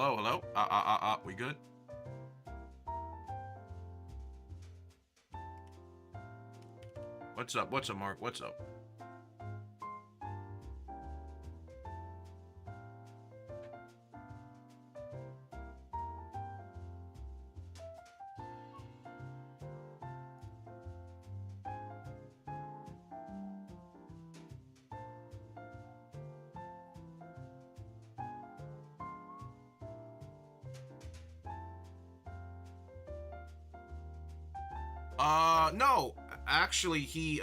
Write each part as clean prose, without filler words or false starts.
Hello, hello. We good? What's up? What's up, Mark? What's up? No. Actually, he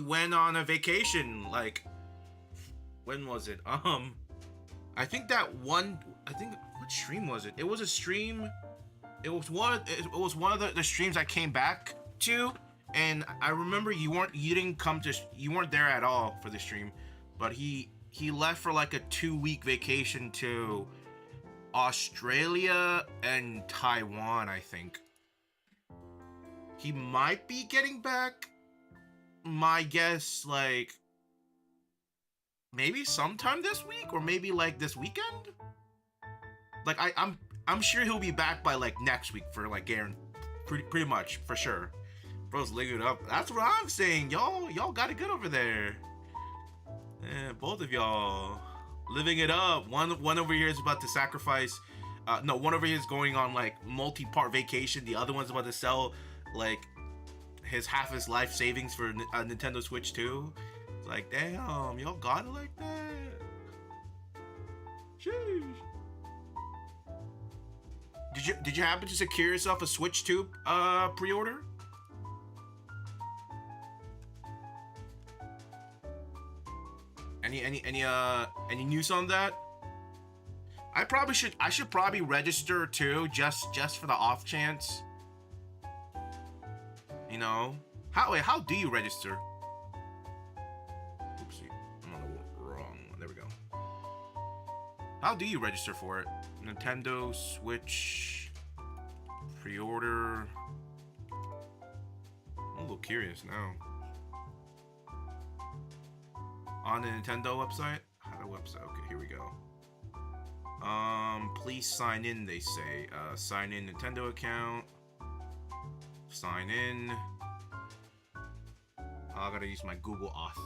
went on a vacation. Like, when was it? I think that one. I think what stream was it? It was a stream. It was one. It was one of the streams I came back to, and I remember you didn't come to. You weren't there at all for the stream, but he left for like a 2-week vacation to Australia and Taiwan, I think. He might be getting back. My guess, like maybe sometime this week, or maybe like this weekend. Like I'm sure he'll be back by like next week for like guarantee, pretty much for sure. Bro's linking it up. That's what I'm saying. Y'all got it good over there. Yeah, both of y'all living it up. One over here is about to sacrifice. No, one over here is going on like multi-part vacation. The other one's about to sell like half his life savings for a Nintendo Switch 2. It's like, damn, y'all got it like that. Sheesh. Did you happen to secure yourself a Switch 2 pre-order? Any news on that? I should probably register too, just for the off chance. You know, how do you register? Oopsie, I'm on the wrong one. There we go. How do you register for it? Nintendo Switch pre-order. I'm a little curious now. On the Nintendo website? How the website? Okay, here we go. Please sign in, they say. Sign in Nintendo account. Sign in. I gotta use my Google Auth.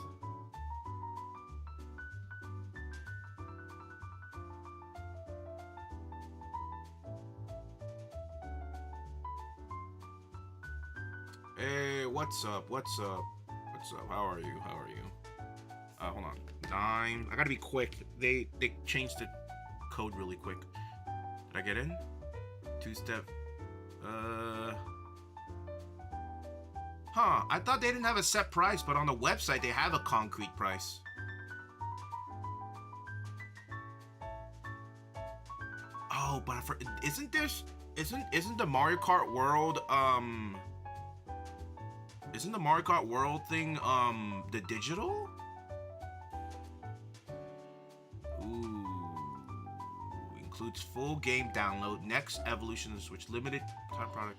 Hey, what's up? What's up? What's up? How are you? How are you? Hold on. Dime. I gotta be quick. They changed the code really quick. Did I get in? 2-step. Huh. I thought they didn't have a set price, but on the website they have a concrete price. Oh, but isn't the Mario Kart World isn't the Mario Kart World thing the digital? Ooh. Includes full game download, next evolution of the Switch, limited time product.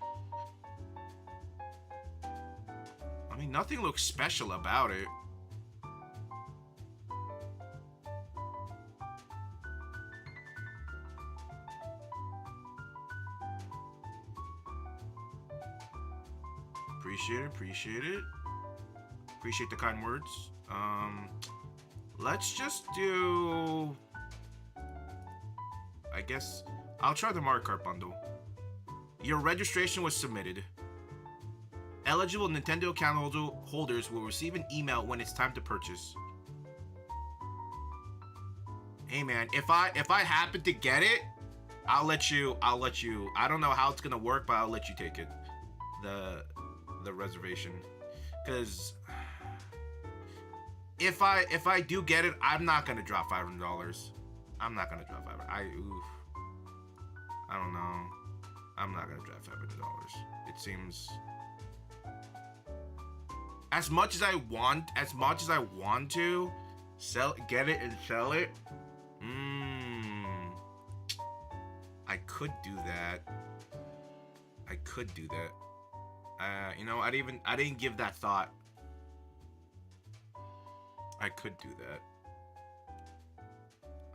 I mean, nothing looks special about it. Appreciate it. Appreciate the kind words. Let's just do... I guess I'll try the Mario Kart bundle. Your registration was submitted. Eligible Nintendo account holders will receive an email when it's time to purchase. Hey man, if I happen to get it, I'll let you. I don't know how it's gonna work, but I'll let you take it. The reservation, because if I do get it, I'm not gonna drop $500. I'm not gonna drop $500. I don't know. I'm not gonna drop $500. It seems, as much as I want to get it and sell it. I could do that. You know, I didn't give that thought. I could do that.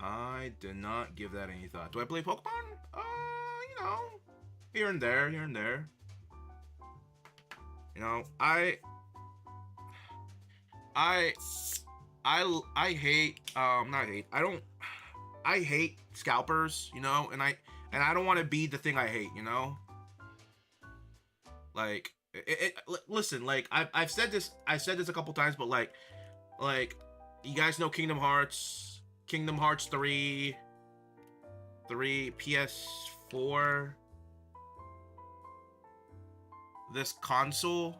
I did not give that any thought. Do I play Pokemon? You know, here and there, here and there. You know, I hate not hate. I hate scalpers, you know, and I don't want to be the thing I hate, you know? Like listen, like I've said this a couple times, but like you guys know Kingdom Hearts 3 PS4, this console,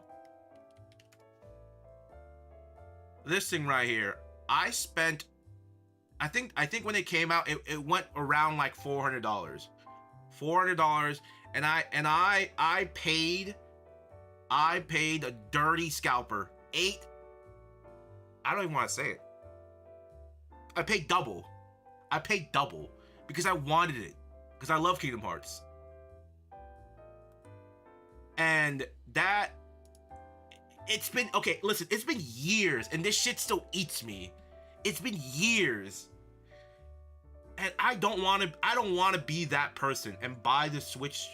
this thing right here. I spent, I think when it came out, it went around like $400. And I paid a dirty scalper I don't even want to say it. I paid double because I wanted it, because I love Kingdom Hearts. And that, it's been, okay, listen, it's been years and this shit still eats me. It's been years. And I don't want to be that person and buy the Switch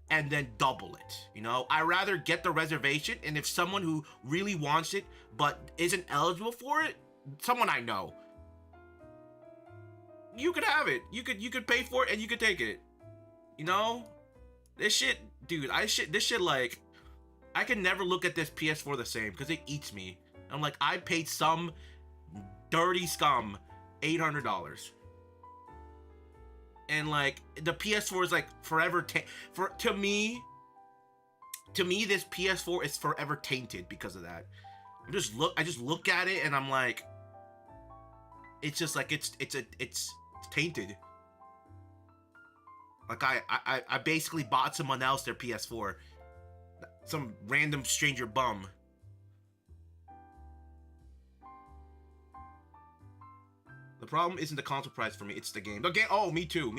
and then double it, you know? I rather get the reservation, and if someone who really wants it but isn't eligible for it, someone I know, you could have it. You could pay for it and you could take it. You know? This shit, dude, this shit, like, I can never look at this PS4 the same because it eats me. I'm like, I paid some dirty scum $800. And like the PS4 is like forever to me this PS4 is forever tainted because of that. I just look at it and I'm like, it's just like it's tainted. Like I basically bought someone else their PS4, some random stranger bum. The problem isn't the console price for me, it's the game. The game, oh, me too.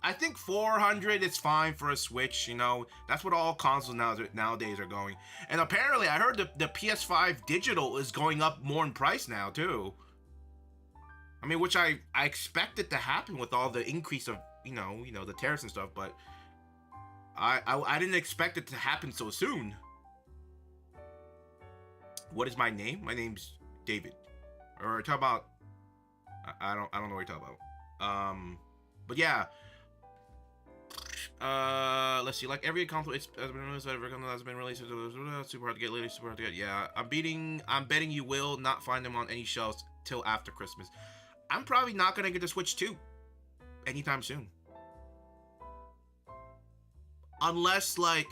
I think 400 is fine for a Switch, you know? That's what all consoles nowadays are going. And apparently, I heard the PS5 digital is going up more in price now, too. I mean, which I expect it to happen with all the increase of, you know, the tariffs and stuff, but I didn't expect it to happen so soon. What is my name? My name's David. Or talk about... I don't know what you're talking about. But yeah. Let's see. Like every console, has been released. Super hard to get. Literally super hard to get. Yeah, I'm betting you will not find them on any shelves till after Christmas. I'm probably not gonna get the Switch 2 anytime soon, unless like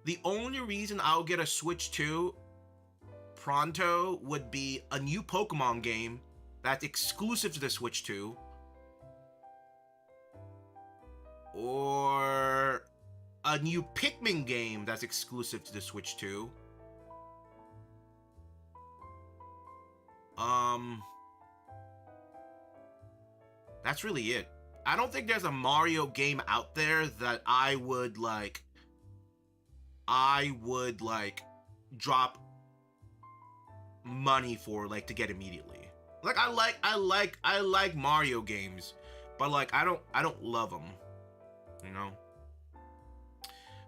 the only reason I'll get a Switch 2 pronto would be a new Pokemon game that's exclusive to the Switch 2, or a new Pikmin game that's exclusive to the Switch 2. That's really it. I don't think there's a Mario game out there that I would like drop money for, like, to get immediately. Like I like Mario games, but like I don't love them, you know.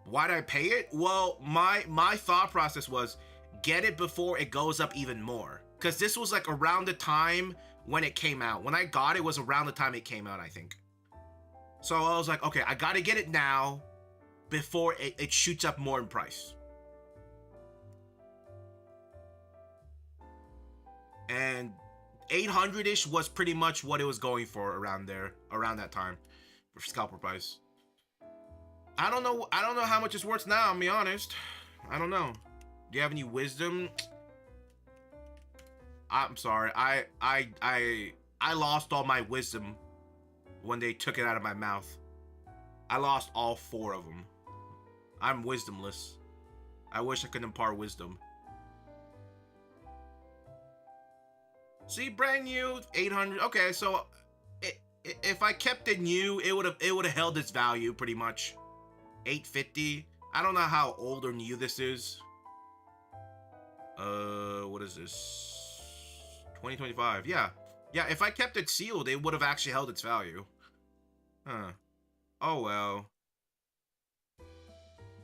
Why'd I pay it? Well, my thought process was get it before it goes up even more, because this was like around the time when it came out. When I got it was around the time it came out, I think. So I was like, okay, I gotta get it now before it shoots up more in price. And 800-ish was pretty much what it was going for around that time for scalper price. I don't know how much it's worth now, I'll be honest. I don't know. Do you have any wisdom? I'm sorry. I lost all my wisdom when they took it out of my mouth. I lost all 4 of them. I'm wisdomless. I wish I could impart wisdom. See, brand new, 800. Okay, so if I kept it new, it would have held its value pretty much. 850. I don't know how old or new this is. What is this? 2025. Yeah. Yeah, if I kept it sealed, it would have actually held its value. Huh. Oh well.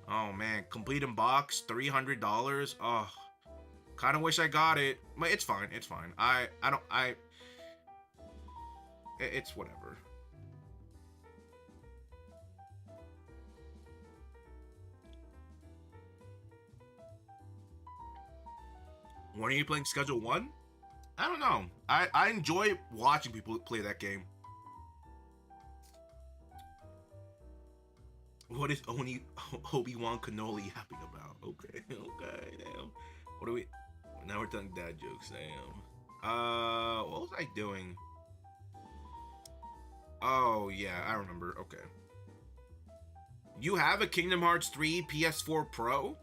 Oh man, complete in box, $300. Oh, kind of wish I got it, but it's fine. It's fine. I don't I. It's whatever. When are you playing Schedule 1? I don't know. I enjoy watching people play that game. What is Obi-Wan Kenobi happy about? Okay, okay, damn. What do we? Now we're telling dad jokes. Damn. What was I doing? Oh yeah, I remember. Okay. You have a Kingdom Hearts 3 PS4 Pro?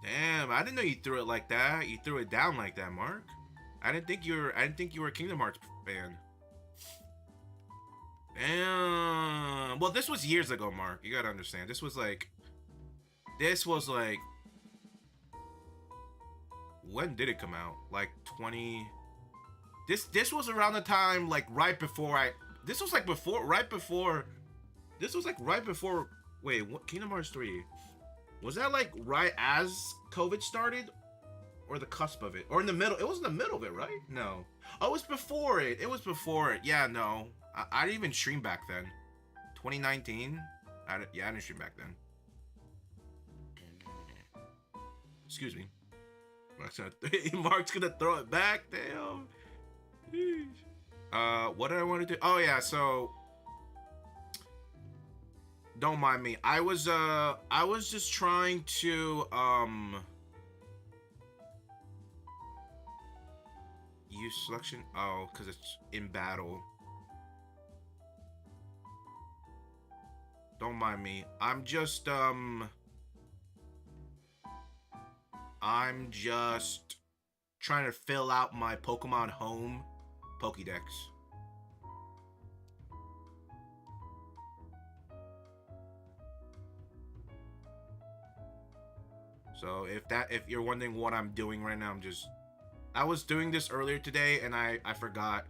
Damn, I didn't know you threw it like that. You threw it down like that, Mark. I didn't think you were a Kingdom Hearts fan. Damn. Well, this was years ago, Mark. You gotta understand. This was like, when did it come out? Like 20. This was around the time, like right before I. This was like before, right before. This was like right before. Wait, what? Kingdom Hearts 3. Was that like right as COVID started? Or the cusp of it? Or in the middle? It was in the middle of it, right? No. Oh, it was before it. It was before it. Yeah, no. I didn't even stream back then. 2019? I didn't stream back then. Excuse me. Mark's gonna throw it back. Damn. What did I want to do? Oh yeah, so don't mind me. I was just trying to use selection. Oh, because it's in battle. Don't mind me. I'm just trying to fill out my Pokemon Home Pokédex. So if you're wondering what I'm doing right now, I was doing this earlier today and I forgot.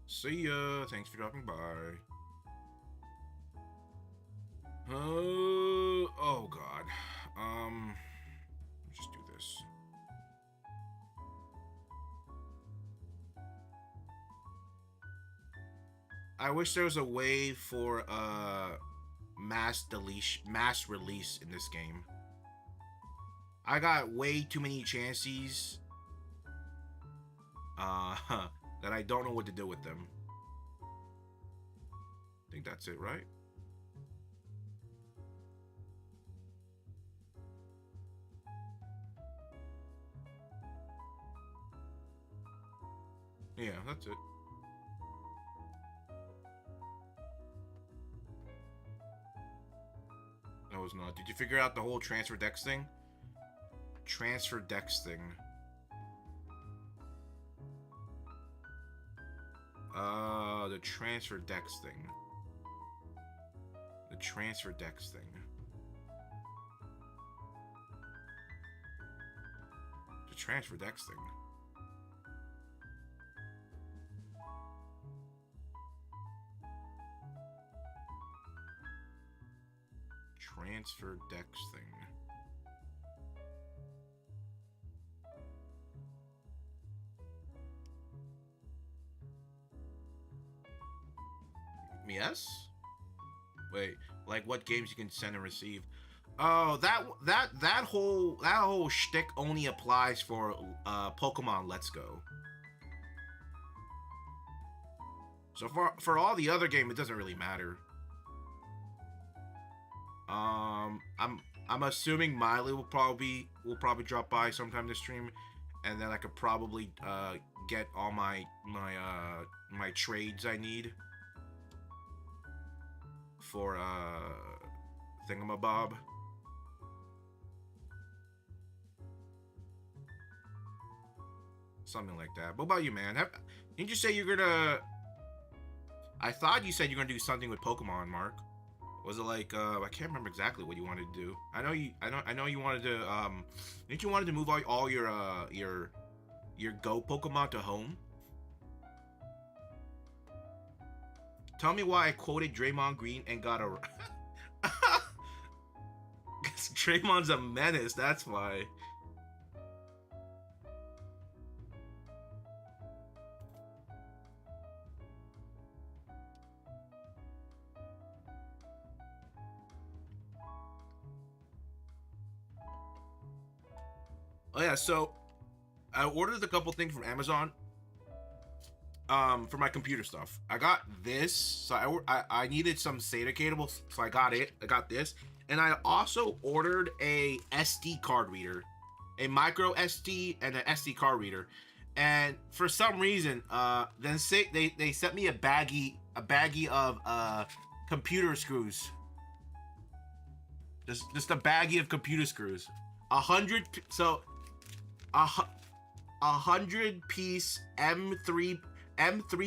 See ya. Thanks for dropping by. Oh god. Let's just do this. I wish there was a way for mass release in this game. I got way too many chances that I don't know what to do with them. I think that's it, right? Yeah, that's it. That was not. Did you figure out the whole transfer dex thing? Transfer dex thing. The transfer dex thing. The transfer dex thing. The transfer dex thing. Transfer dex thing. Yes? Wait, like what games you can send and receive? Oh, that whole shtick only applies for Pokemon Let's Go. So for all the other game, it doesn't really matter. I'm assuming Miley will probably drop by sometime this stream, and then I could probably get all my trades I need for thingamabob. Something like that. What about you, man? Didn't you say you're gonna? I thought you said you're gonna do something with Pokemon, Mark. Was it like I can't remember exactly what you wanted to do. I know you wanted to didn't you wanted to move all your Go Pokemon to home? Tell me why I quoted Draymond Green and got a Draymond's a menace, that's why. Oh yeah, so I ordered a couple things from Amazon for my computer stuff. I got this, so I needed some SATA cables, so I got it. I got this, and I also ordered a SD card reader, a micro SD and an SD card reader. And for some reason, then they sent me a baggie of computer screws. Just a baggie of computer screws. 100 so a 100-piece M3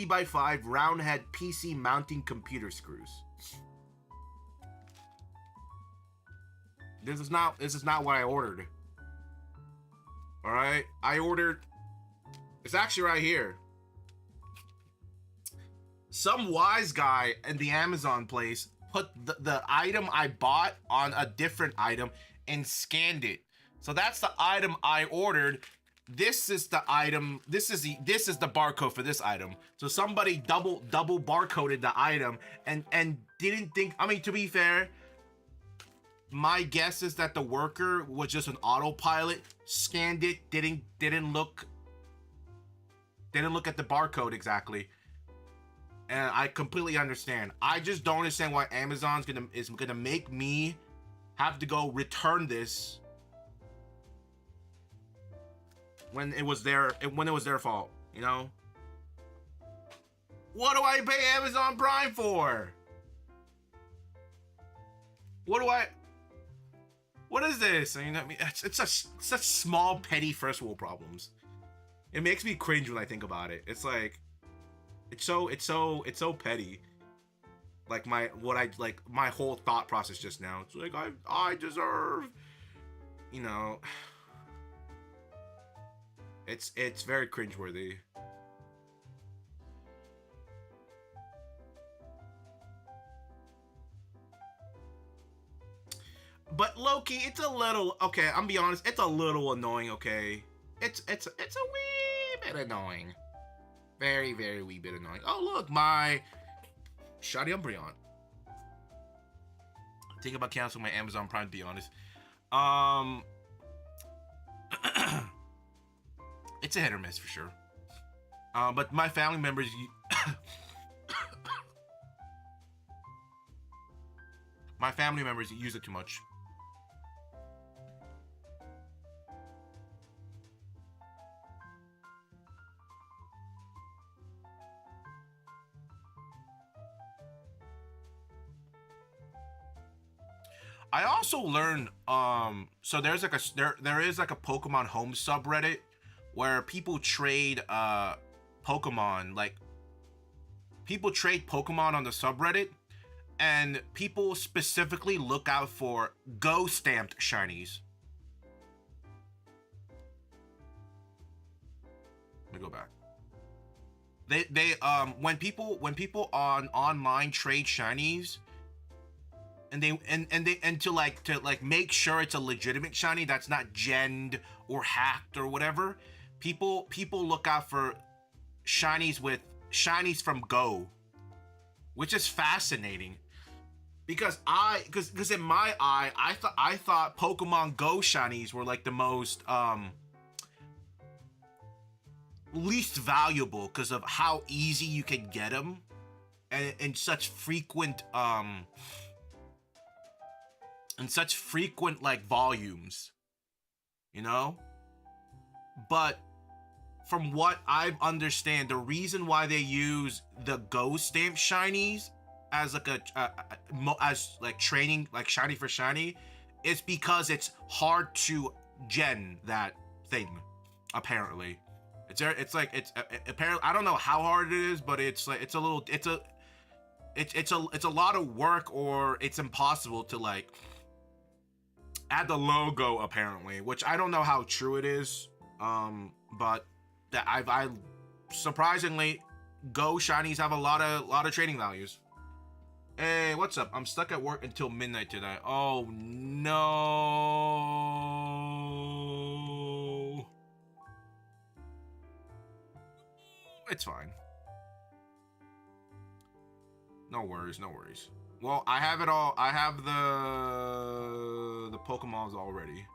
by 5 round head PC mounting computer screws. This is not what I ordered. All right, I ordered. It's actually right here. Some wise guy in the Amazon place put the item I bought on a different item and scanned it. So that's the item I ordered. This is the item. This is the barcode for this item. So somebody double barcoded the item and didn't think. I mean, to be fair, my guess is that the worker was just an autopilot, scanned it, didn't look at the barcode exactly. And I completely understand. I just don't understand why Amazon's gonna make me have to go return this when it was their fault, you know? What do I pay Amazon Prime for? What is this? I mean, it's such small, petty first world problems. It makes me cringe when I think about it. It's like, it's so petty. Like my whole thought process just now. It's like I deserve, you know. It's very cringeworthy. But Loki, it's a little okay. I'm be honest, it's a little annoying. Okay, it's a wee bit annoying, very wee bit annoying. Oh look, my Shadi Umbreon. Think about canceling my Amazon Prime. To be honest, it's a hit or miss for sure. But my family members, use it too much. I also learned, so there is like a Pokemon home subreddit where people trade Pokemon, like people trade Pokemon on the subreddit, and people specifically look out for Go stamped shinies. Let me go back. They when people on online trade shinies, and to make sure it's a legitimate shiny that's not genned or hacked or whatever, people look out for shinies from Go, which is fascinating because in my eye I thought Pokemon Go shinies were like the most least valuable because of how easy you can get them and such frequent in such frequent like volumes, you know? But from what I understand, the reason why they use the ghost stamp shinies as like as like training like shiny for shiny is because it's hard to gen that thing. Apparently, it's apparently I don't know how hard it is, but it's like it's a lot of work, or it's impossible to like add the logo apparently, which I don't know how true it is. But that I surprisingly, Go shinies have a lot of trading values. Hey, what's up? I'm stuck at work until midnight today. Oh no. It's fine. No worries, no worries. Well, I have it all. I have the Pokemons already.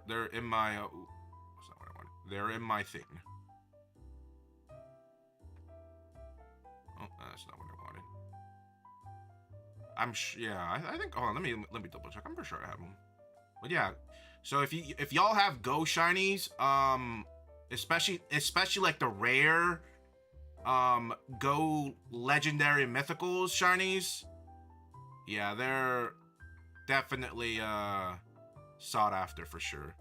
They're in my that's not what I wanted. They're in my thing. Oh, that's not what I wanted. Yeah, I think. Oh, let me double check. I'm pretty sure I have them. But yeah, so if y'all have Go shinies, especially like the rare, Go legendary and mythicals shinies, yeah, they're definitely sought after for sure.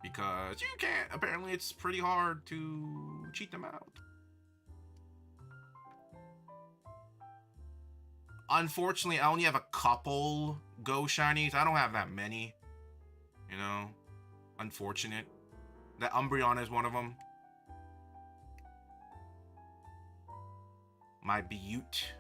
Because you can't. Apparently, it's pretty hard to cheat them out. Unfortunately, I only have a couple Go shinies. I don't have that many. You know, unfortunate. That Umbreon is one of them. My Butte.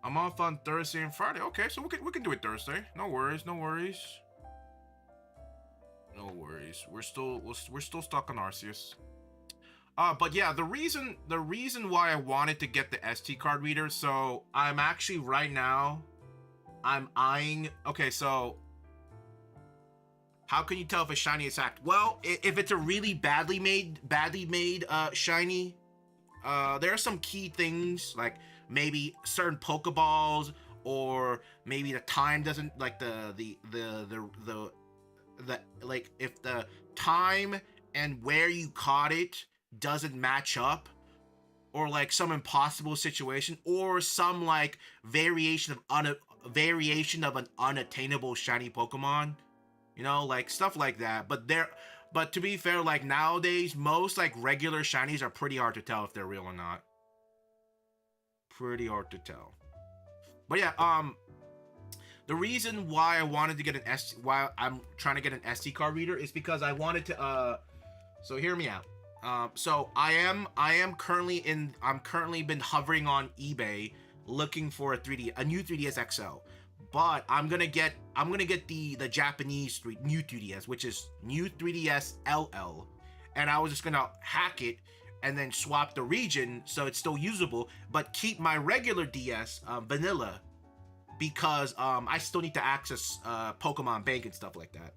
I'm off on Thursday and Friday. Okay, so we can do it Thursday. No worries, no worries. No worries. We're still stuck on Arceus. But yeah, the reason why I wanted to get the SD card reader, so I'm actually right now I'm eyeing. Okay, so how can you tell if a shiny is hacked? Well, if it's a really badly made shiny, there are some key things like maybe certain Pokeballs, or maybe the time doesn't like the like if the time and where you caught it doesn't match up, or like some impossible situation, or some like variation of an unattainable shiny Pokemon, like stuff like that. But to be fair, like nowadays, most like regular shinies are pretty hard to tell if they're real or not. Pretty hard to tell. But yeah, the reason why I wanted to get why I'm trying to get an SD card reader is because I wanted to so hear me out. So I'm currently been hovering on eBay looking for a new 3DS XL. But I'm gonna get the Japanese new 3DS, which is new 3DS LL, and I was just gonna hack it and then swap the region so it's still usable, but keep my regular DS vanilla, because I still need to access Pokemon Bank and stuff like that.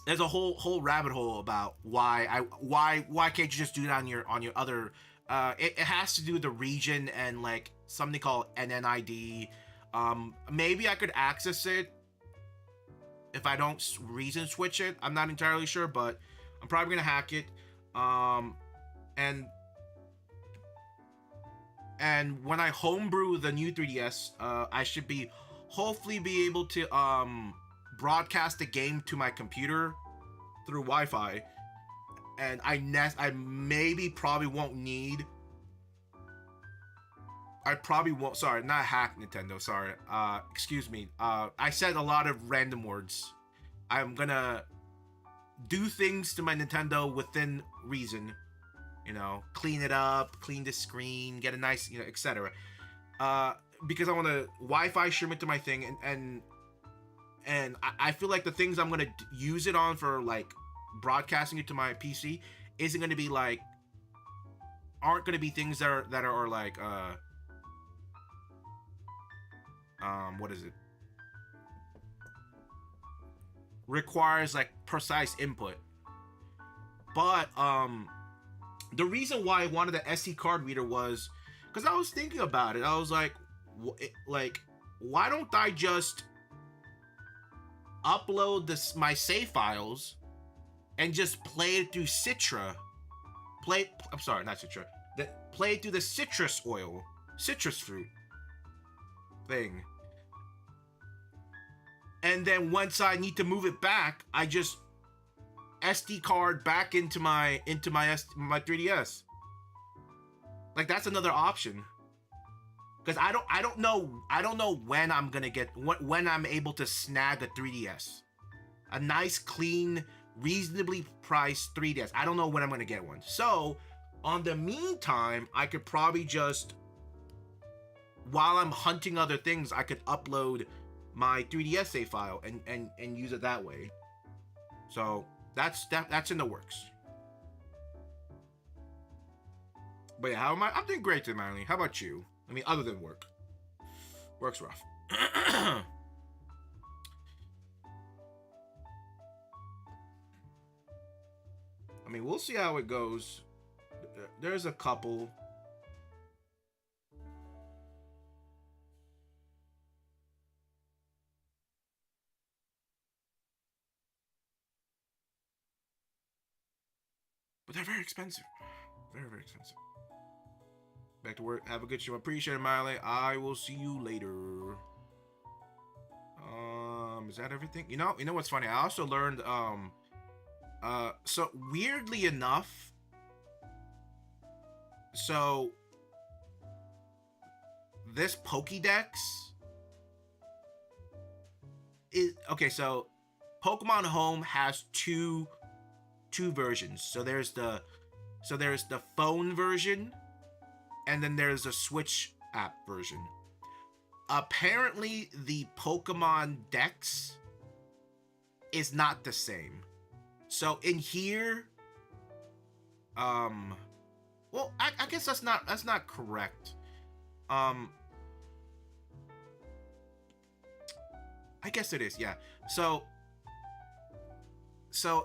There's a whole rabbit hole about why can't you just do that on your other. It has to do with the region and like something called NNID. Maybe I could access it if I don't region switch it. I'm not entirely sure, but I'm probably gonna hack it. And when I homebrew the new 3DS, I should hopefully be able to broadcast the game to my computer through Wi-Fi, and I maybe probably won't need. I probably won't. Sorry, not hack Nintendo. Sorry. Excuse me. I said a lot of random words. I'm gonna do things to my Nintendo within reason. Clean it up, clean the screen, get a nice, etc. Because I want to Wi-Fi stream it to my thing, and I feel like the things I'm gonna use it on for like broadcasting it to my PC isn't gonna be like aren't gonna be things that are like what is it? requires like precise input. But the reason why I wanted the SD card reader was because I was thinking about it. I was like, why don't I just upload my save files and just play it through Citra? I'm sorry, not Citra. Play it through the citrus fruit thing. And then once I need to move it back, I just SD card back into my 3DS. Like that's another option. Because I don't know when I'm gonna get when I'm able to snag a 3DS, a nice, clean, reasonably priced 3DS. I don't know when I'm gonna get one. So, on the meantime, I could probably just, while I'm hunting other things, I could upload my 3DS save file and use it that way. So that's in the works. But yeah, how am I? I'm doing great today, Manly. How about you? I mean, other than work. Work's rough. I mean, we'll see how it goes. There's a couple. But they're very expensive. Very, very expensive. Back to work. Have a good show. Appreciate it, Miley. I will see you later. Is that everything? You know what's funny? I also learned so weirdly enough, so this Pokédex is okay, so Pokemon Home has two versions. So there's the phone version, and then there's a Switch app version. Apparently, the Pokemon Dex is not the same. So in here, well, I guess that's not correct. I guess it is, yeah. So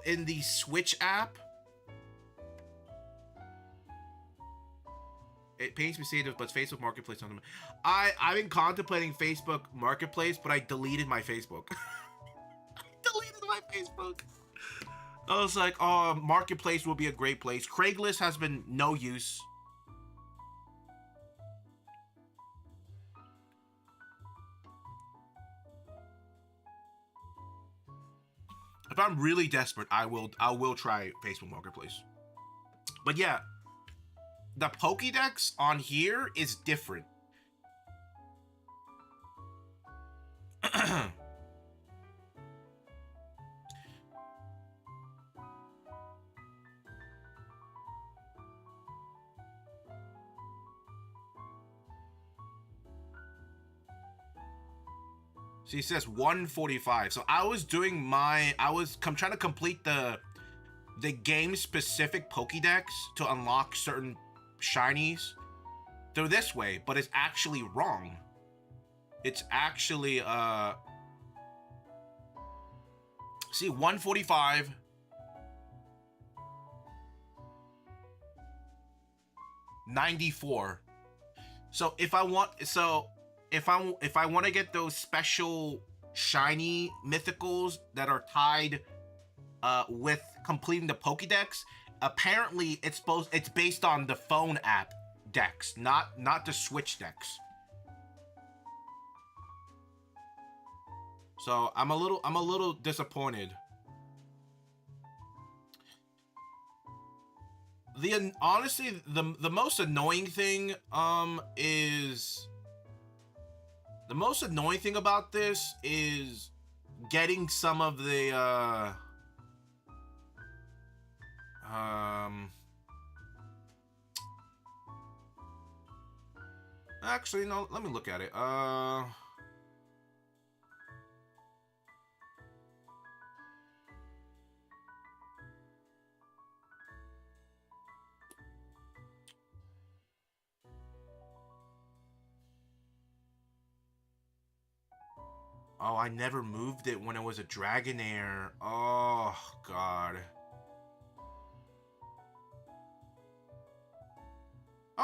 in the Switch app, it pains me to say this, but Facebook Marketplace on them. I've been contemplating Facebook Marketplace, but I deleted my Facebook. I deleted my Facebook. I was like, oh, Marketplace will be a great place. Craigslist has been no use. If I'm really desperate, I will try Facebook Marketplace. But yeah, the Pokédex on here is different. She says 145. So I was doing trying to complete the game specific Pokédex to unlock certain shinies through this way, but it's actually wrong. It's actually see 145 94. So if I want to get those special shiny mythicals that are tied with completing the Pokédex, apparently it's based on the phone app Dex, not the Switch Dex. So I'm a little disappointed. Honestly, the most annoying thing is the most annoying thing about this is getting some of the actually no, let me look at it. Oh, I never moved it when it was a Dragonair. Oh, God.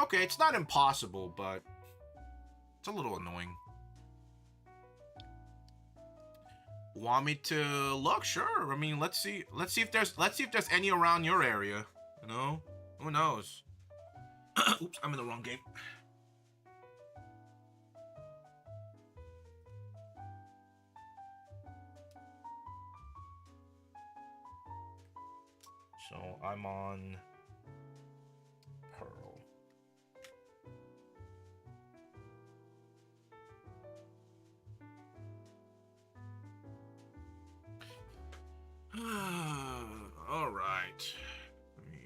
Okay, it's not impossible, but it's a little annoying. Want me to look? Sure. I mean, let's see if there's any around your area. You know? Who knows? Oops, I'm in the wrong game. So I'm on Pearl. All right. Let me.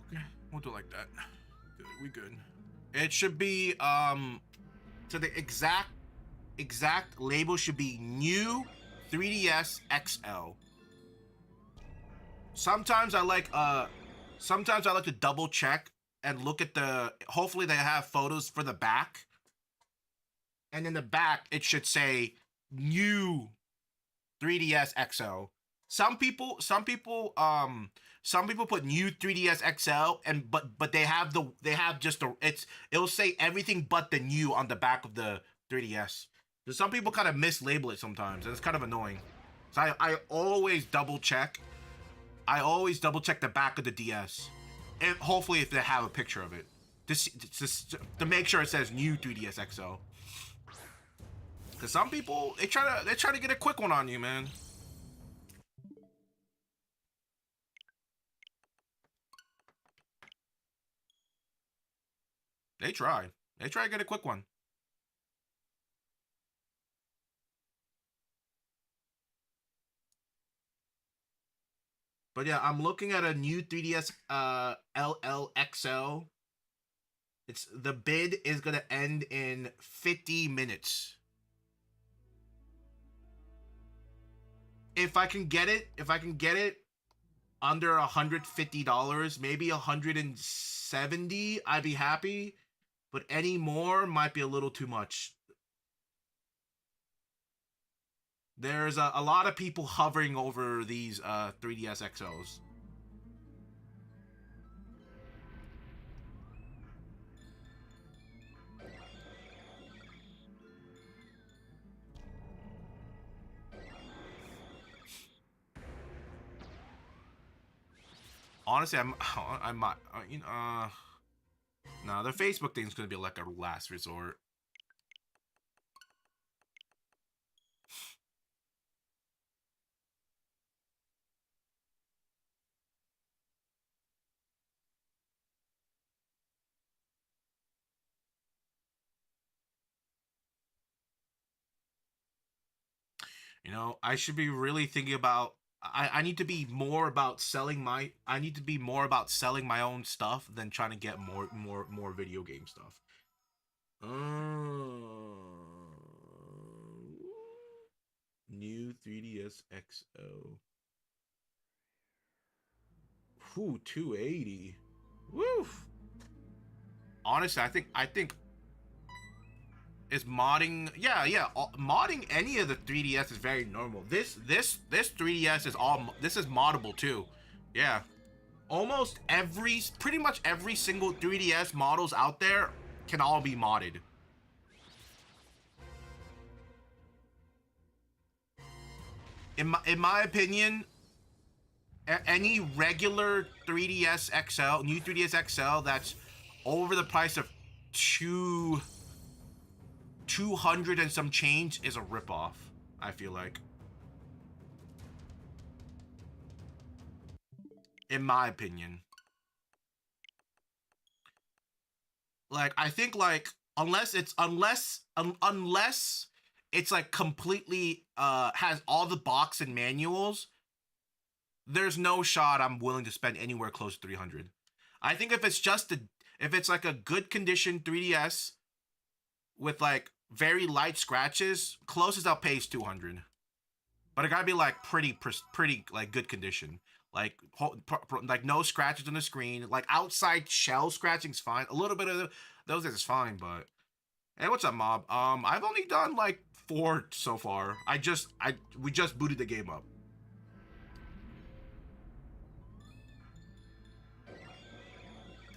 Okay, we'll do it like that. Good, we good. It should be so the exact label should be new 3DS XL. Sometimes I like to double check and look at the hopefully they have photos for the back. And in the back it should say new 3DS XL. Some people put new 3DS XL and but they have just the it'll say everything but the new on the back of the 3DS. So some people kind of mislabel it sometimes, and it's kind of annoying. So I always double check. I always double check the back of the DS, and hopefully if they have a picture of it, just to make sure it says new 3DS XL. Cause some people they try to get a quick one on you, man. They try. They try to get a quick one. But yeah, I'm looking at a new 3DS LLXL. It's the bid is gonna end in 50 minutes. If I can get it under $150, maybe 170, I'd be happy. But any more might be a little too much. There's a lot of people hovering over these 3DS XOs. Honestly, I'm you know, No, the Facebook thing's gonna be like a last resort. You know, I should be really thinking about. I need to be more about selling my. I need to be more about selling my own stuff than trying to get more video game stuff. New 3DS XO. Whew, 280. Woof. Honestly, I think is modding. Yeah. Modding any of the 3DS is very normal. This 3DS is all. This is moddable too. Yeah. Almost every, pretty much every single 3DS models out there can all be modded. In my opinion, any regular 3DS XL, new 3DS XL that's over the price of 200 and some change is a ripoff. I feel like, in my opinion, like I think like unless it's like completely has all the box and manuals, there's no shot I'm willing to spend anywhere close to 300. I think if it's like a good condition 3DS with like very light scratches, closest I'll pay is 200. But it gotta be like pretty like good condition. Like like no scratches on the screen. Like outside shell scratching's fine. A little bit of those is fine, but hey, what's up, Mob? I've only done like 4 so far. We just booted the game up.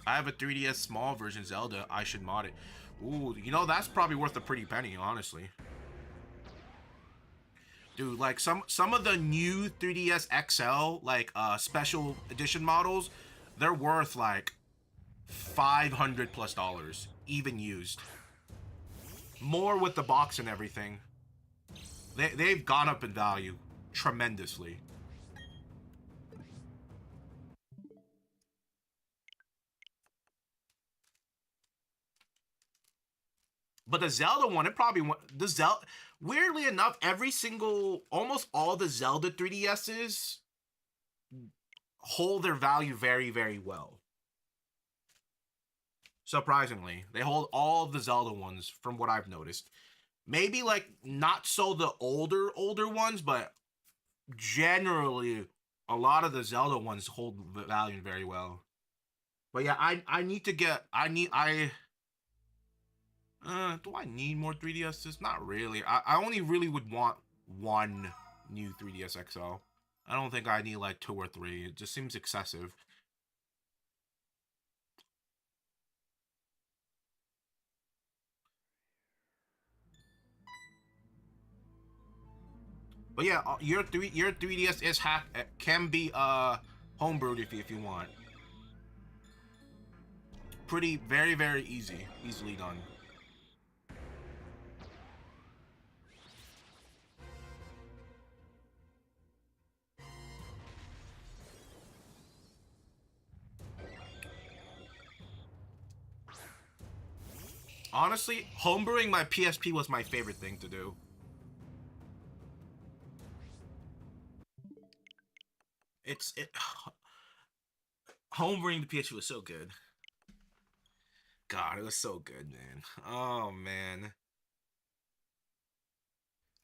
I have a 3DS small version Zelda. I should mod it. Ooh, you know that's probably worth a pretty penny, honestly. Dude, like some of the new 3DS XL like special edition models, they're worth like $500+ even used. More with the box and everything. They've gone up in value tremendously. But the Zelda one, it probably went, the Zelda. Weirdly enough, almost all the Zelda 3DSs hold their value very, very well. Surprisingly, they hold all the Zelda ones from what I've noticed. Maybe like not so the older ones, but generally a lot of the Zelda ones hold value very well. But yeah, I need to get I do I need more 3DSs? Not really. I only really would want one new 3DS XL. I don't think I need like 2 or 3. It just seems excessive. But yeah, your 3DS is can be homebrewed if you want. Pretty very easily done. Honestly, homebrewing my PSP was my favorite thing to do. It homebrewing the PSP was so good. God, it was so good, man. Oh man.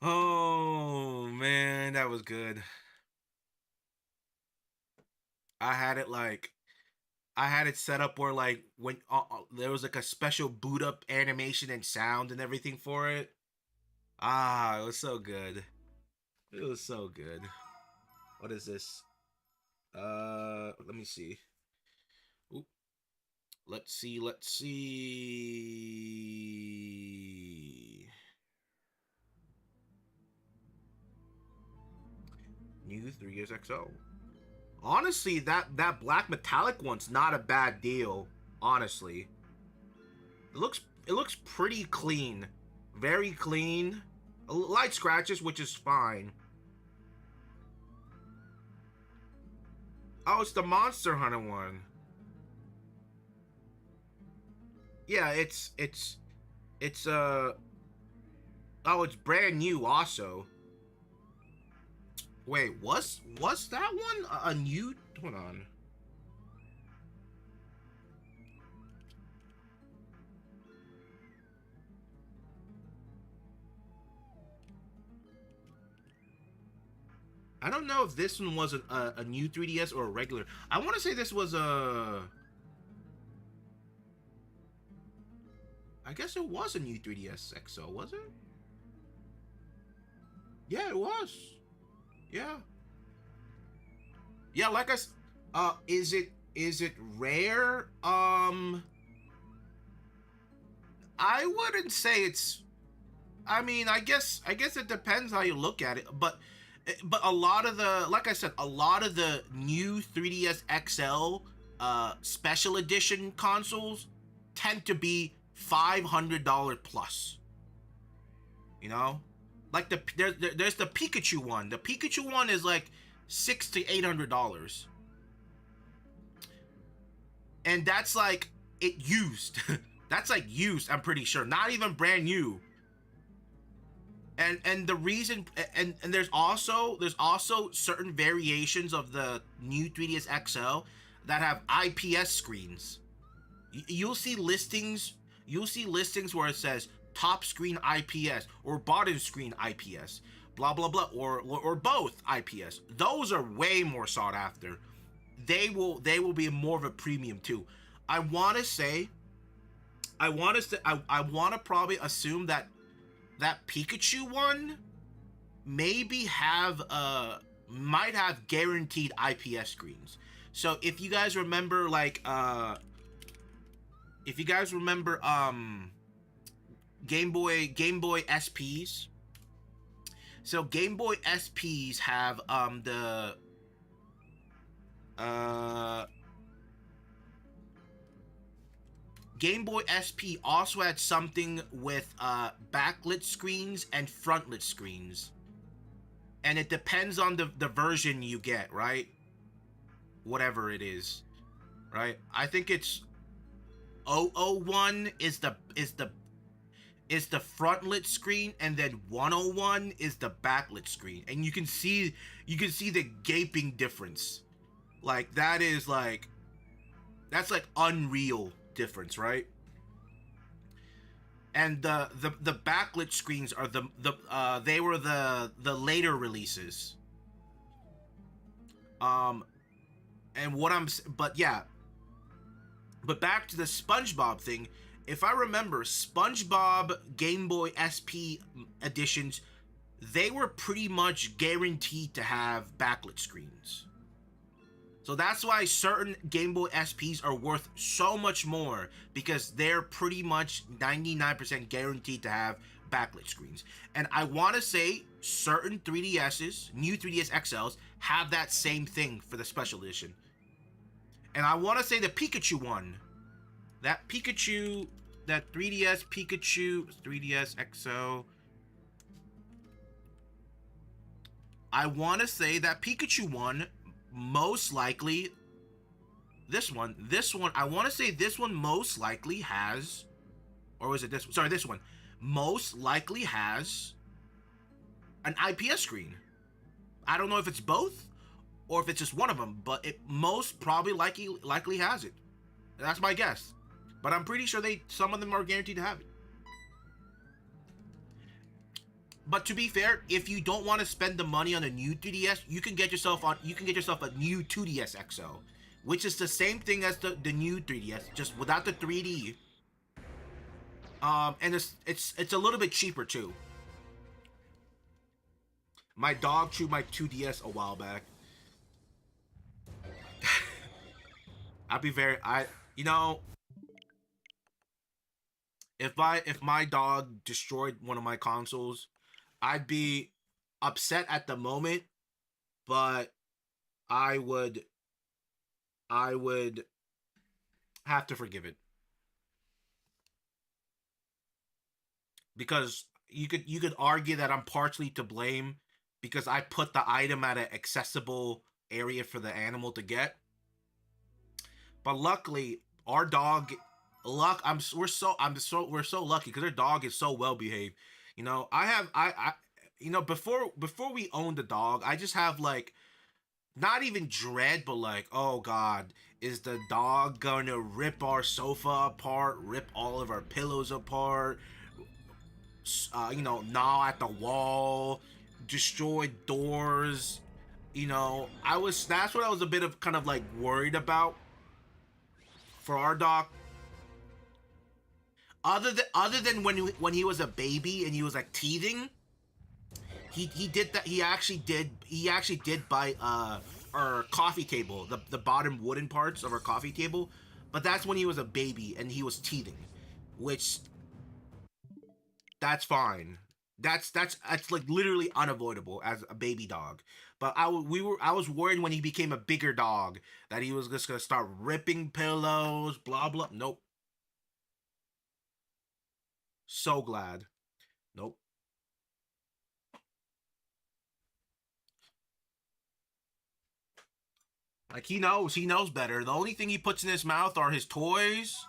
Oh man, that was good. I had it like I had it set up where like when there was like a special boot up animation and sound and everything for it. Ah, it was so good. It was so good. What is this? Let me see. Oop. Let's see. Let's see. New 3 years XO. Honestly, that black metallic one's not a bad deal. Honestly, it looks pretty clean, very clean. Light scratches, which is fine. Oh, it's the Monster Hunter one. Yeah, it's oh, it's brand new also. Wait, was that one a new? Hold on. I don't know if this one was a new 3DS or a regular. I want to say this was a. I guess it was a new 3DS XO, was it? Yeah, it was. Yeah, yeah. Is it rare? I wouldn't say it's. I mean, I guess it depends how you look at it, but a lot of the, like I said, a lot of the new 3DS XL special edition consoles tend to be $500 plus. You know, like there's the Pikachu one. The Pikachu one is like $600 to $800, and that's like it used. That's like used. I'm pretty sure, not even brand new. And the reason, and there's also certain variations of the new 3ds XL that have IPS screens. You'll see listings, where it says top screen IPS or bottom screen IPS, blah blah blah, or both IPS. Those are way more sought after. They will be more of a premium too. I want to say, I want to probably assume that Pikachu one maybe have might have guaranteed IPS screens. So if you guys remember, like if you guys remember Game Boy SPs. So Game Boy SPs have the uh Game Boy SP also had something with backlit screens and frontlit screens. And it depends on the version you get, right? Whatever it is, right? I think it's 001 is the frontlit screen, and then 101 is the backlit screen. And you can see the gaping difference. Like that's like unreal difference, right? And the backlit screens are they were the later releases. Um, and what I'm but yeah, but back to the SpongeBob thing. If I remember, SpongeBob Game Boy SP editions, they were pretty much guaranteed to have backlit screens. So that's why certain Game Boy SPs are worth so much more, because they're pretty much 99% guaranteed to have backlit screens. And I want to say certain 3DSs, new 3DS XLs, have that same thing for the special edition. And I want to say the Pikachu one, that Pikachu, that 3DS Pikachu, 3DS XL. I want to say that Pikachu one, most likely, this one, I want to say this one most likely has, or was it this one? Sorry, this one most likely has an IPS screen. I don't know if it's both or if it's just one of them, but it most probably likely has it. That's my guess. But I'm pretty sure some of them are guaranteed to have it. But to be fair, if you don't want to spend the money on a new 3DS, you can get yourself a new 2DS XL, which is the same thing as the new 3DS, just without the 3D. And it's a little bit cheaper too. My dog chewed my 2DS a while back. I'd be very I you know if my dog destroyed one of my consoles, I'd be upset at the moment, but I would I would have to forgive it. because you could argue that I'm partially to blame because I put the item at an accessible area for the animal to get. But luckily, our dog, luck. We're so lucky because our dog is so well behaved. Before we owned the dog, I just have like not even dread, but like, oh god, is the dog gonna rip our sofa apart, rip all of our pillows apart, gnaw at the wall, destroy doors. That's what I was a bit of kind of like worried about for our dog. Other than when he was a baby and he was like teething, he did that. He actually did buy our coffee table, the bottom wooden parts of our coffee table, but that's when he was a baby and he was teething, which that's fine. That's like literally unavoidable as a baby dog. But I was worried when he became a bigger dog that he was just gonna start ripping pillows, blah blah. Nope. So glad. Nope. Like he knows better. The only thing he puts in his mouth are his toys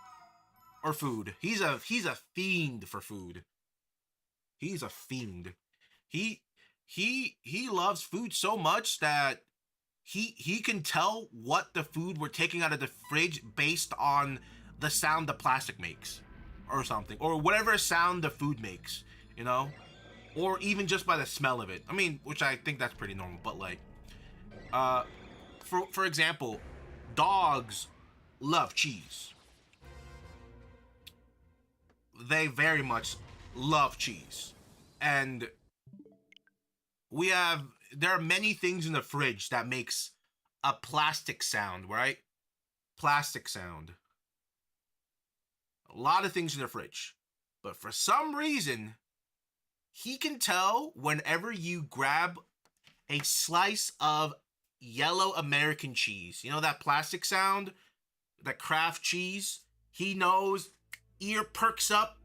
or food. He's a fiend for food. He's a fiend. He he loves food so much that he can tell what the food we're taking out of the fridge based on the sound the plastic makes or something or whatever sound the food makes, you know? Or even just by the smell of it. I mean, which I think that's pretty normal, but like uh for example, dogs love cheese. They very much love cheese. And we have there are many things in the fridge that makes a plastic sound, right? Plastic sound. A lot of things in the fridge. But for some reason, he can tell whenever you grab a slice of yellow American cheese. You know that plastic sound? That Kraft cheese? He knows, ear perks up,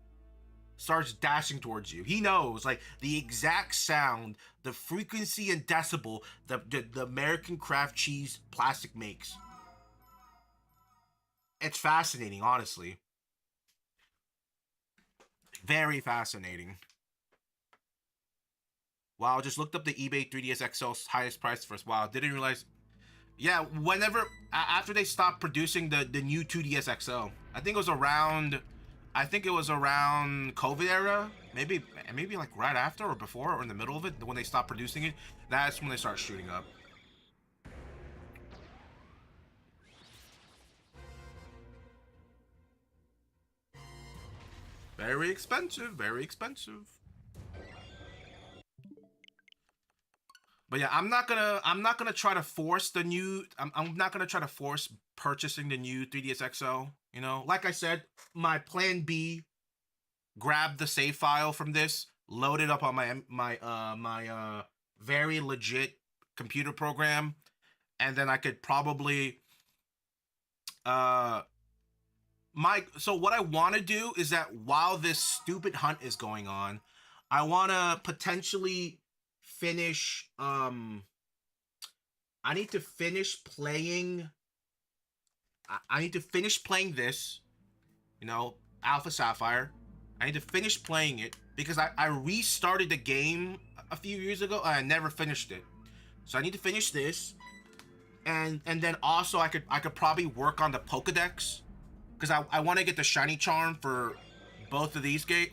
starts dashing towards you. He knows like the exact sound, the frequency and decibel the American Kraft cheese plastic makes. It's fascinating, honestly. Very fascinating. Wow, just looked up the eBay 3DS XL's highest price first. Wow, didn't realize. Yeah, whenever after they stopped producing the new 2DS XL, I think it was around COVID era, maybe like right after or before or in the middle of it when they stopped producing it. That's when they start shooting up. Very expensive, very expensive. But yeah, I'm not gonna try to force the new. I'm not gonna try to force purchasing the new 3DS XL. Like I said, my plan B: grab the save file from this, load it up on my very legit computer program, and then I could probably uh so what I want to do is that while this stupid hunt is going on, I want to potentially finish I need to finish playing I need to finish playing this, Alpha Sapphire. I need to finish playing it because I restarted the game a few years ago and I never finished it. So I need to finish this, and then also I could probably work on the Pokedex because I want to get the shiny charm for both of these games.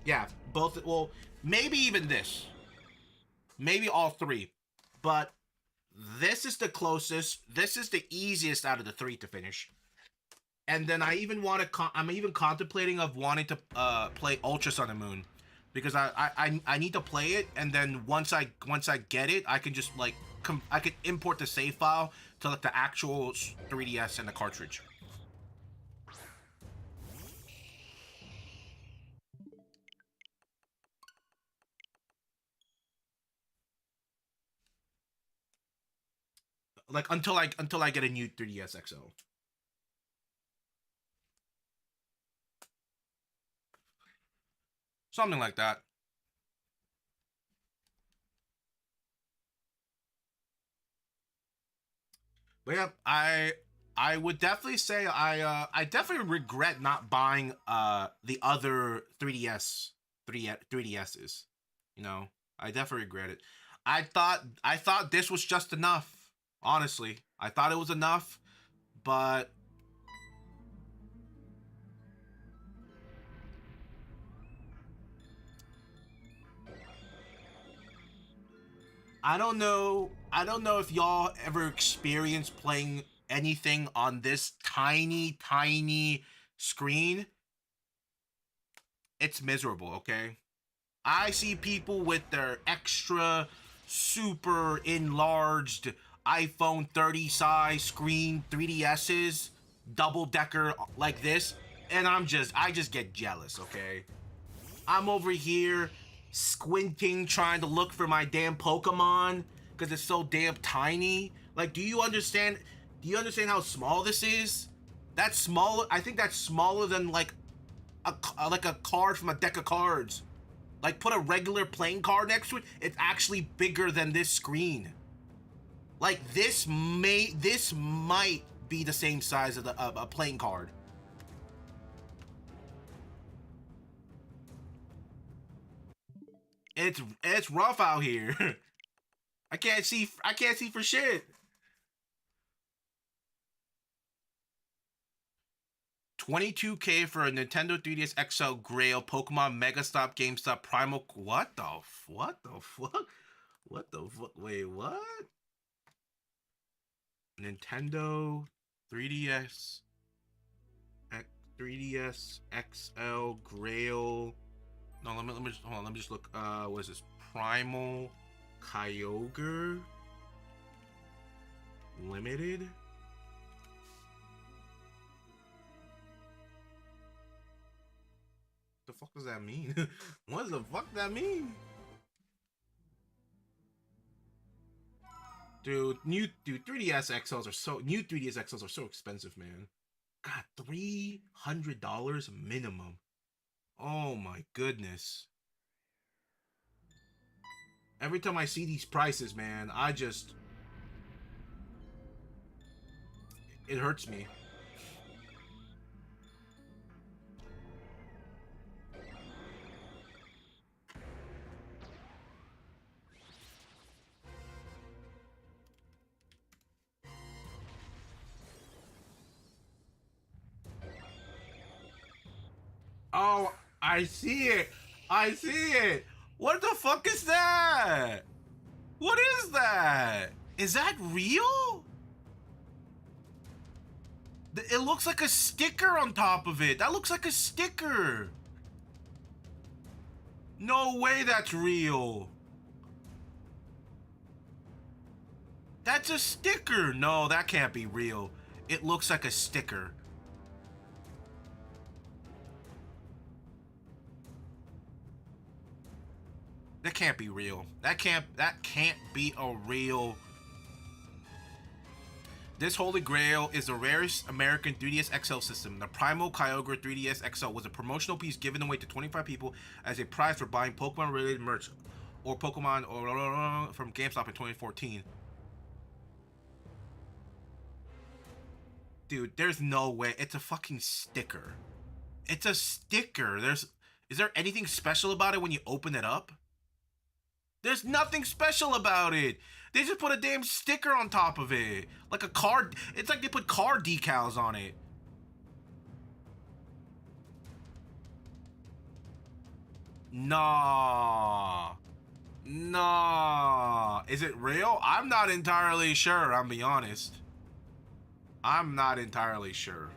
Yeah, both. Well, maybe even this, maybe all three, but this is the closest. This is the easiest out of the three to finish. And then I even want to. I'm even contemplating of wanting to play Ultra Sun and Moon because I need to play it, and then once I get it, I can just like I could import the save file to like the actual 3DS and the cartridge. Like until I get a new 3DS XL. something like that. But yeah, I would definitely say I definitely regret not buying the other 3DSs. You know, I definitely regret it. I thought this was just enough. Honestly, I thought it was enough, but I don't know. I don't know if y'all ever experienced playing anything on this tiny, tiny screen. It's miserable, okay? I see people with their extra super enlarged iPhone 30 size screen 3DSs, double decker like this, and I just get jealous, okay? I'm over here squinting trying to look for my damn Pokemon because it's so damn tiny. Like, do you understand how small this is? That's smaller. I think that's smaller than like a card from a deck of cards. Like, put a regular playing card next to it. It's actually bigger than this screen. Like, this might be the same size of a playing card. It's rough out here. I can't see for shit. 22K for a Nintendo 3DS XL Grail Pokemon Mega Stop GameStop Primal. What the fuck? What the fuck? Wait, what? Nintendo 3DS 3DS XL Grail. No, let me just hold on. Let me just look. What is this? Primal Kyogre Limited. The fuck does that mean? What does the fuck that mean? Dude, 3DS XLs are so new. 3DS XLs are so expensive, man. God, $300 minimum. Oh my goodness. Every time I see these prices, man, it hurts me. Oh, I see it. I see it. What the fuck is that? What is that? Is that real? It looks like a sticker on top of it. That looks like a sticker. No way that's real. That's a sticker. No, that can't be real. It looks like a sticker. That can't be real. That can't be a real. This Holy Grail is the rarest American 3DS XL system. The Primal Kyogre 3DS XL was a promotional piece given away to 25 people as a prize for buying Pokemon related merch or Pokemon or from GameStop in 2014. Dude, there's no way. It's a fucking sticker. It's a sticker. Is there anything special about it when you open it up? There's nothing special about it. They just put a damn sticker on top of it. Like a card. It's like they put car decals on it. Nah. Nah. Is it real? I'm not entirely sure, I'll be honest. I'm not entirely sure.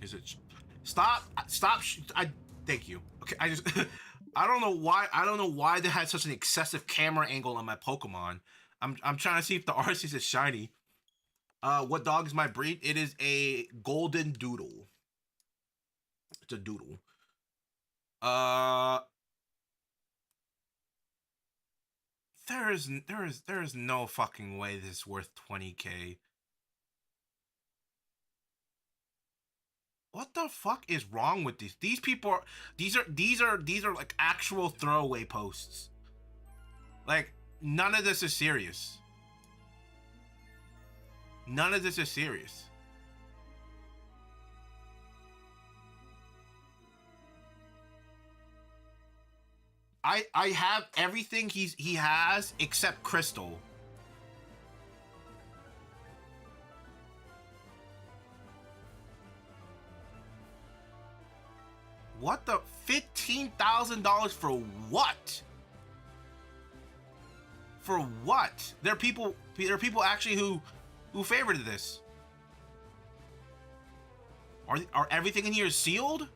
Is it? Stop! Stop! I thank you. Okay, I just I don't know why they had such an excessive camera angle on my Pokemon. I'm trying to see if the Arceus is shiny. What dog is my breed? It is a golden doodle. It's a doodle. Uh, There is no fucking way this is worth 20K. What the fuck is wrong with these? These people are these are like actual throwaway posts. Like none of this is serious. None of this is serious. I have everything he has except Crystal. What the $15,000 for what? For what? There are people actually who favorited this. Are everything in here sealed?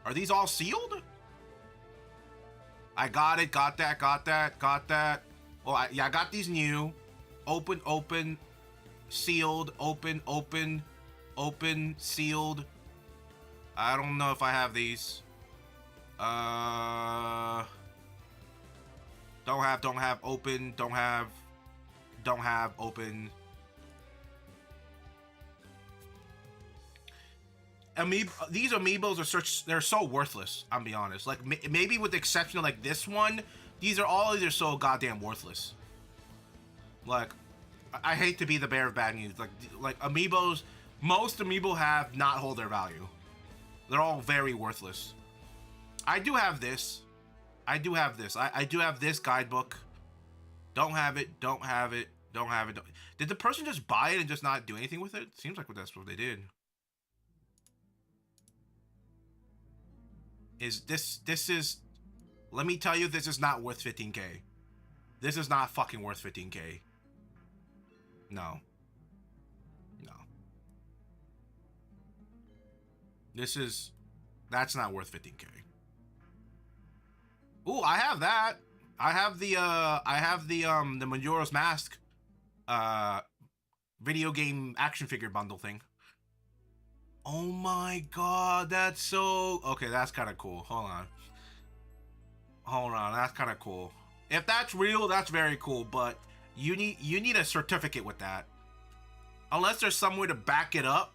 Are these all sealed? I got it. Got that. Got that. Got that. Well, I got these new. Open, open, sealed, open, open, open, sealed. I don't know if I have these. Don't have, open, don't have, open. These amiibos they're so worthless. I'm be honest. Like maybe with the exception of like this one, these are so goddamn worthless. Like I hate to be the bearer of bad news. Like amiibos, most amiibo have not hold their value. They're all very worthless. I do have this. I do have this guidebook. Don't have it. Don't have it. Don't have it. Did the person just buy it and just not do anything with it? Seems like that's what they did. Let me tell you, this is not worth 15K. This is not fucking worth 15K. No. That's not worth 15K. Ooh, I have that. I have the Majora's Mask video game action figure bundle thing. Oh my god, that's so... Okay, that's kind of cool. Hold on, that's kind of cool. If that's real, that's very cool, but you need a certificate with that. Unless there's some way to back it up.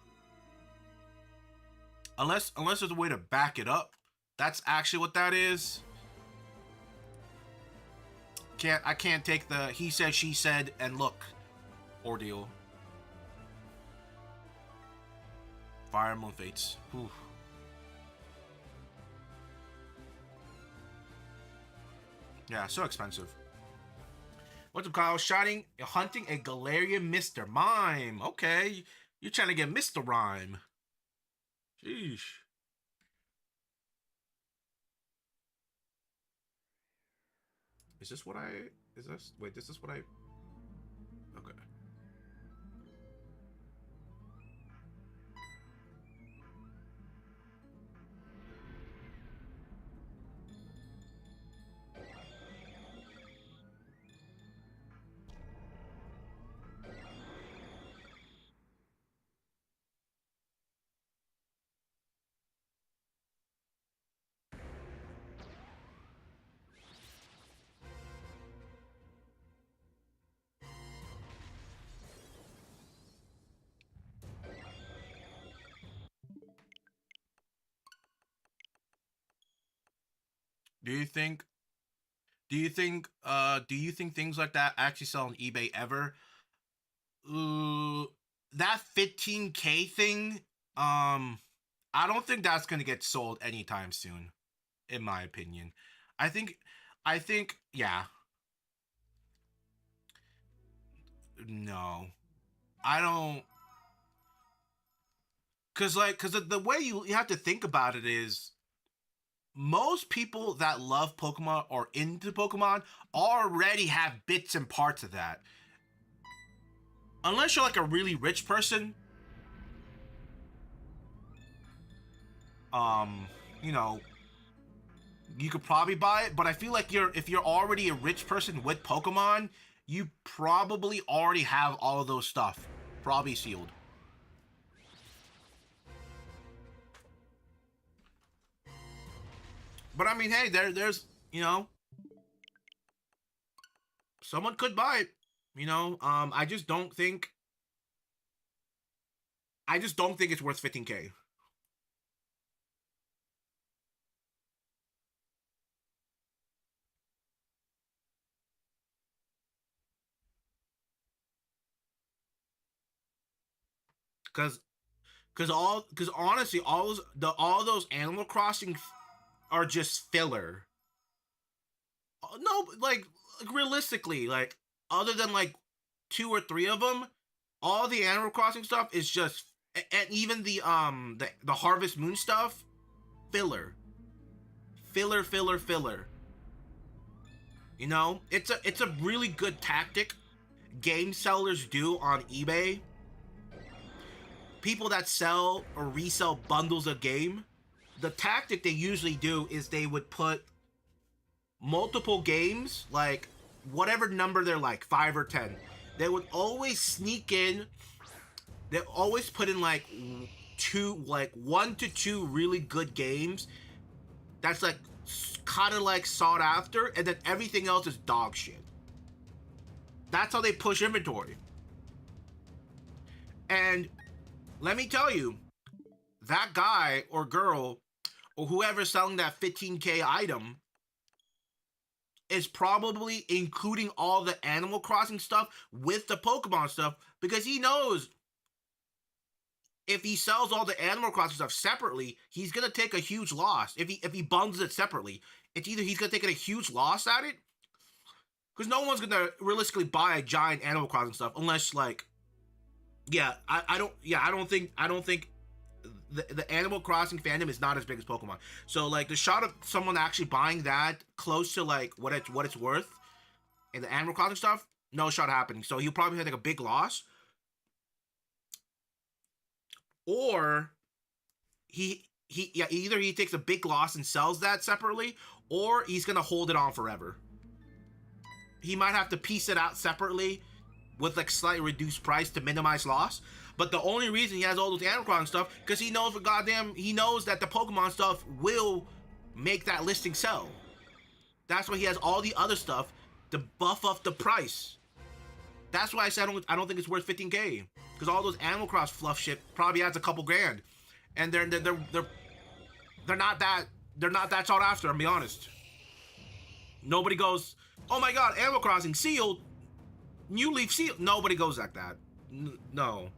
Unless there's a way to back it up. That's actually what that is. I can't take the he said, she said, and look ordeal. Fire Emblem Fates. Whew. Yeah, so expensive. What's up, Kyle? Hunting a Galarian Mr. Mime. Okay, you're trying to get Mr. Rhyme. Sheesh. Is this what I... Okay. Do you think things like that actually sell on eBay ever? That 15K thing, I don't think that's gonna get sold anytime soon, in my opinion. I think, yeah. No, I don't, cause the way you have to think about it is, most people that love Pokemon or into Pokemon already have bits and parts of that. Unless you're like a really rich person, you know, you could probably buy it. But I feel like if you're already a rich person with Pokemon, you probably already have all of those stuff, probably sealed. But I mean, hey, there's You know, someone could buy it. You know, I just don't think it's worth 15K. Because because honestly, all those Animal Crossing are just filler. No, like realistically, like other than like two or three of them, all the Animal Crossing stuff is just, and even the Harvest Moon stuff, filler, filler. You know, it's a really good tactic game sellers do on eBay. People that sell or resell bundles of game, the tactic they usually do is they would put multiple games, like whatever number they're like, 5 or 10. They would always sneak in. They always put in like two, like 1 to 2 really good games. That's like kind of like sought after, and then everything else is dog shit. That's how they push inventory. And let me tell you, that guy or girl or whoever's selling that 15K item is probably including all the Animal Crossing stuff with the Pokemon stuff, because he knows if he sells all the Animal Crossing stuff separately, he's gonna take a huge loss. If he bundles it separately, it's either he's gonna take a huge loss at it, because no one's gonna realistically buy a giant Animal Crossing stuff unless like, yeah, I don't think the Animal Crossing fandom is not as big as Pokemon. So like the shot of someone actually buying that close to like what it's worth in the Animal Crossing stuff, no shot happening. So he'll probably have like a big loss, or either he takes a big loss and sells that separately, or he's gonna hold it on forever. He might have to piece it out separately with like slightly reduced price to minimize loss. But the only reason he has all those Animal Crossing stuff, because he knows that the Pokemon stuff will make that listing sell. That's why he has all the other stuff to buff up the price. That's why I said I don't think it's worth 15K, because all those Animal Cross fluff shit probably adds a couple grand, and they're not that sought after. I'm be honest. Nobody goes, oh my god, Animal Crossing sealed, New Leaf sealed. Nobody goes like that. No,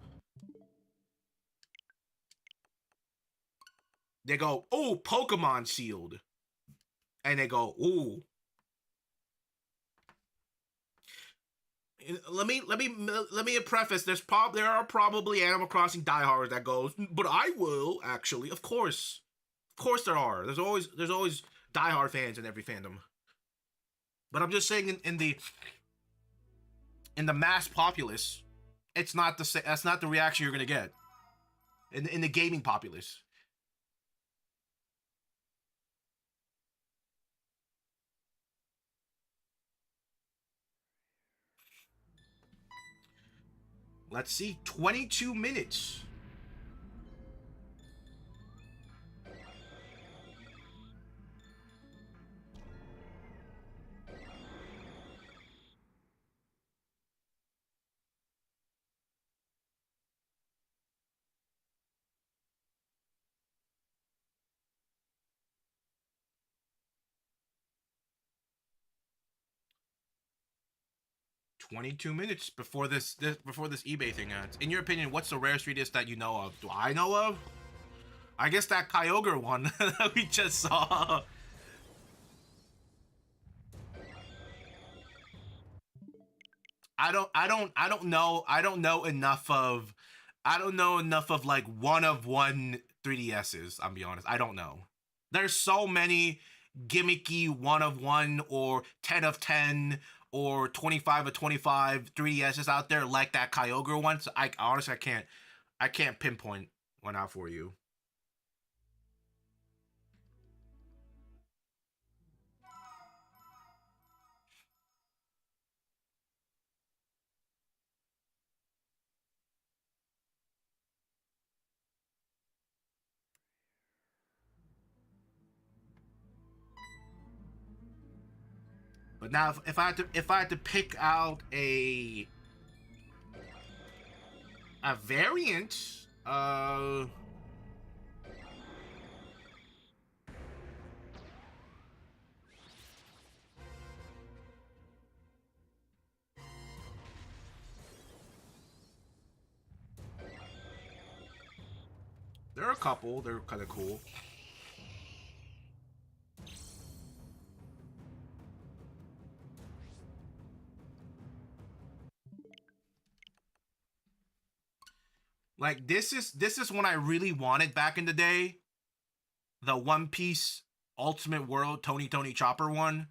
they go, oh, Pokemon sealed, and they go, ooh. Let me preface. There are probably Animal Crossing diehards that goes, but I will actually. Of course there are. There's always diehard fans in every fandom. But I'm just saying in the mass populace, that's not the reaction you're gonna get in the gaming populace. Let's see, 22 minutes. 22 minutes before before this eBay thing ends. In your opinion, what's the rarest 3DS that you know of? Do I know of? I guess that Kyogre one that we just saw. I don't know enough of like one of one 3DSs. I'm be honest. I don't know. There's so many gimmicky one of one or 10 of 10 or 25 of 25 3DSs out there like that Kyogre one. So I honestly I can't pinpoint one out for you. But now, if I had to pick out a variant, there are a couple. They're kind of cool. Like this is one I really wanted back in the day. The One Piece Ultimate World Tony Chopper one.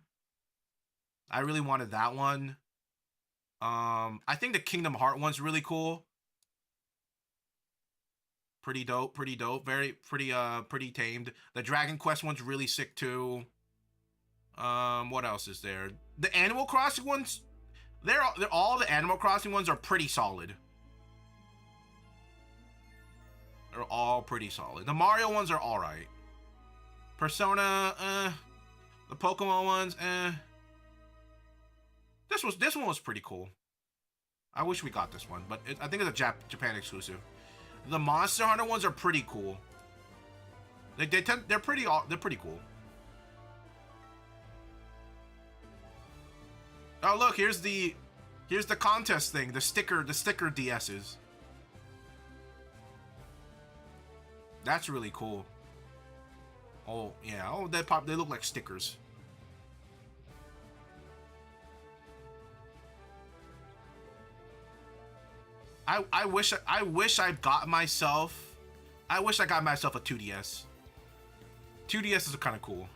I really wanted that one. I think the Kingdom Heart one's really cool. Pretty dope, pretty dope. Very pretty tamed. The Dragon Quest one's really sick too. What else is there? The Animal Crossing ones, they're all the Animal Crossing ones are pretty solid. They're all pretty solid. The Mario ones are all right. Persona, the Pokemon ones, This one was pretty cool. I wish we got this one, but I think it's a Japan exclusive. The Monster Hunter ones are pretty cool. They're pretty cool. Oh look, here's the contest thing. The sticker DSs. That's really cool. Oh yeah. Oh, they look like stickers. I wish I got myself a 2DS. 2DS is kind of cool.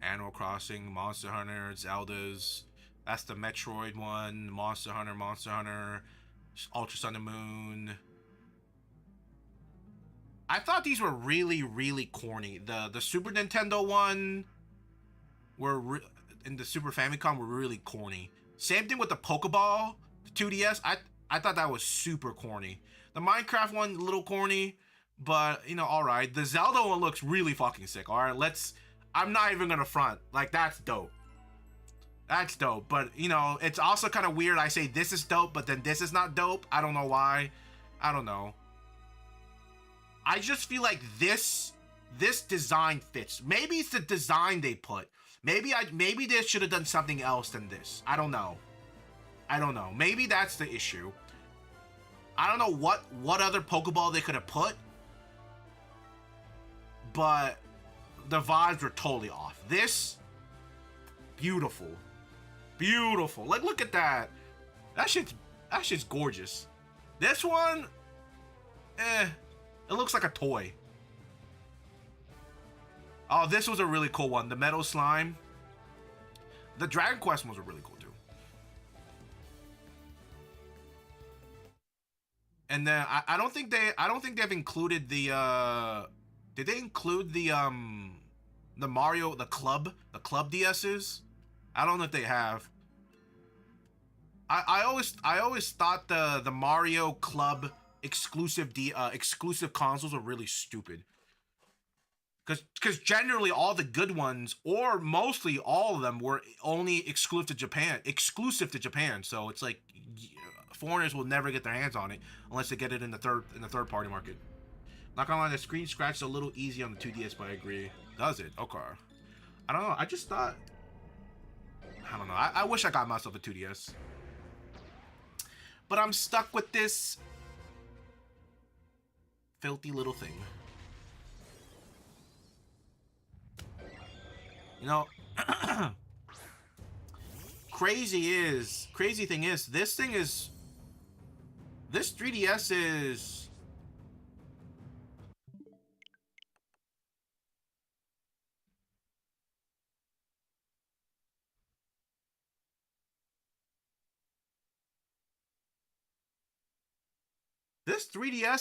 Animal Crossing, Monster Hunter, Zelda's. That's the Metroid one. Monster Hunter, Ultra Sun and Moon. I thought these were really corny. The Super Nintendo one in the Super Famicom were really corny. Same thing with the Pokeball, the 2DS. I thought that was super corny. The Minecraft one, a little corny, but you know, all right. The Zelda one looks really fucking sick. All right, I'm not even gonna front. Like, that's dope. That's dope. But you know, it's also kind of weird. I say this is dope, but then this is not dope. I don't know why. I don't know. I just feel like this design fits. Maybe it's the design they put. Maybe they should have done something else than this. I don't know. Maybe that's the issue. I don't know what other Pokeball they could have put, but the vibes were totally off. This, beautiful. Like, look at that. That shit's gorgeous. This one, it looks like a toy. Oh, this was a really cool one. The Metal Slime. The Dragon Quest ones were really cool too. And then I don't think they've included the did they include the Mario the club DSs? I don't know if they have. I always thought the Mario Club exclusive consoles were really stupid. Because generally all the good ones, or mostly all of them, were only exclusive to Japan. So it's like foreigners will never get their hands on it unless they get it in the third party market. Not gonna lie, the screen scratch is a little easy on the 2DS, but I agree. Does it? Okay. I don't know. I just thought. I don't know. I wish I got myself a 2DS. But I'm stuck with this filthy little thing. You know, crazy thing is, this 3DS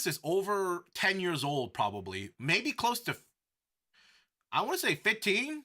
is, over 10 years old, probably. Maybe close to, I want to say 15.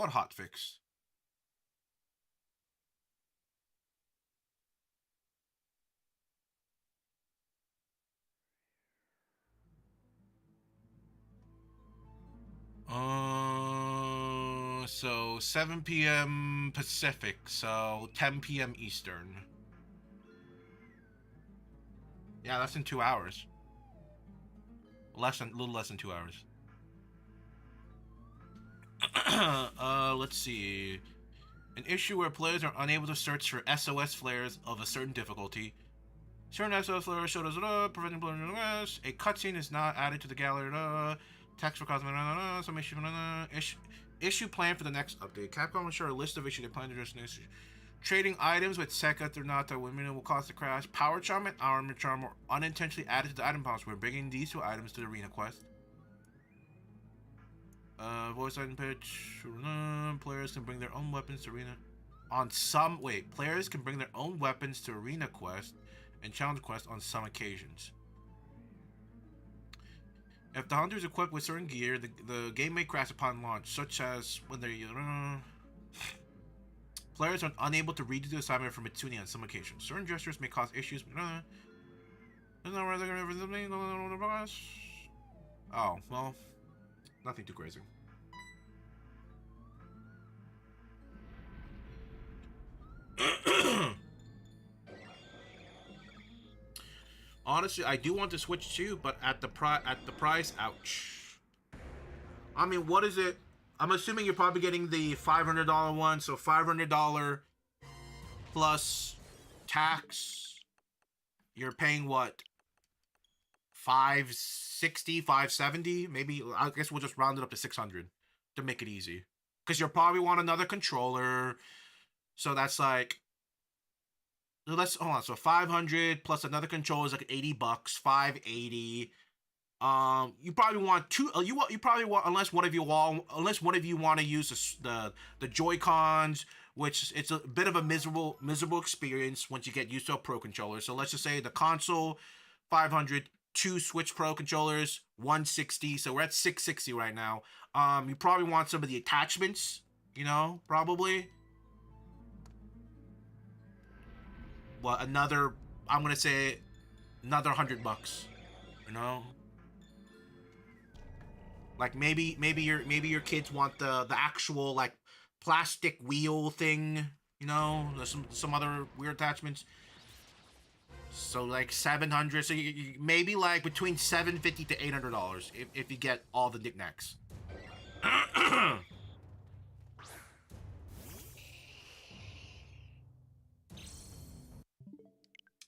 What hotfix? So 7 p.m. Pacific, so 10 p.m. Eastern. Yeah, that's in 2 hours. A little less than 2 hours. Let's see. An issue where players are unable to search for SOS flares of a certain difficulty. Certain SOS flares showed us preventing players. A cutscene is not added to the gallery. Text for cosmetic. Some issue plan for the next update. Capcom will share a list of issues they plan to address next. Trading items with Sekka through Nata women will cause the crash. Power Charm and Armor Charm were unintentionally added to the item box. We're bringing these two items to the arena quest. Voice item pitch. Players can bring their own weapons to arena. Players can bring their own weapons to arena quest and challenge quest on some occasions. If the hunter is equipped with certain gear, the game may crash upon launch, such as when they players are unable to redo the assignment for Mitsune on some occasions. Certain gestures may cause issues. Oh, well, nothing too crazy. Honestly, I do want to switch too, but at the price, ouch. I mean, what is it? I'm assuming you're probably getting the $500 one, so $500 plus tax. You're paying what? $560, $570, maybe. I guess we'll just round it up to $600 to make it easy, because you'll probably want another controller. So that's like, let's hold on. So 500 plus another controller is like $80, $580. You probably want two. You probably want, unless one of you want to use the Joy-Cons, which it's a bit of a miserable experience once you get used to a Pro controller. So let's just say the console, 500, two Switch Pro controllers, 160. So we're at 660 right now. You probably want some of the attachments. Probably. Well, I'm gonna say another $100. Like maybe your kids want the actual like plastic wheel thing. There's some other weird attachments. So like 700. So you maybe like between $750 to $800 if you get all the knickknacks.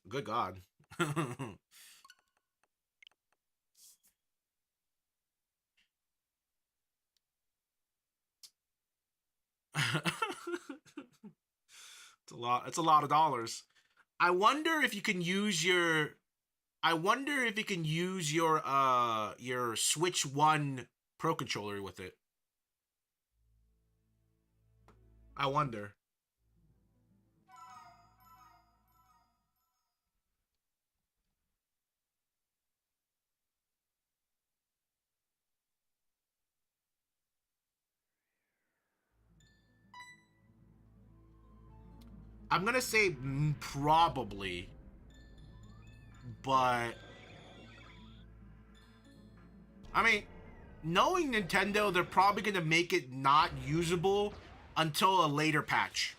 Good God. It's a lot of dollars. I wonder if you can use your your Switch 1 Pro controller with it. I wonder. I'm gonna say probably, but I mean, knowing Nintendo, they're probably gonna make it not usable until a later patch,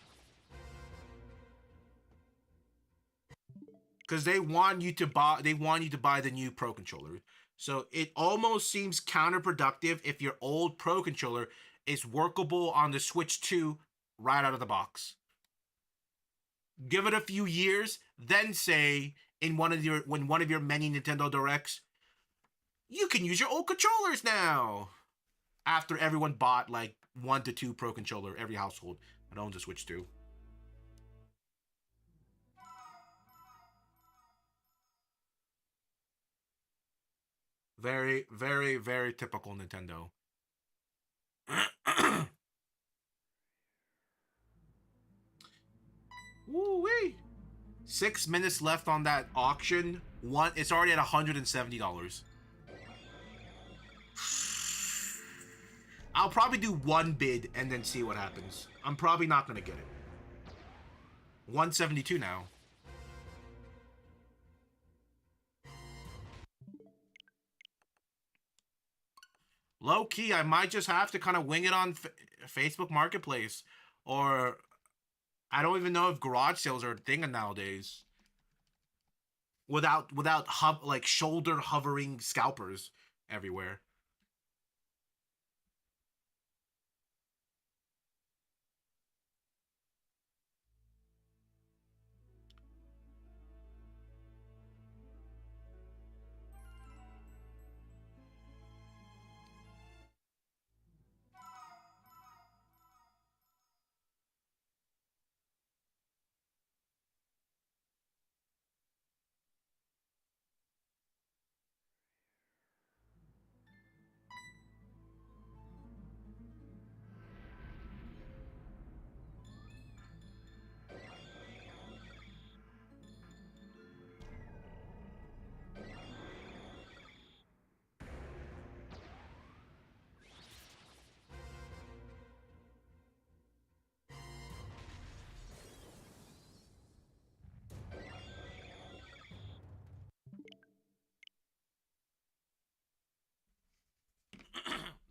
because they want you to buy the new Pro controller. So it almost seems counterproductive if your old Pro controller is workable on the Switch 2 right out of the box. Give it a few years, then say in one of your many Nintendo Directs, you can use your old controllers now. After everyone bought like 1 to 2 Pro controller, every household that owns a Switch 2. Very, very, very typical Nintendo. Woo-wee. 6 minutes left on that auction. It's already at $170. I'll probably do one bid and then see what happens. I'm probably not gonna get it. 172 now. Low key, I might just have to kind of wing it on Facebook Marketplace, or I don't even know if garage sales are a thing nowadays. Without like shoulder hovering scalpers everywhere.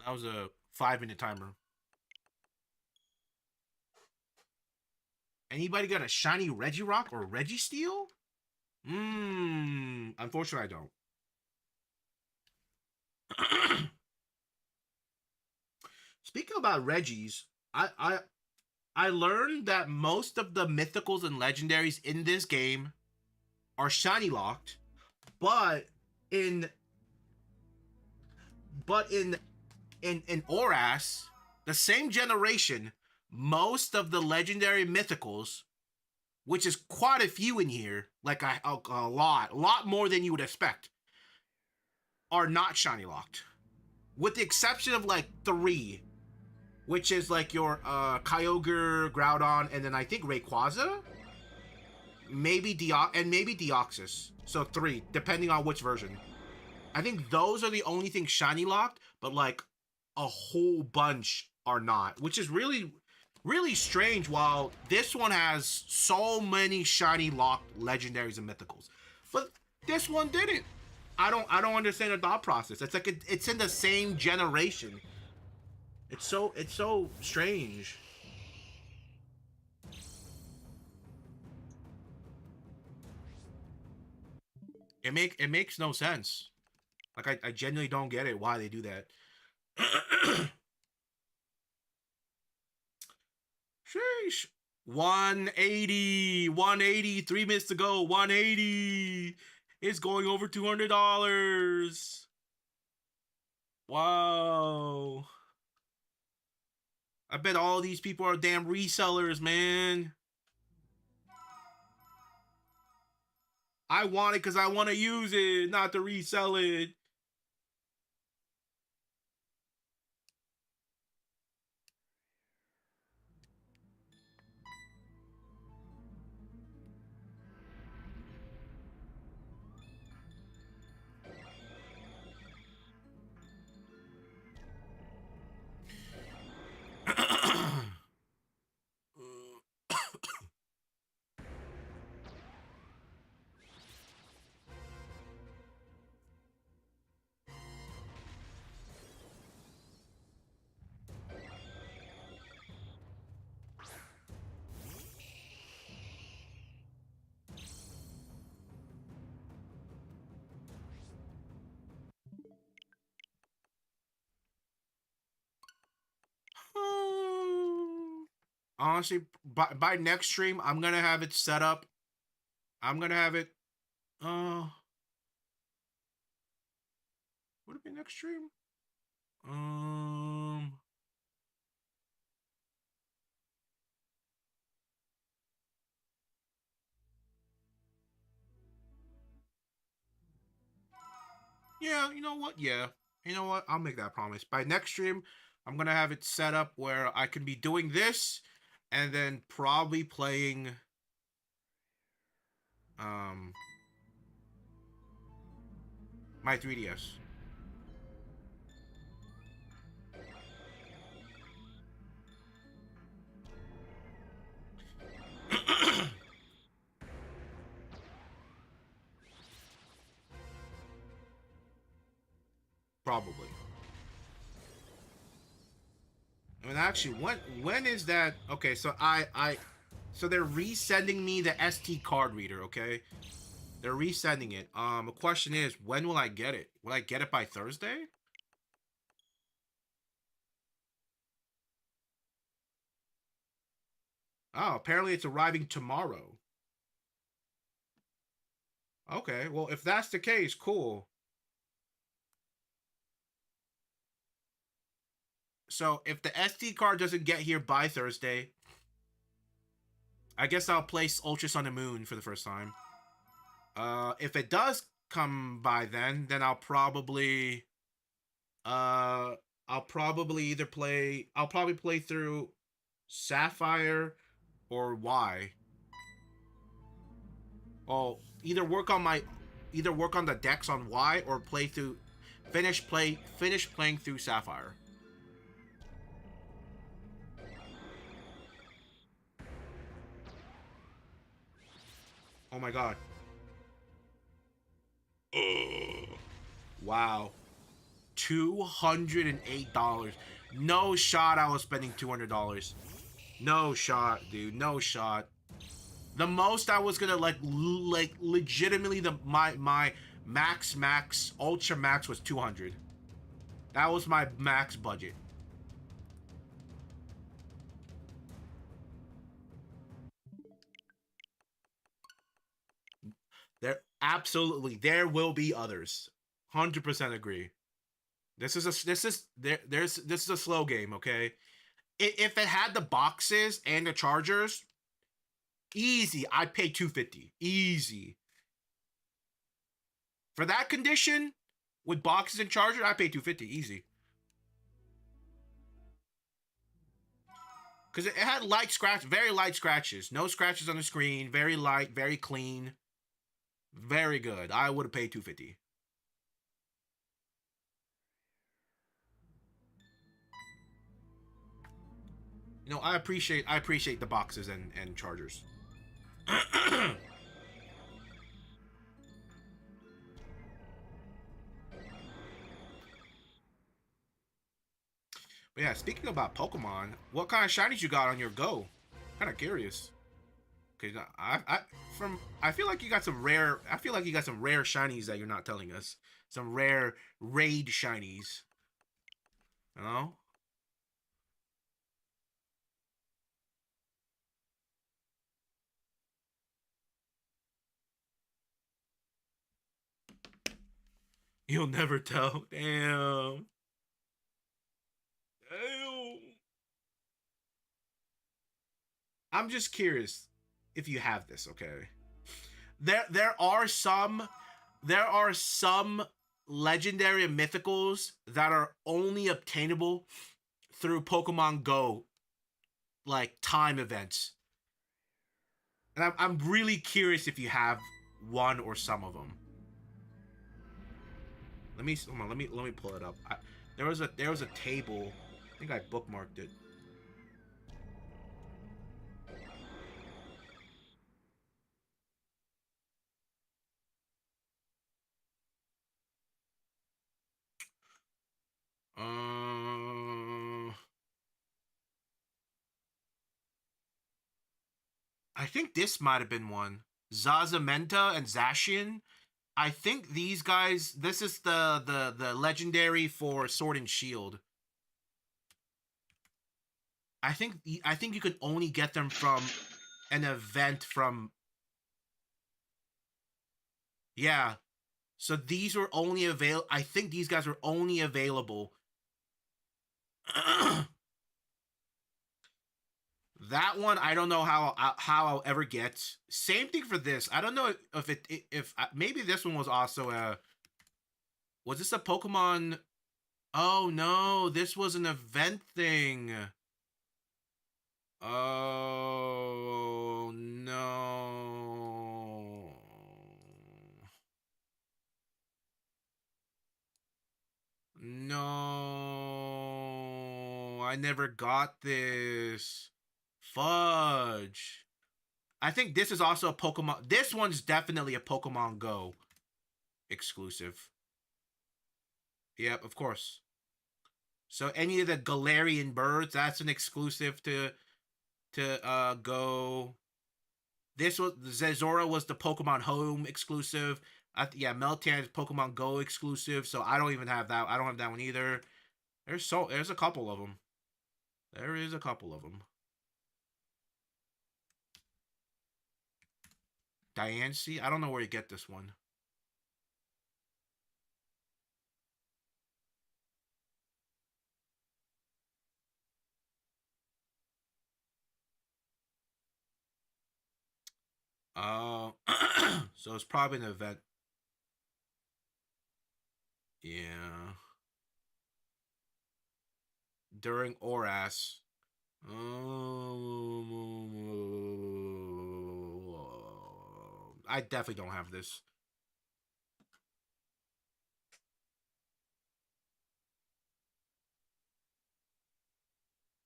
That was a 5 minute timer. Anybody got a shiny Regirock or Registeel? Unfortunately, I don't. Speaking about Regis, I learned that most of the mythicals and legendaries in this game are shiny locked, but in in Oras, the same generation, most of the legendary mythicals, which is quite a few in here, like a lot more than you would expect, are not shiny locked, with the exception of like 3, which is like your Kyogre, Groudon, and then I think Rayquaza, maybe maybe Deoxys. So 3, depending on which version. I think those are the only things shiny locked, but like a whole bunch are not, which is really strange. While this one has so many shiny locked legendaries and mythicals, but this one didn't. I don't understand the thought process. It's like it's in the same generation. It's so strange. It makes no sense. Like I genuinely don't get it why they do that. Sheesh. 180, 180, 3 minutes to go. 180. It's going over $200. Wow. I bet all these people are damn resellers, man. I want it because I want to use it, not to resell it. Honestly, by next stream, I'm gonna have it set up. I'm gonna have it. Would it be next stream? Um. Yeah, you know what? Yeah, you know what? I'll make that promise. By next stream, I'm gonna have it set up where I can be doing this, and then probably playing um my 3DS. probably. I mean, actually, when is that? Okay, so so they're resending me the SD card reader. Okay, they're resending it. The question is, when will I get it? Will I get it by Thursday? Oh, apparently it's arriving tomorrow. Okay, well, if that's the case, cool. So if the SD card doesn't get here by Thursday, I guess I'll place Ultra Sun and Moon for the first time. If it does come by then uh I'll probably either play I'll probably play through Sapphire or Y. Oh, either work on the decks on Y or play through finish playing through Sapphire. Oh my god. Ugh. Wow. $208. No shot I was spending $200. No shot, dude. No shot. The most I was gonna like legitimately my max ultra max was 200. That was my max budget. There will be others. 100% agree. This is a slow game, okay? If it had the boxes and the chargers, easy, I'd pay 250. Easy. For that condition, with boxes and charger, I pay 250. Easy. Because it had very light scratches. No scratches on the screen. Very light, very clean. Very good. I would have paid 250. You know, I appreciate the boxes and chargers. But yeah, speaking about Pokemon, what kind of shinies you got on your go? Kind of curious. Cause I feel like you got some rare. I feel like you got some rare shinies that you're not telling us. Some rare raid shinies. You know? You'll never tell. Damn. Damn. I'm just curious if you have this, okay? There are some legendary and mythicals that are only obtainable through Pokemon Go like time events. And I'm really curious if you have one or some of them. Let me pull it up. There was a table. I think I bookmarked it. Uh, I think this might have been one. Zazamenta and Zacian. I think these guys. This is the legendary for Sword and Shield. I think you could only get them from an event from. Yeah. So these were only avail. I think these guys were only available. That one I don't know how I'll ever get. Same thing for this. I don't know if if maybe this one was also a. Was this a Pokemon? Oh no, this was an event thing. Oh no. No. I never got this. Fudge. I think this is also a Pokemon. This one's definitely a Pokemon Go exclusive. Yep, of course. So any of the Galarian birds, that's an exclusive to go. This was Zezora was the Pokemon Home exclusive. Yeah, Meltan is Pokemon Go exclusive. So I don't even have that. I don't have that one either. There's a couple of them. There is a couple of them. Diancie, I don't know where you get this one. Uh, so it's probably an event. Yeah, during Oras. I definitely don't have this.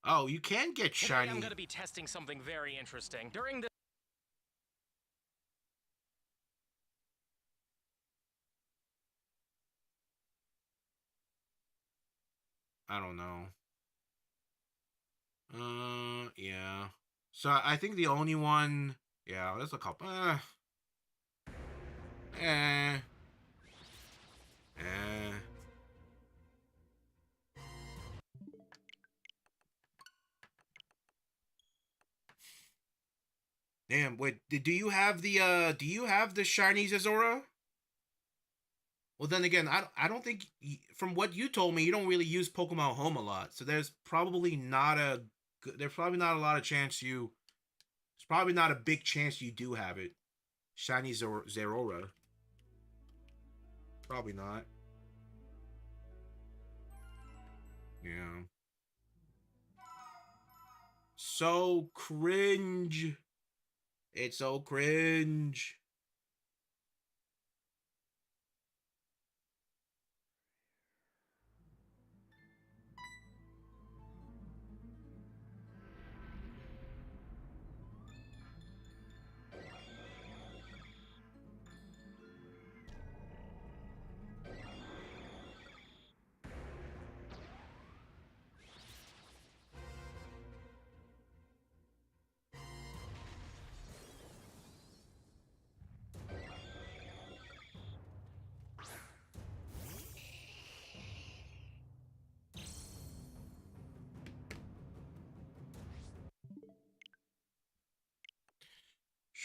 Oh, you can get shiny. Today I'm going to be testing something very interesting. During this I don't know. Yeah. So I think the only one. Yeah, there's a couple. Eh. Eh. Damn. Wait. Do you have the? Do you have the shiny Zezora? Well, then again, I don't think from what you told me, you don't really use Pokemon Home a lot. So there's probably not a lot of chance you. It's probably not a big chance you do have it. Shiny Zerora. Probably not. Yeah. So cringe. It's so cringe.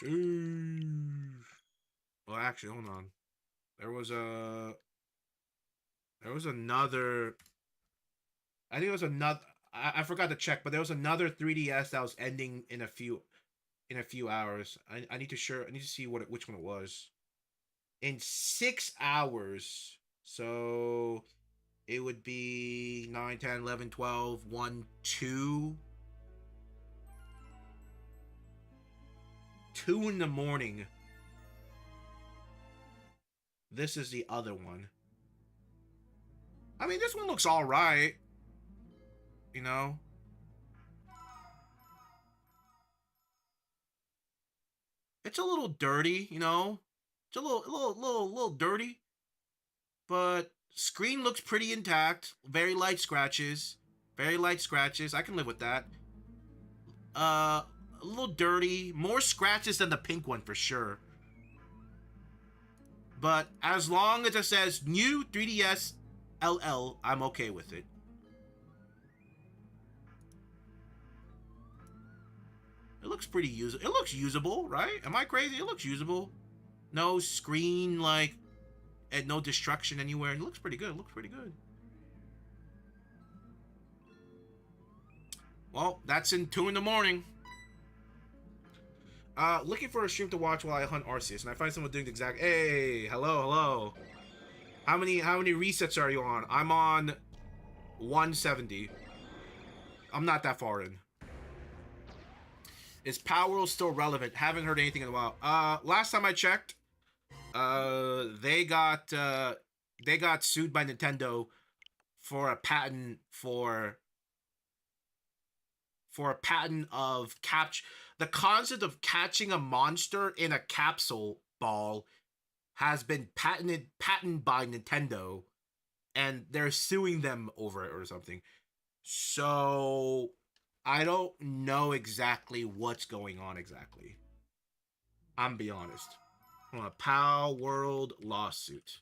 Sheesh. Well, actually, hold on. There was a. There was another. I think it was another. I forgot to check, but there was another 3DS that was ending in a few hours. I need to sure. I need to see which one it was. In 6 hours. So it would be 9, 10, 11, 12, 1, 2. 2 in the morning. This is the other one. I mean, this one looks all right. You know, it's a little dirty. You know, it's a little dirty, but screen looks pretty intact. Very light scratches. Very light scratches. I can live with that. A little dirty. More scratches than the pink one for sure. But as long as it says new 3DS LL, I'm okay with it. It looks pretty usable. It looks usable, right? Am I crazy? It looks usable. No screen like and no destruction anywhere. It looks pretty good. It looks pretty good. Well, that's in 2 in the morning. Looking for a stream to watch while I hunt Arceus, and I find someone doing the exact. Hey, hello. How many resets are you on? I'm on 170. I'm not that far in. Is Power still relevant? Haven't heard anything in a while. Last time I checked, they got sued by Nintendo for a patent for a patent of catch. The concept of catching a monster in a capsule ball has been patented by Nintendo and they're suing them over it or something. So I don't know exactly what's going on exactly. I'm be honest. On a Pow World lawsuit.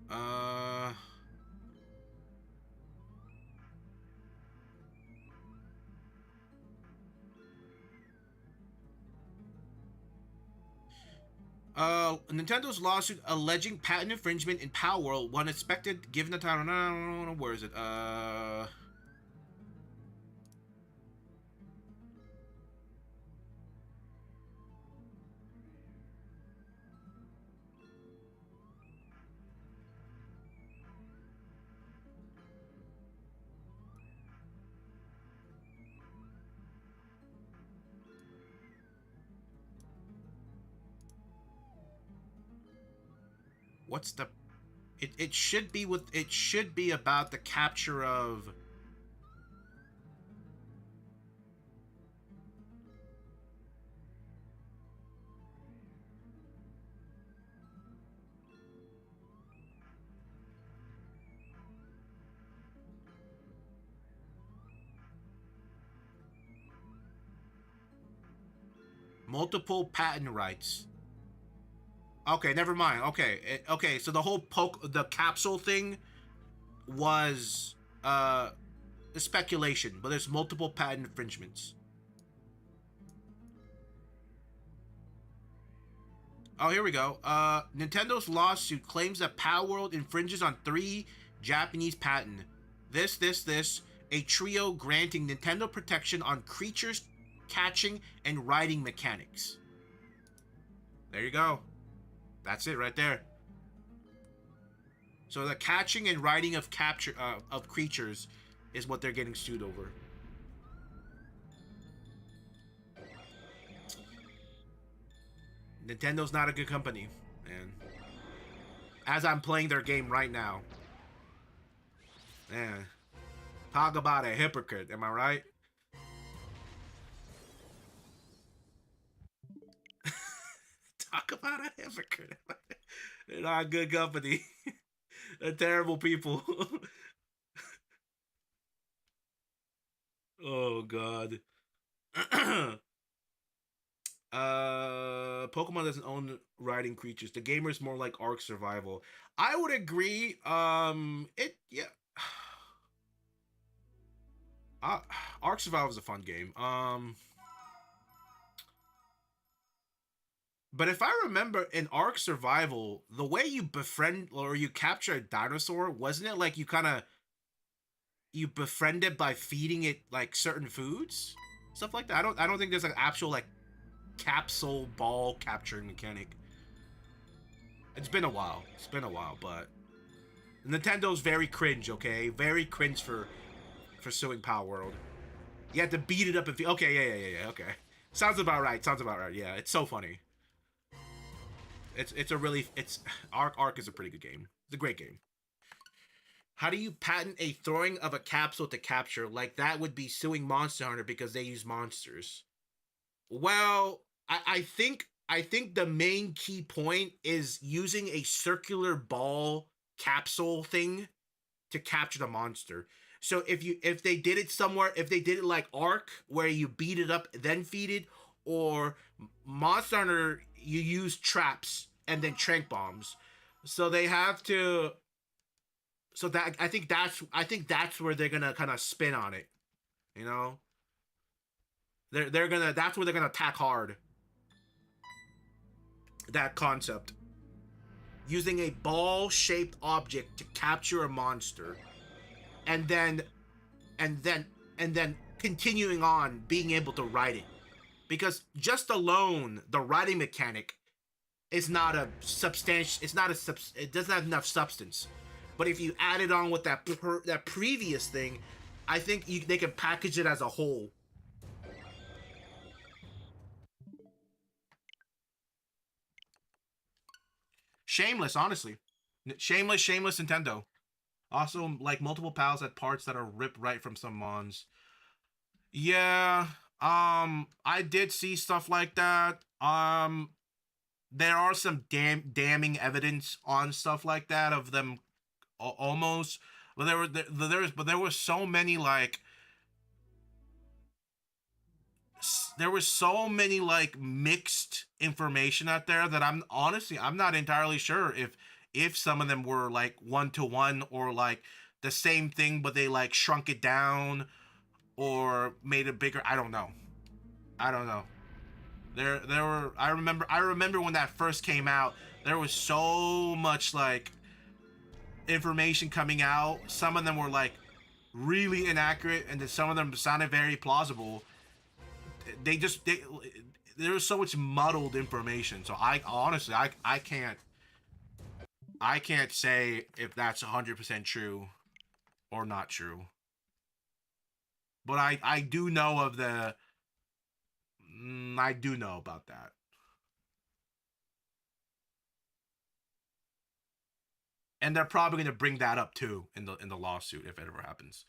Uh Nintendo's lawsuit alleging patent infringement in Pow World when expected given the title. No, where is it? What's the it should be with it should be about the capture of multiple patent rights. Okay, never mind. Okay, okay. So the whole the capsule thing was speculation, but there's multiple patent infringements. Oh, here we go. Nintendo's lawsuit claims that Power World infringes on 3 Japanese patent. This, a trio granting Nintendo protection on creatures catching and riding mechanics. There you go. That's it right there. So the catching and riding of of creatures is what they're getting sued over. Nintendo's not a good company, man. As I'm playing their game right now. Man. Talk about a hypocrite, am I right? Talk about a hypocrite. They're not a good company. They're terrible people. Oh god. Pokemon doesn't own riding creatures. The gamer is more like Ark Survival. I would agree. It yeah. Uh, Ark Survival is a fun game. But if I remember in Ark Survival, the way you befriend or you capture a dinosaur, wasn't it like you befriend it by feeding it like certain foods, stuff like that? I don't think there's an actual like capsule ball capturing mechanic. It's been a while. It's been a while, but Nintendo's very cringe. Okay, very cringe for suing Power World. You have to beat it up if you. Okay, yeah. Okay, sounds about right. Sounds about right. Yeah, it's so funny. It's a really it's Ark is a pretty good game. It's a great game. How do you patent a throwing of a capsule to capture? Like that would be suing Monster Hunter because they use monsters. Well, I think the main key point is using a circular ball capsule thing to capture the monster. So if they did it somewhere, if they did it like Ark, where you beat it up then feed it, or Monster Hunter, you use traps and then trank bombs. So they have to. So that I think that's where they're gonna kind of spin on it. You know, they're gonna that's where they're gonna attack hard. That concept, using a ball-shaped object to capture a monster, and then and then and then continuing on being able to ride it, because just alone the riding mechanic is not a substantial. It's not a it doesn't have enough substance. But if you add it on with that previous thing, I think they can package it as a whole. Shameless, honestly. Shameless Nintendo. Also, like multiple pals had parts that are ripped right from some mons. Yeah. I did see stuff like that. There are some damning evidence on stuff like that of them almost. But there was so many like there was so many like mixed information out there that I'm not entirely sure if some of them were like one to one or like the same thing but they like shrunk it down or made it bigger. I don't know. I don't know. There were I remember when that first came out, there was so much like information coming out. Some of them were like really inaccurate and then some of them sounded very plausible. They there was so much muddled information. So I honestly I can't say if that's 100% true or not true. But I do know of the I do know about that. And they're probably going to bring that up too in the lawsuit if it ever happens.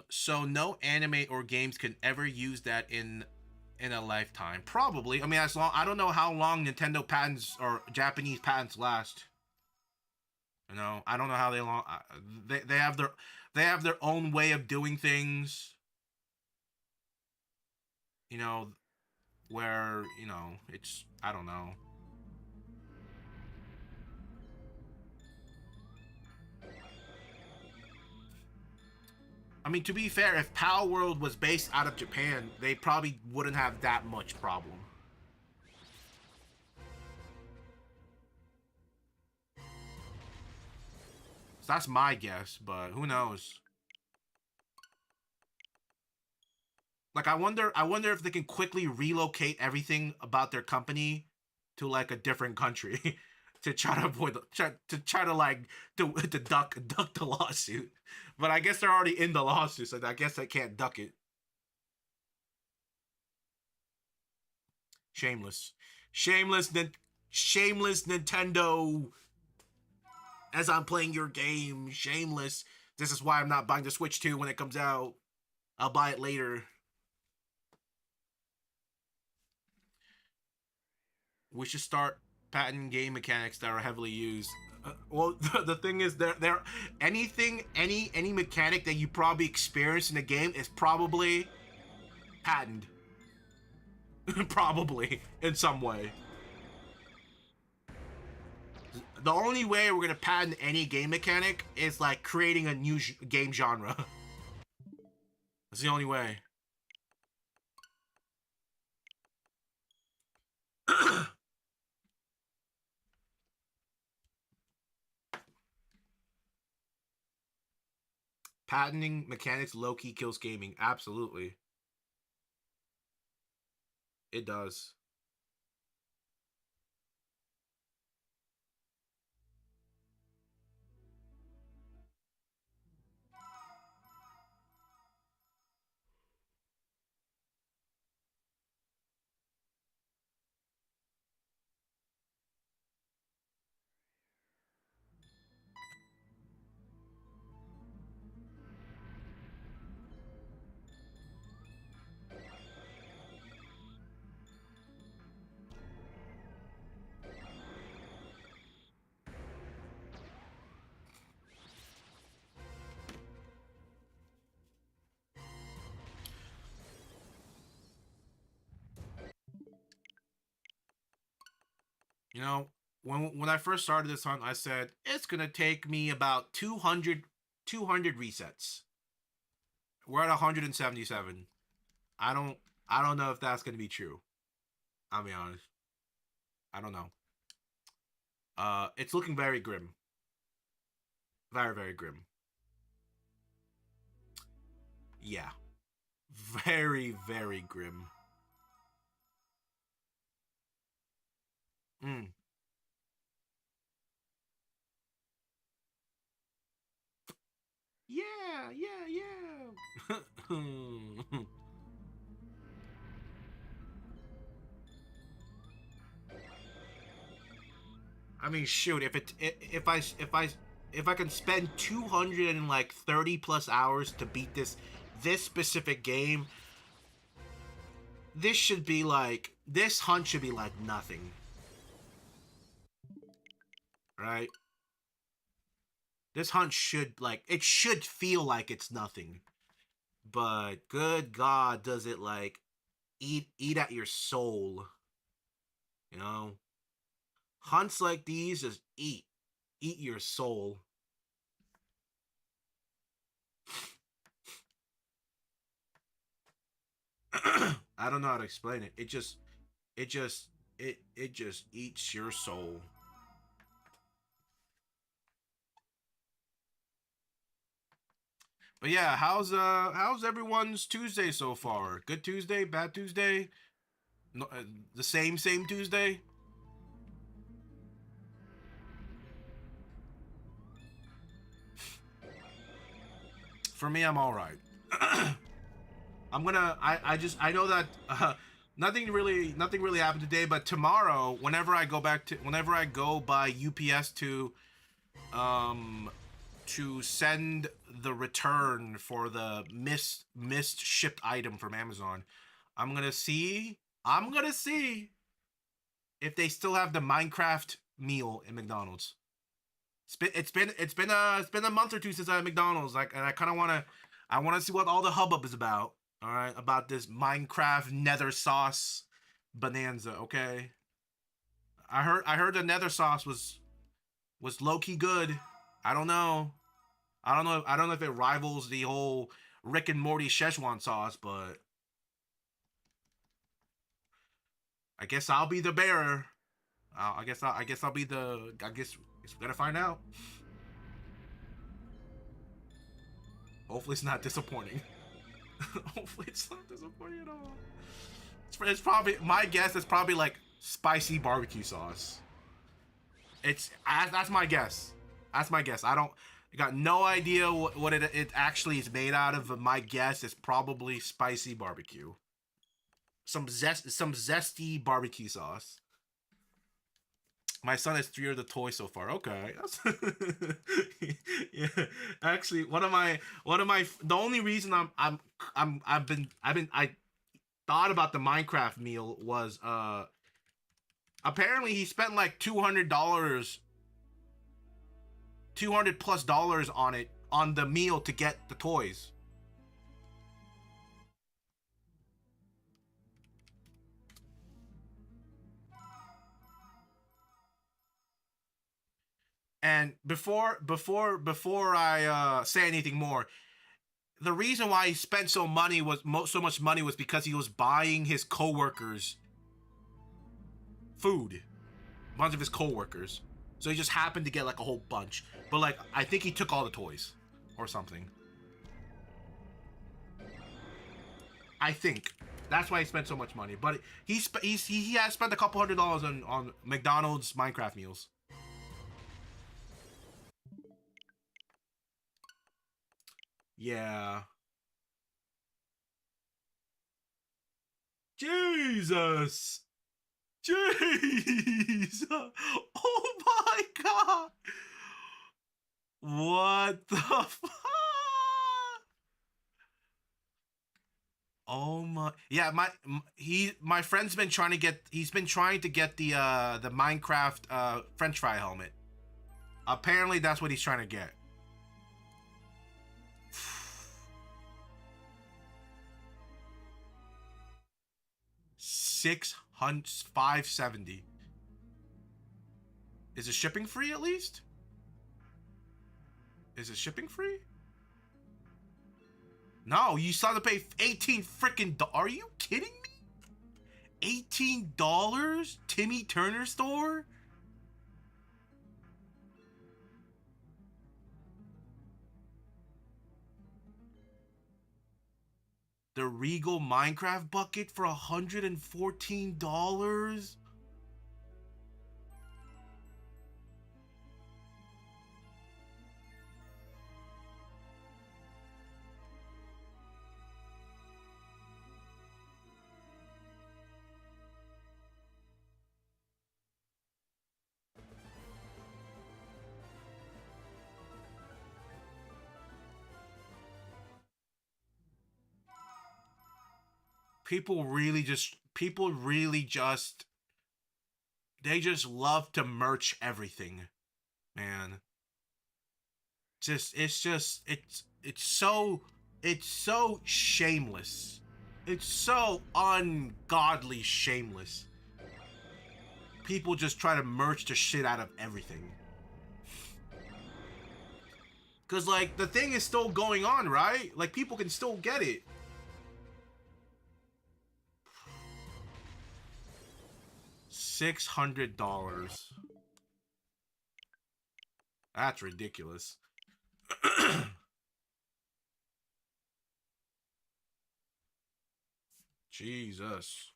So no anime or games can ever use that in a lifetime. Probably. I mean, as long I don't know how long Nintendo patents or Japanese patents last. You know, I don't know how they long. They have their own way of doing things. You know, where it's I don't know. I mean, to be fair, if Power World was based out of Japan, they probably wouldn't have that much problem. So that's my guess, but who knows? Like, I wonder if they can quickly relocate everything about their company to like a different country to try to avoid to try to like to duck the lawsuit. But I guess they're already in the lawsuit, so I guess they can't duck it. Shameless, shameless, shameless Nintendo. As I'm playing your game, shameless. This is why I'm not buying the Switch 2 when it comes out. I'll buy it later. We should start patenting game mechanics that are heavily used. Well, the thing is, there any mechanic that you probably experience in the game is probably patented, probably in some way. The only way we're gonna patent any game mechanic is like creating a new game genre. That's the only way. Patenting mechanics low key kills gaming. Absolutely, it does. You know, when I first started this hunt, I said it's gonna take me about 200 resets. We're at 177. I don't I don't know if that's gonna be true. I'll be honest. I don't know. It's looking very grim. Very very grim. Yeah, very very grim. Mm. Yeah yeah yeah. I mean, shoot. If it if I if I can spend 230 plus hours to beat this specific game, this should be like, this hunt should be like nothing, right? This hunt should, like, it should feel like it's nothing, but good God, does it like eat at your soul, you know? Hunts like these just eat your soul. I don't know how to explain it. It just it just eats your soul. But yeah, how's everyone's Tuesday so far? Good Tuesday, bad Tuesday? No, the same Tuesday? For me, I'm all right. I know that nothing really happened today, but tomorrow, whenever I go by UPS um to send the return for the missed shipped item from Amazon, I'm gonna see if they still have the Minecraft meal in McDonald's. It's been a month or two since I had McDonald's, like, and I wanna see what all the hubbub is about. All right, about this Minecraft Nether sauce bonanza. Okay, I heard the Nether sauce was low key good. I don't know. I don't know if it rivals the whole Rick and Morty Szechuan sauce, but I guess I'll be the bearer. I guess I'll be the. I guess we're gonna find out. Hopefully, it's not disappointing. Hopefully, it's not disappointing at all. It's probably, my guess. It's probably like spicy barbecue sauce. That's my guess. That's my guess. I got no idea what it actually is made out of, but my guess is probably spicy barbecue. Some zesty barbecue sauce. My son has 3 of the toys so far. Okay. Yeah. Actually, the only reason I thought about the Minecraft meal was apparently he spent like $200 plus dollars on it, on the meal, to get the toys. And before I say anything more, the reason why he spent so much money was because he was buying his coworkers food, a bunch of his coworkers. So he just happened to get like a whole bunch. But like, I think he took all the toys or something. I think that's why he spent so much money. But he has spent a couple $100 on McDonald's Minecraft meals. Yeah. Jesus. Jesus. Oh my God. What the fuck? Oh my. Yeah, my friend's been trying to get he's been trying to get the Minecraft French fry helmet. Apparently that's what he's trying to get. 570. Is it shipping free at least? Is it shipping free? No, you still have to pay 18 freaking. Are you kidding me? $18? Timmy Turner store? The Regal Minecraft bucket for $114? people really just they just love to merch everything, man. It's so shameless. It's so ungodly shameless. People just try to merch the shit out of everything. Cause like the thing is still going on, right? Like people can still get it. $600. That's ridiculous. Jesus.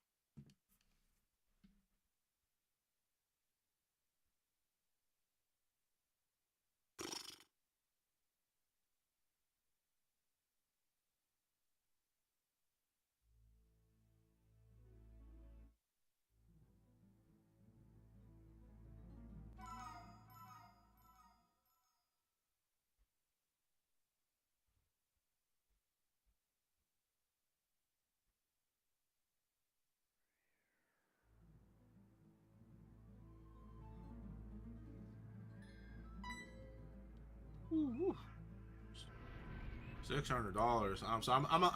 Ooh. $600.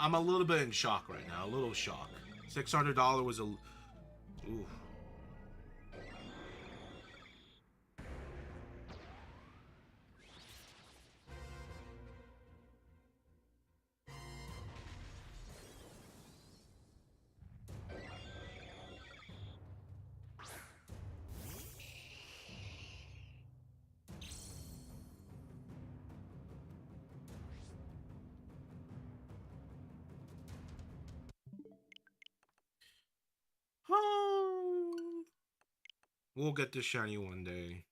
I'm a little bit in shock right now. A little shock. $600 was a. Ooh. We'll get this shiny one day.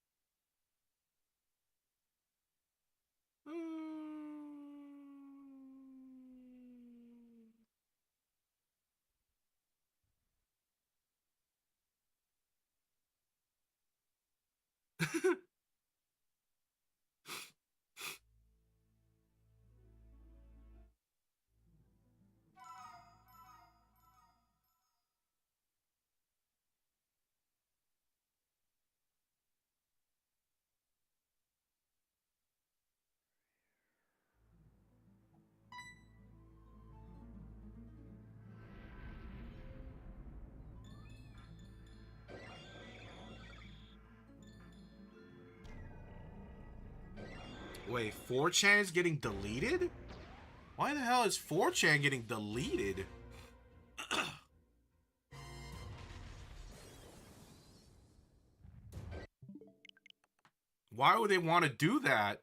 Wait, 4chan is getting deleted? Why the hell is 4chan getting deleted? Why would they want to do that?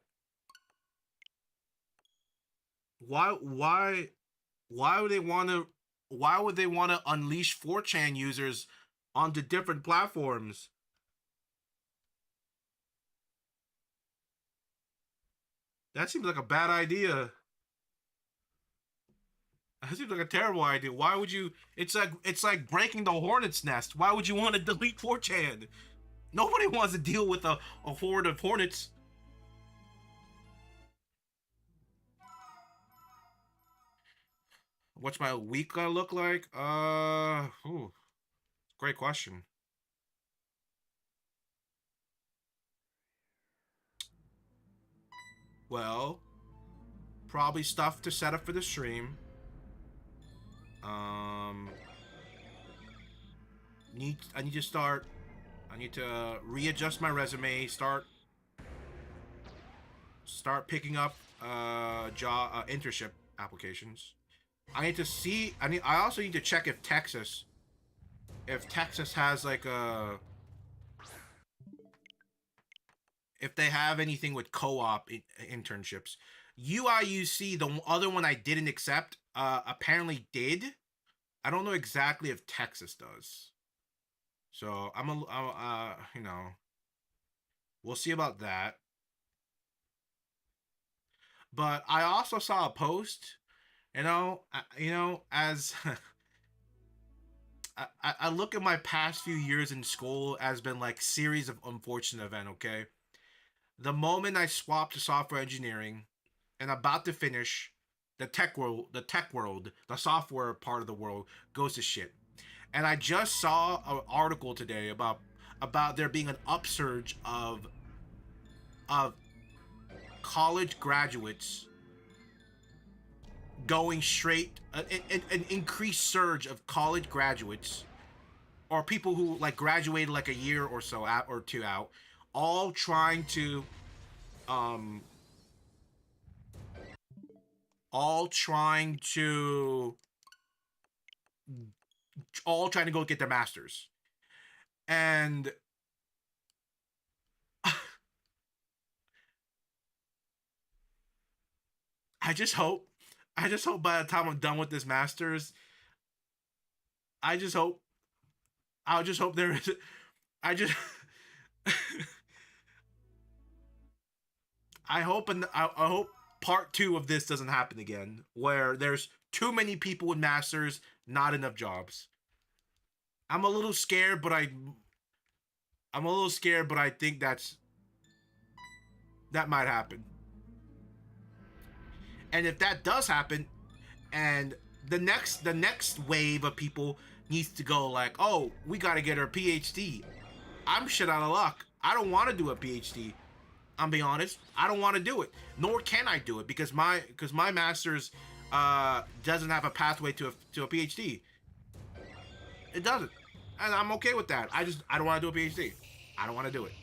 Why would they want to unleash 4chan users onto different platforms? That seems like a bad idea. That seems like a terrible idea. Why would you? It's like breaking the hornet's nest. Why would you want to delete 4chan? Nobody wants to deal with a horde of hornets. What's my week gonna look like? Great question. Well, probably stuff to set up for the stream. I need to start. I need to readjust my resume. Start picking up job internship applications. I need to see. I also need to check if Texas has like a if they have anything with co-op internships. UIUC, the other one I didn't accept, apparently did. I don't know exactly if Texas does. So we'll see about that. But I also saw a post, as I look at my past few years in school as been like series of unfortunate event. Okay, the moment I swapped to software engineering and about to finish, the software part of the world goes to shit. And I just saw an article today about there being an upsurge of college graduates going straight, an increased surge of college graduates or people who like graduated like a year or so out or two out, all trying to um all trying to go get their masters. And I just hope by the time I'm done with this masters, I just hope I'll just hope there is I just I hope part 2 of this doesn't happen again where there's too many people with masters, not enough jobs. I'm a little scared, but I think that might happen. And if that does happen, and the next wave of people needs to go like, oh, we got to get our PhD. I'm shit out of luck. I don't want to do a PhD. I'm being honest. I don't want to do it, nor can I do it because my master's doesn't have a pathway to a PhD. It doesn't, and I'm okay with that. I don't want to do a PhD. I don't want to do it.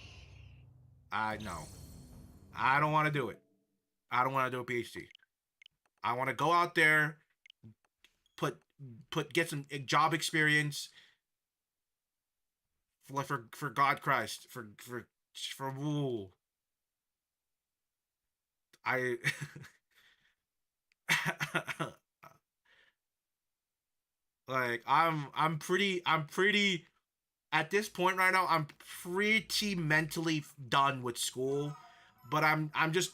I don't want to do it. I don't want to do a PhD. I want to go out there, get some job experience for God Christ for woo. I like I'm pretty at this point right now. I'm pretty mentally done with school, but I'm just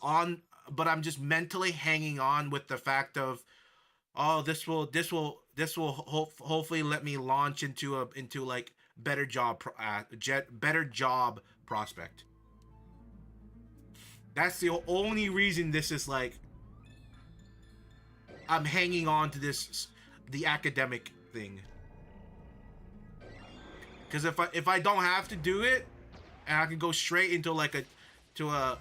mentally hanging on with the fact of, oh, this will hopefully let me launch into like better job prospect. That's the only reason this is like I'm hanging on to the academic thing. Because if I don't have to do it, and I can go straight into like to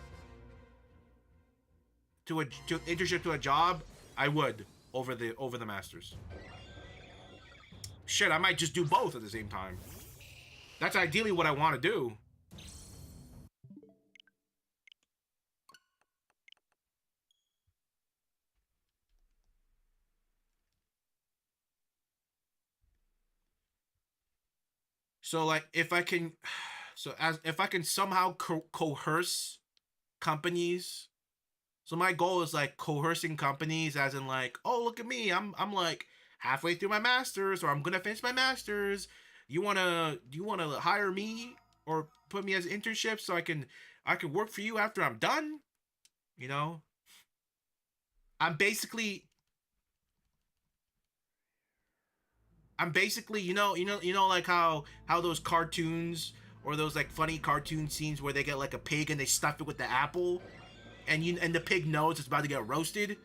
internship to a job, I would over the masters. Shit, I might just do both at the same time. That's ideally what I want to do. So like if I can if I can somehow coerce companies. So my goal is like coercing companies as in like, oh, look at me. I'm like halfway through my masters, or I'm going to finish my masters. Do you want to hire me or put me as an internship so I can work for you after I'm done? You know? I'm basically like how those cartoons or those like funny cartoon scenes where they get like a pig and they stuff it with the apple, and the pig knows it's about to get roasted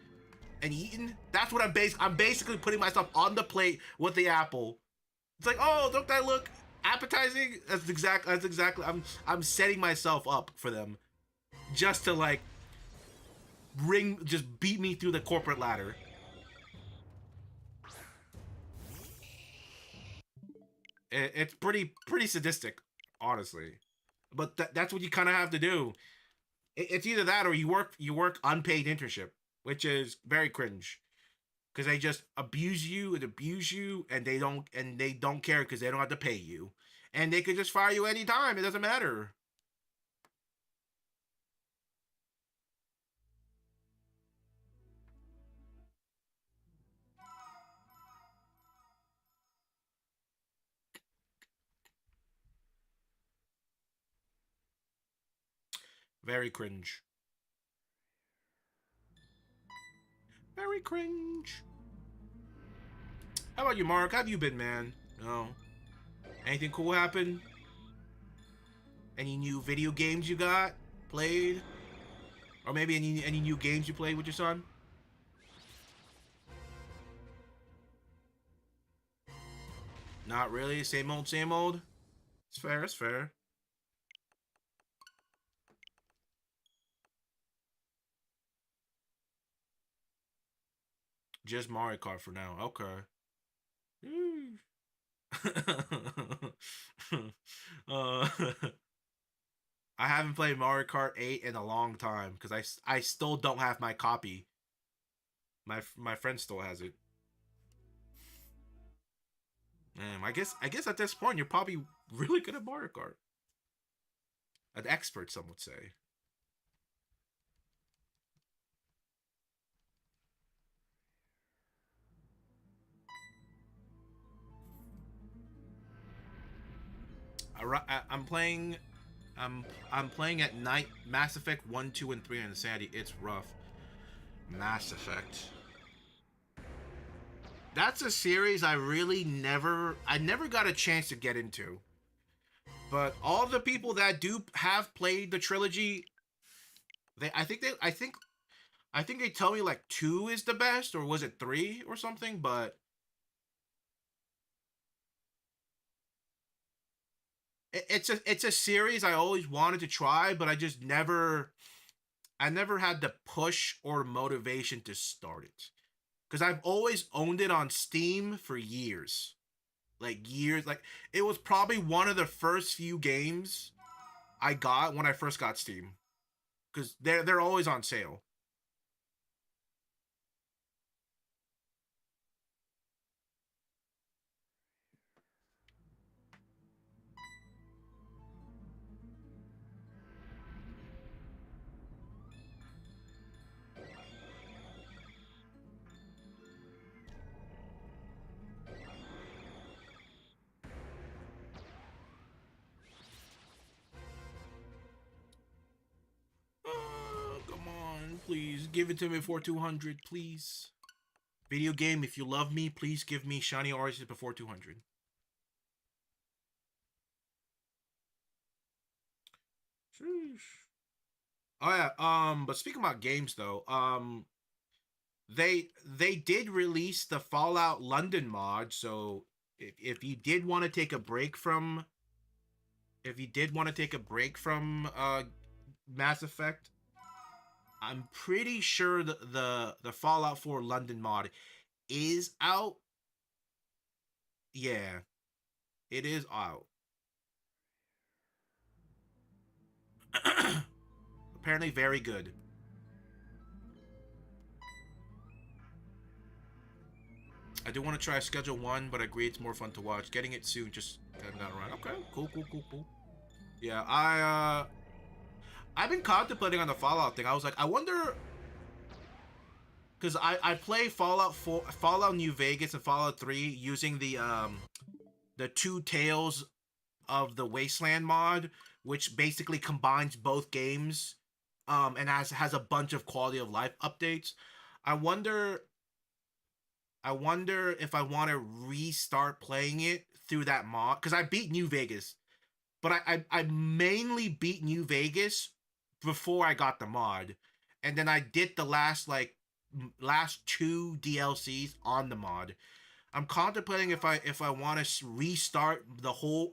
and eaten. That's what I'm basically putting myself on the plate with the apple. It's like, oh, don't that look appetizing? That's exactly. I'm setting myself up for them, just to like just beat me through the corporate ladder. It's pretty sadistic, honestly. But that's what you kind of have to do. It's either that or you work unpaid internship, which is very cringe, because they just abuse you, and they don't care because they don't have to pay you, and they could just fire you anytime. It doesn't matter. Very cringe. Very cringe. How about you, Mark? How have you been, man? No. Anything cool happen? Any new video games you got played? Or maybe any new games you played with your son? Not really. Same old, same old. It's fair. It's fair. Just Mario Kart for now. Okay. uh, I haven't played Mario Kart 8 in a long time because I still don't have my copy. My friend still has it. I guess at this point you're probably really good at Mario Kart. An expert, some would say. I'm playing. I'm playing at night. Mass Effect 1, 2, and 3 on Insanity. It's rough. Mass Effect. That's a series I never got a chance to get into. But all the people that do have played the trilogy, I think they tell me like 2 is the best, or was it 3 or something, but it's a series I always wanted to try, but I never had the push or motivation to start it. Because I've always owned it on Steam for years. Like years. Like it was probably one of the first few games I got when I first got Steam. Because they're always on sale. Come on, please give it to me before 200, please. Video game, if you love me, please give me shiny Arceus before 200. Sheesh. Oh yeah. But speaking about games though, they did release the Fallout London mod, so if you did want to take a break from Mass Effect, I'm pretty sure the Fallout 4 London mod is out. Yeah, it is out. Apparently very good. I do want to try Schedule 1, but I agree it's more fun to watch. Getting it soon, just getting that around. Okay, cool, cool, cool, cool. Yeah, I've been contemplating on the Fallout thing. I was like, I wonder, because I play Fallout 4, Fallout New Vegas, and Fallout 3 using the Two Tales of the Wasteland mod, which basically combines both games, and has a bunch of quality of life updates. I wonder I wonder if I want to restart playing it through that mod, because I beat New Vegas, but I mainly beat New Vegas before I got the mod, and then I did the last two DLCs on the mod. I'm contemplating if I want to restart the whole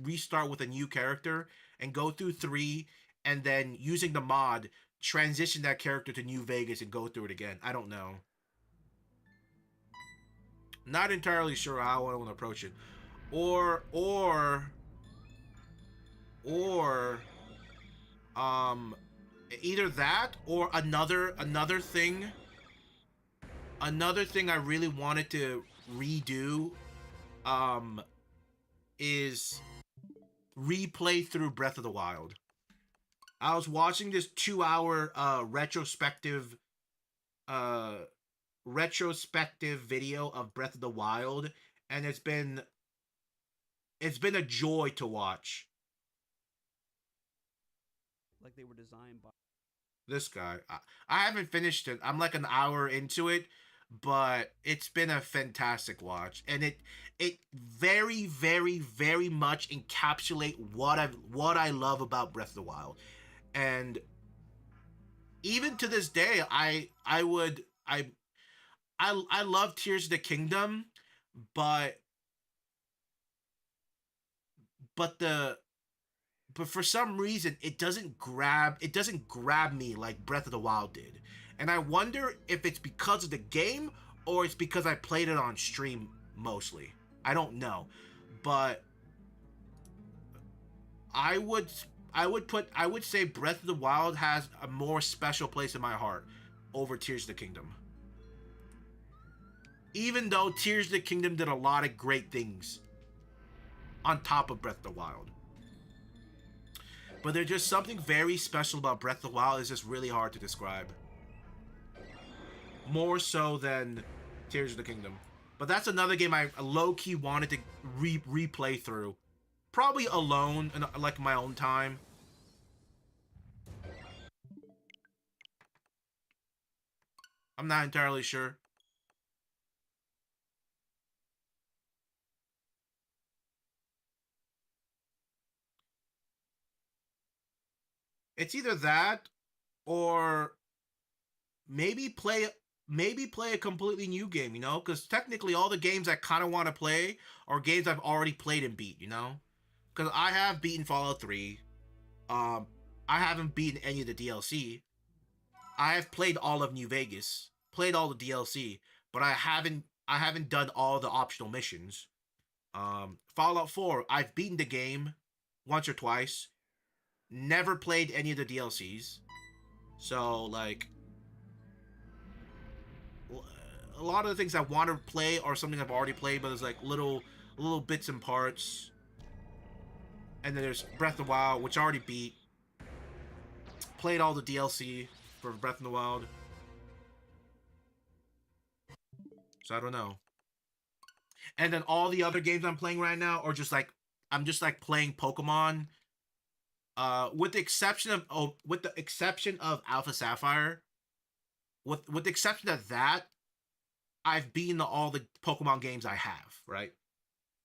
restart with a new character and go through 3, and then using the mod transition that character to New Vegas and go through it again. I don't know. Not entirely sure how I want to approach it. Or or or um either that or another thing I really wanted to redo um is replay through Breath of the Wild. I was watching this 2-hour uh retrospective video of Breath of the Wild, and it's been a joy to watch. Like they were designed by. This guy, I haven't finished it. I'm like an hour into it, but it's been a fantastic watch, and it very very very much encapsulate what I love about Breath of the Wild. And even to this day, I would I love Tears of the Kingdom, but but the but for some reason it doesn't grab me like Breath of the Wild did. And I wonder if it's because of the game or it's because I played it on stream mostly. I don't know. But I would I would say Breath of the Wild has a more special place in my heart over Tears of the Kingdom. Even though Tears of the Kingdom did a lot of great things on top of Breath of the Wild. But there's just something very special about Breath of the Wild. It's just really hard to describe. More so than Tears of the Kingdom. But that's another game I low-key wanted to replay through. Probably alone, in like my own time. I'm not entirely sure. It's either that or maybe play a completely new game, you know? Because technically all the games I kind of want to play are games I've already played and beat, you know? Because I have beaten Fallout 3. Um, I haven't beaten any of the DLC. I have played all of New Vegas, played all the DLC, but I haven't done all the optional missions. Fallout 4, I've beaten the game once or twice, never played any of the DLCs. So like a lot of the things I want to play are something I've already played, but there's like little bits and parts. And then there's Breath of the Wild, which I already beat. Played all the DLC for Breath of the Wild. So I don't know. And then all the other games I'm playing right now are just like I'm just like playing Pokemon. With the exception of Alpha Sapphire, with the exception of that, I've beaten all the Pokemon games I have, right?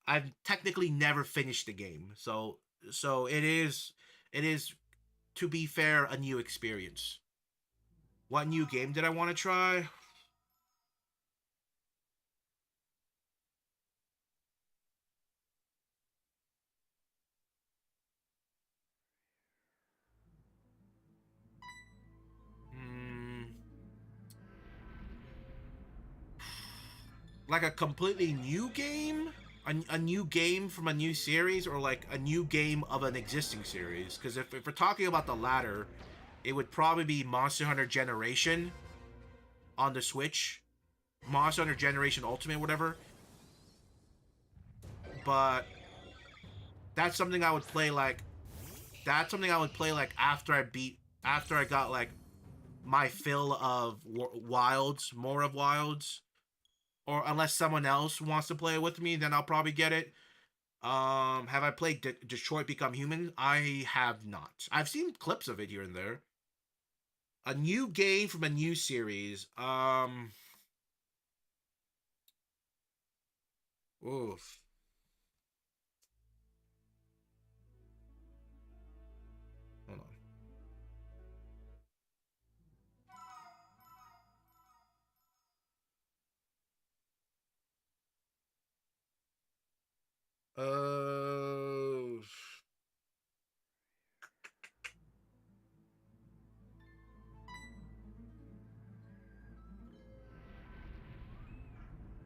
I've technically never finished the game. So it is to be fair a new experience. What new game did I want to try? Hmm, like a completely new game? A new game from a new series or like a new game of an existing series? Because if we're talking about the latter, it would probably be Monster Hunter Generation on the Switch. Monster Hunter Generation Ultimate, whatever. But that's something I would play like after I got like my fill of wilds, more of wilds, or unless someone else wants to play it with me, then I'll probably get it. Have I played Detroit Become Human? I have not. I've seen clips of it here and there. A new game from a new series. Oof. Hold on.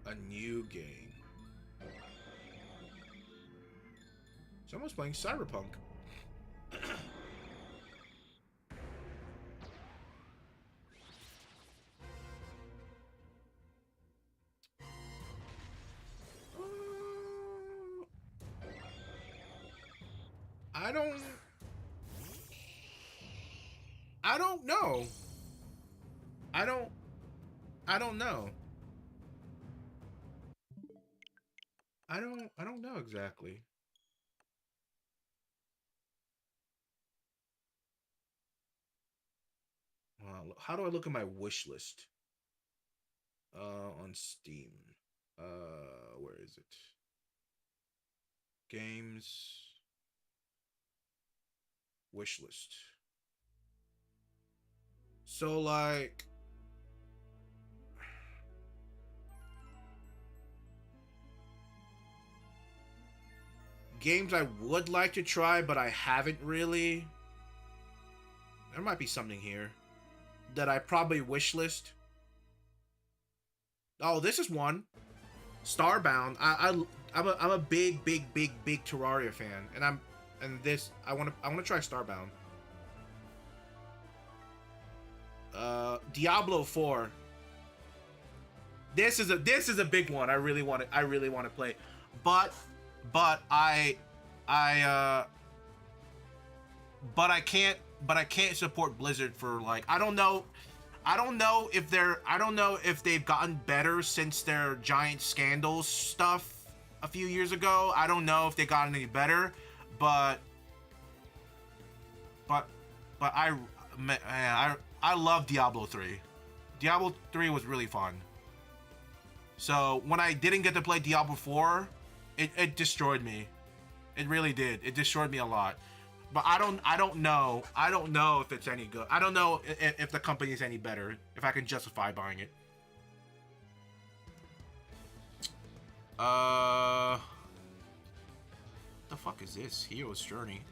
A new game. Someone's playing Cyberpunk. I don't. I don't know. I don't. I don't know. I don't know exactly. How do I look at my wish list? On Steam. Where is it? Games wish list. So like games I would like to try, but I haven't really. There might be something here that I probably wishlist. Oh, this is one. Starbound. I'm a big Terraria fan, and I want to try Starbound. Diablo 4. This is a big one. I really want to play, but I can't support Blizzard for like I don't know if they've gotten better since their giant scandals stuff a few years ago. I don't know if they gotten any better, but I love Diablo 3. Diablo 3 was really fun. So when I didn't get to play Diablo 4, it destroyed me. It really did. It destroyed me a lot. But I don't know if it's any good. I don't know if the company is any better, if I can justify buying it. The fuck is this? Hero's Journey.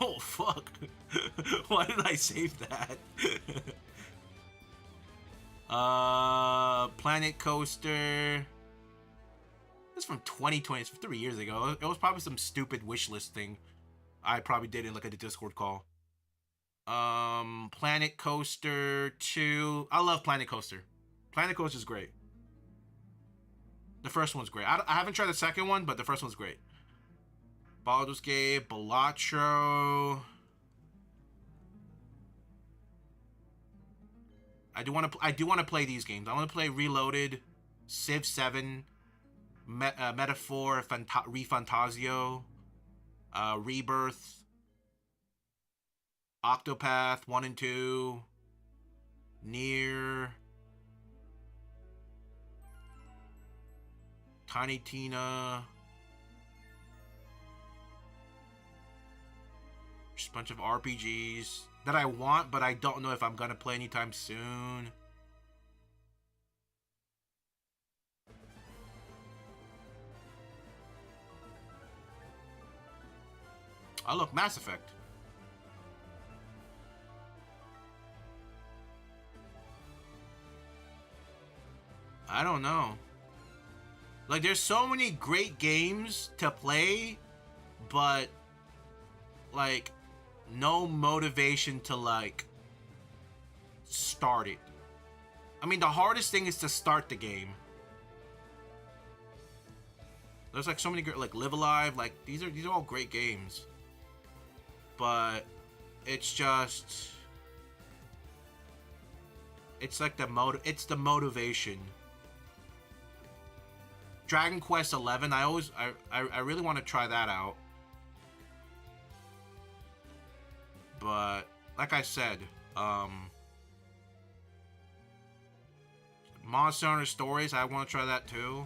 Oh fuck. Why did I save that? Planet Coaster. This is from 2020. It's from 3 years ago. It was probably some stupid wish list thing I probably did in like a Discord call. Planet Coaster 2. I love Planet Coaster. Planet Coaster is great. The first one's great. I haven't tried the second one, but the first one's great. Baldur's Gate, Balatro. I do want to play these games. I want to play Reloaded, Civ 7, Metaphor, ReFantazio, Rebirth, Octopath 1 and 2, Nier, Tiny Tina. Just a bunch of RPGs that I want, but I don't know if I'm gonna play anytime soon. Oh look, Mass Effect. I don't know. Like, there's so many great games to play, but like no motivation to like start it. I mean, the hardest thing is to start the game. There's like so many great, like Live Alive, like these are all great games, but it's just, it's like it's the motivation. Dragon Quest 11, I really want to try that out. But like I said, Monster Hunter Stories, I want to try that too.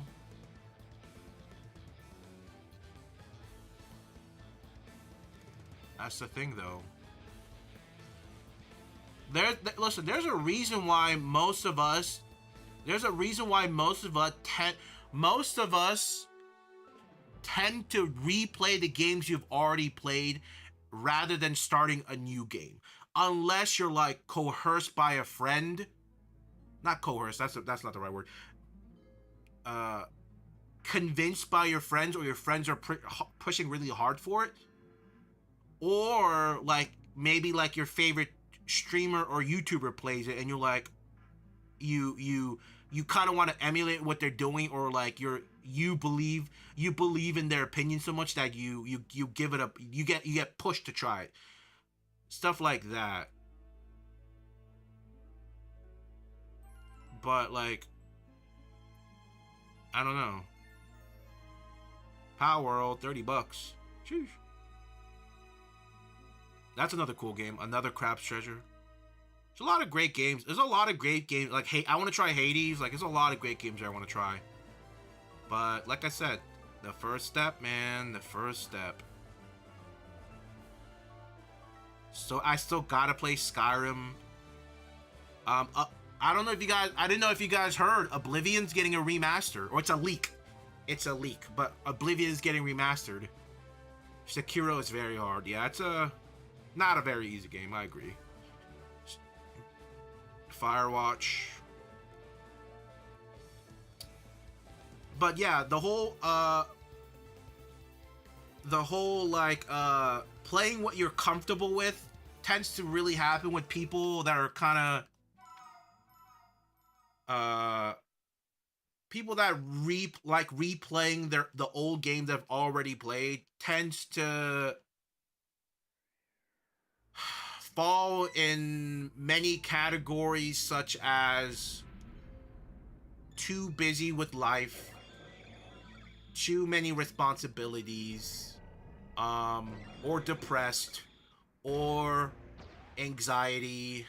That's the thing, though. Listen, there's a reason why most of us tend to replay the games you've already played rather than starting a new game. Unless you're like coerced by a friend. Not coerced, that's not the right word. Convinced by your friends, or your friends are pushing really hard for it. Or like maybe like your favorite streamer or YouTuber plays it and you're like, you kind of want to emulate what they're doing, or like you believe in their opinion so much that you give it up, you get pushed to try it. Stuff like that. But like, I don't know. Power World, $30. Sheesh. That's another cool game. Another Crab's Treasure. There's a lot of great games. There's a lot of great games. Like, hey, I want to try Hades. Like, there's a lot of great games I want to try. But, like I said, the first step, man. The first step. So, I still gotta play Skyrim. I don't know if you guys... I didn't know if you guys heard. Oblivion's getting a remaster. Or it's a leak. It's a leak. But Oblivion's getting remastered. Sekiro is very hard. Yeah, it's not a very easy game. I agree. Firewatch. But yeah, the whole like playing what you're comfortable with tends to really happen with people that are kind of people that replaying the old games they've already played tends to fall in many categories such as too busy with life, too many responsibilities, or depressed, or anxiety.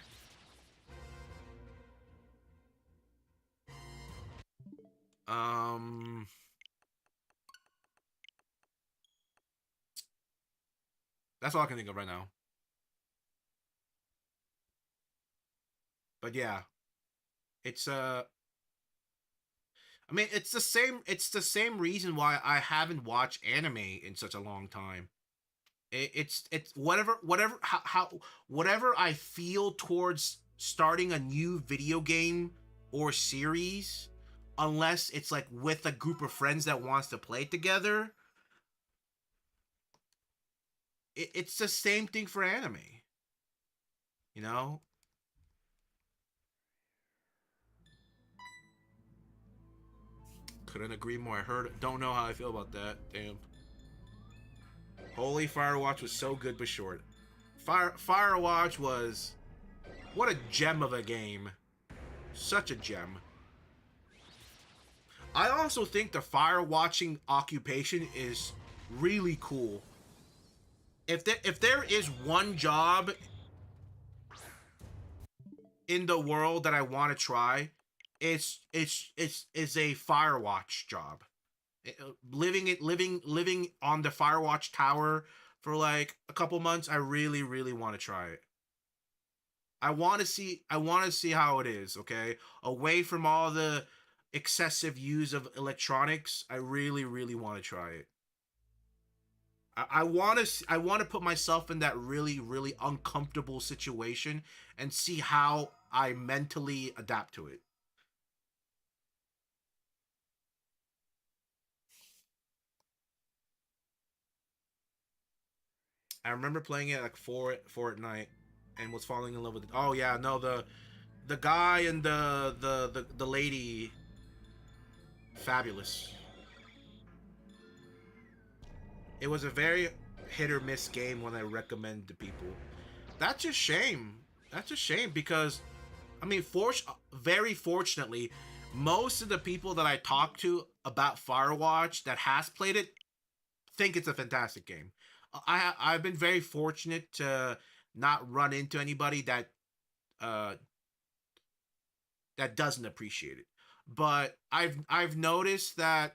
That's all I can think of right now. But yeah, it's I mean, it's the same. It's the same reason why I haven't watched anime in such a long time. It's whatever how whatever I feel towards starting a new video game or series, unless it's like with a group of friends that wants to play together. It's the same thing for anime. You know, couldn't agree more. I heard. Don't know how I feel about that. Damn. Holy Firewatch was so good but short. Firewatch was what a gem of a game. Such a gem. I also think the fire watching occupation is really cool. If there is one job in the world that I want to try, it's a Firewatch job. Living on the Firewatch tower for like a couple months, I really want to try it. I want to see how it is, okay? Away from all the excessive use of electronics, I really want to try it. I want to put myself in that really uncomfortable situation and see how I mentally adapt to it. I remember playing it like four at night and was falling in love with it. Oh yeah, no, the guy and the lady, fabulous. It was a very hit or miss game when I recommend to people. That's a shame. That's a shame because, I mean, very fortunately, most of the people that I talk to about Firewatch that has played it think it's a fantastic game. I've been very fortunate to not run into anybody uh that doesn't appreciate it. But I've noticed that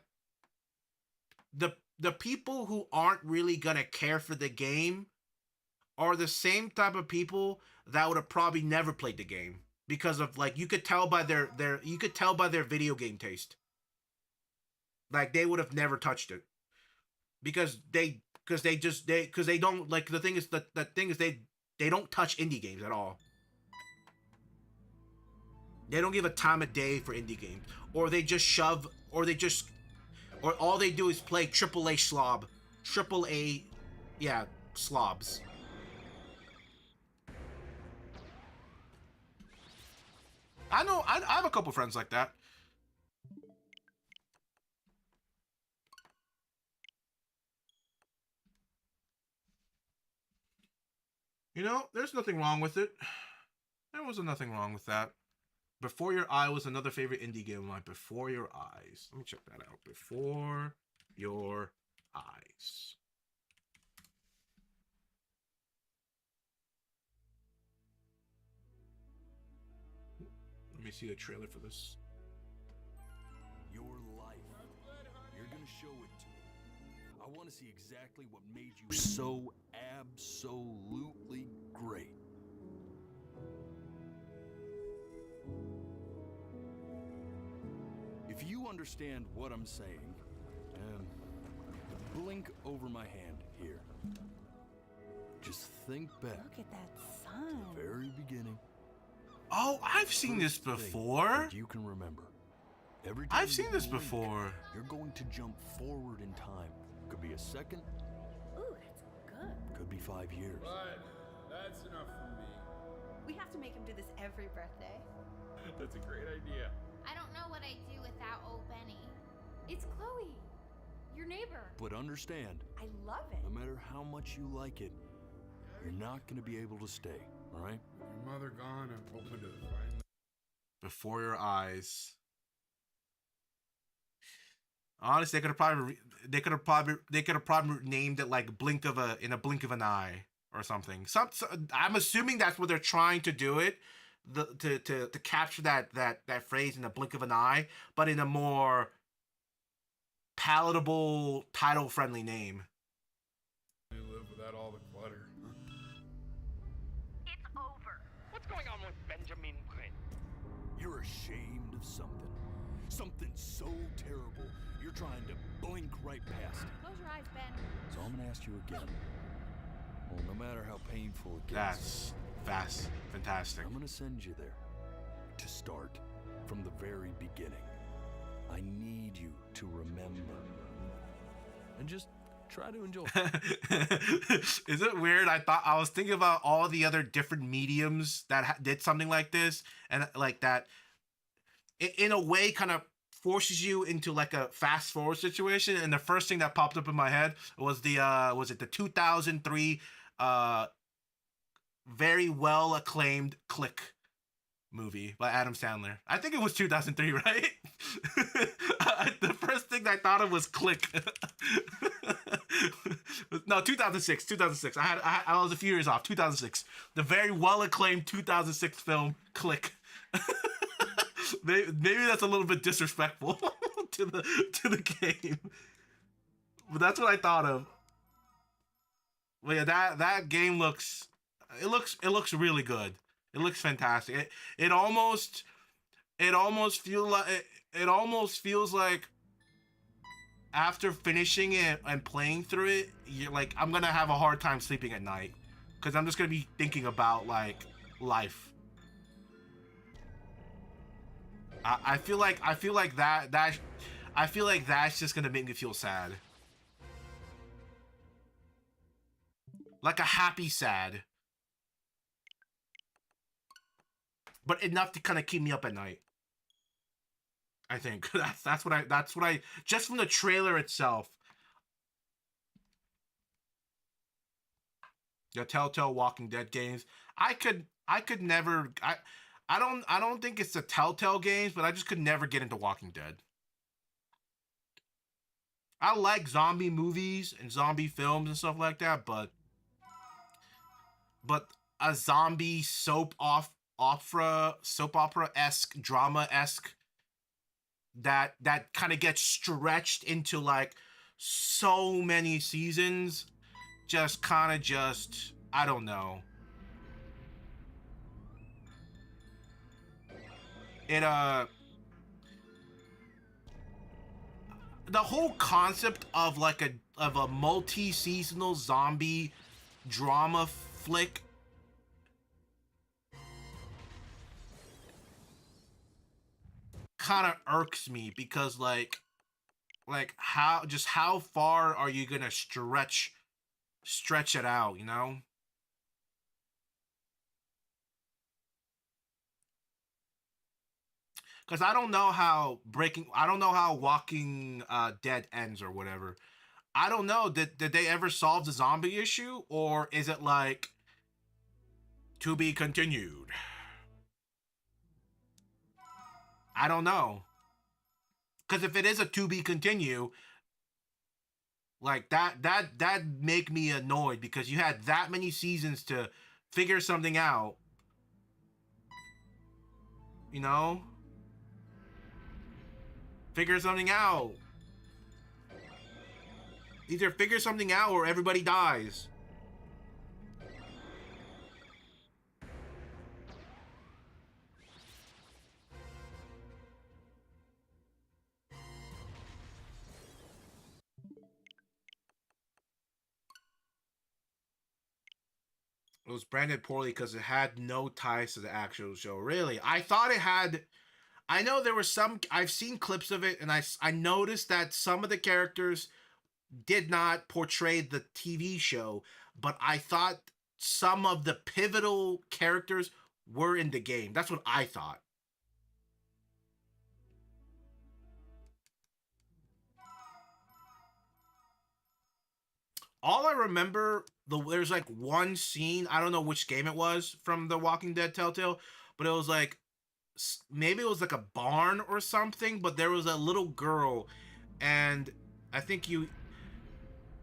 the people who aren't really gonna care for the game are the same type of people that would have probably never played the game because of like you could tell by their video game taste. Like they would have never touched it because they don't like the thing is they don't touch indie games at all. They don't give a time of day for indie games, or they just shove, or all they do is play triple A, yeah, slobs. I know. I have a couple friends like that. You know, there's nothing wrong with it. There wasn't nothing wrong with that. Before Your Eye was another favorite indie game of mine. Before Your Eyes. Let me check that out. Before Your Eyes. Let me see the trailer for this. Your life. You're gonna show it to me. I want to see exactly what made you so absolutely great. If you understand what I'm saying, blink over my hand here. think back Look at that to sun. the very beginning. Oh, I've seen this First thing before. that you can remember. Every time I've seen you this blink, before. You're going to jump forward in time. Could be a second, Ooh, that's good. could be 5 years. But that's enough for me. We have to make him do this every birthday. That's a great idea. I don't know what I'd do without old Benny. It's Chloe, your neighbor. But understand, I love it. no matter how much you like it, you're not going to be able to stay, all right? With your mother gone, I'm hoping to finally. Before your eyes. Honestly, they could have probably named it like in a blink of an eye or something. I'm assuming that's what they're trying to do it, to capture that phrase in a blink of an eye, but in a more palatable, title-friendly name. Live without all the clutter. It's over. What's going on with Benjamin Prince? You're ashamed of something. Something so terrible, you're trying to blink right past it. Close your eyes, Ben. So I'm going to ask you again. Well, no matter how painful it gets, That's fantastic. I'm going to send you there. To start from the very beginning. I need you to remember. And just try to enjoy. Is it weird? I was thinking about all the other different mediums that did something like this, and like that, in a way, kind of forces you into like a fast forward situation. And the first thing that popped up in my head was the 2003 very well acclaimed Click movie by Adam Sandler. I think it was 2003, right? The first thing I thought of was Click. No, 2006. 2006. I was a few years off. 2006. The very well acclaimed 2006 film Click. Maybe that's a little bit disrespectful to the game, but that's what I thought of. But yeah, that game looks really good. It looks fantastic. It almost feels like after finishing it and playing through it, you're like, I'm gonna have a hard time sleeping at night because I'm just gonna be thinking about like life. I feel like that's just gonna make me feel sad. Like a happy sad. But enough to kind of keep me up at night. I think that's what I just from the trailer itself. The Telltale Walking Dead games. I could never. I don't think it's the Telltale games, but I just could never get into Walking Dead. I like zombie movies and zombie films and stuff like that, but a zombie soap opera-esque, drama-esque that kind of gets stretched into like so many seasons, I don't know. The whole concept of like a multi-seasonal zombie drama flick kind of irks me because like how far are you gonna stretch it out, you know? Because I don't know how Walking Dead ends or whatever. I don't know. Did they ever solve the zombie issue, or is it like to be continued? I don't know. Because if it is a to be continue, like that make me annoyed because you had that many seasons to figure something out. You know? Figure something out. Either figure something out or everybody dies. It was branded poorly because it had no ties to the actual show. Really, I thought it had. I know there were some. I've seen clips of it, and I noticed that some of the characters did not portray the TV show, but I thought some of the pivotal characters were in the game. That's what I thought. All I remember, there's like one scene. I don't know which game it was from the Walking Dead Telltale, but it was like maybe it was like a barn or something. But there was a little girl, and I think you.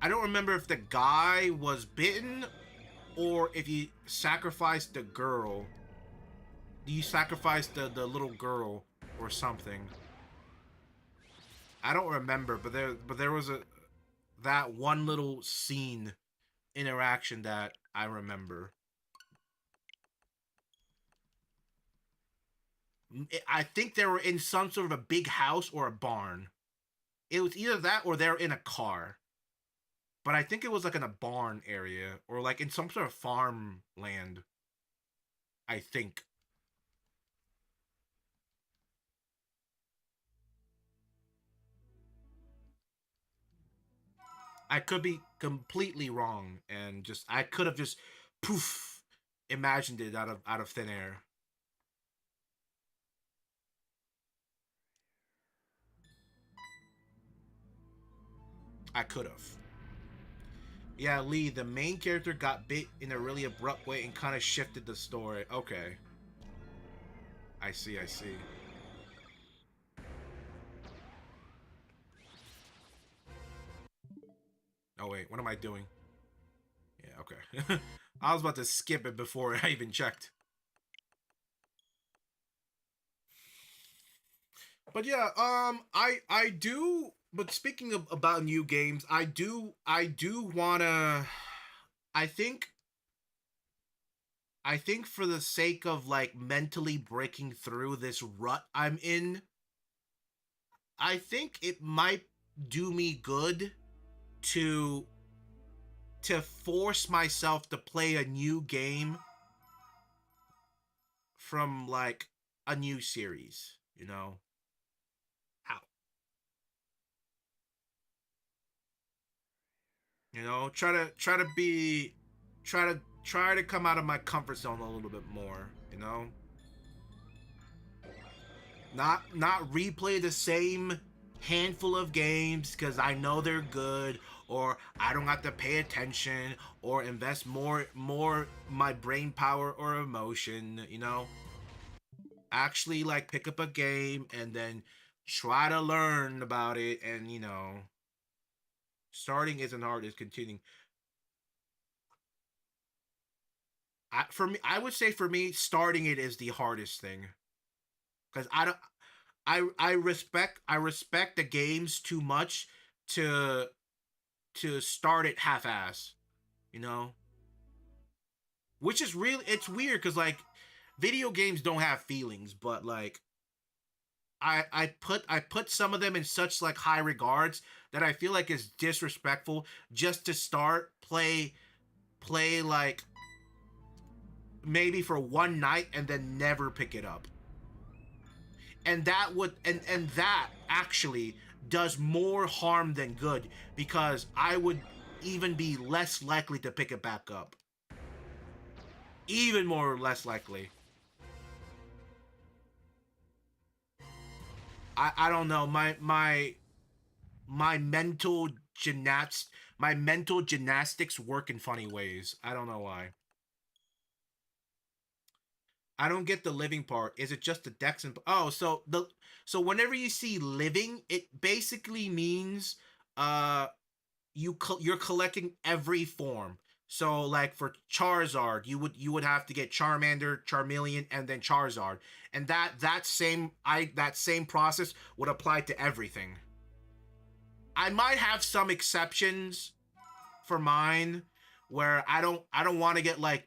I don't remember if the guy was bitten or if he sacrificed the girl. You sacrificed the little girl or something. I don't remember, but there was a that one little scene interaction that I remember. I think they were in some sort of a big house or a barn. It was either that or they're in a car. But I think it was like in a barn area or like in some sort of farmland. I think. I could be completely wrong and just I could have just poof imagined it out of thin air. I could have. Yeah, Lee, the main character got bit in a really abrupt way and kind of shifted the story. Okay. I see, I see. Oh, wait, what am I doing? Yeah, okay. I was about to skip it before I even checked. But yeah, I do. But speaking of about new games, I do wanna. I think I think for the sake of like mentally breaking through this rut I'm in, I think it might do me good to force myself to play a new game from like a new series, you know? How? You know, try to come out of my comfort zone a little bit more, you know? Not replay the same handful of games because I know they're good or I don't have to pay attention or invest more my brain power or emotion, you know? Actually like pick up a game and then try to learn about it and starting isn't hard, it's continuing. For me, I would say for me starting it is the hardest thing because I don't I respect the games too much to start it half-ass, you know? Which is really it's weird because like video games don't have feelings, but like I put some of them in such like high regards that I feel like it's disrespectful just to start play like maybe for one night and then never pick it up. And that would and that actually does more harm than good because I would even be less likely to pick it back up. Even more or less likely. I don't know. My mental gymnastics work in funny ways. I don't know why. I don't get the living part. Is it just the dex and so whenever you see living, it basically means uh you're collecting every form. So like for Charizard, you would have to get Charmander, Charmeleon, and then Charizard, and that same process would apply to everything. I might have some exceptions for mine where I don't want to get like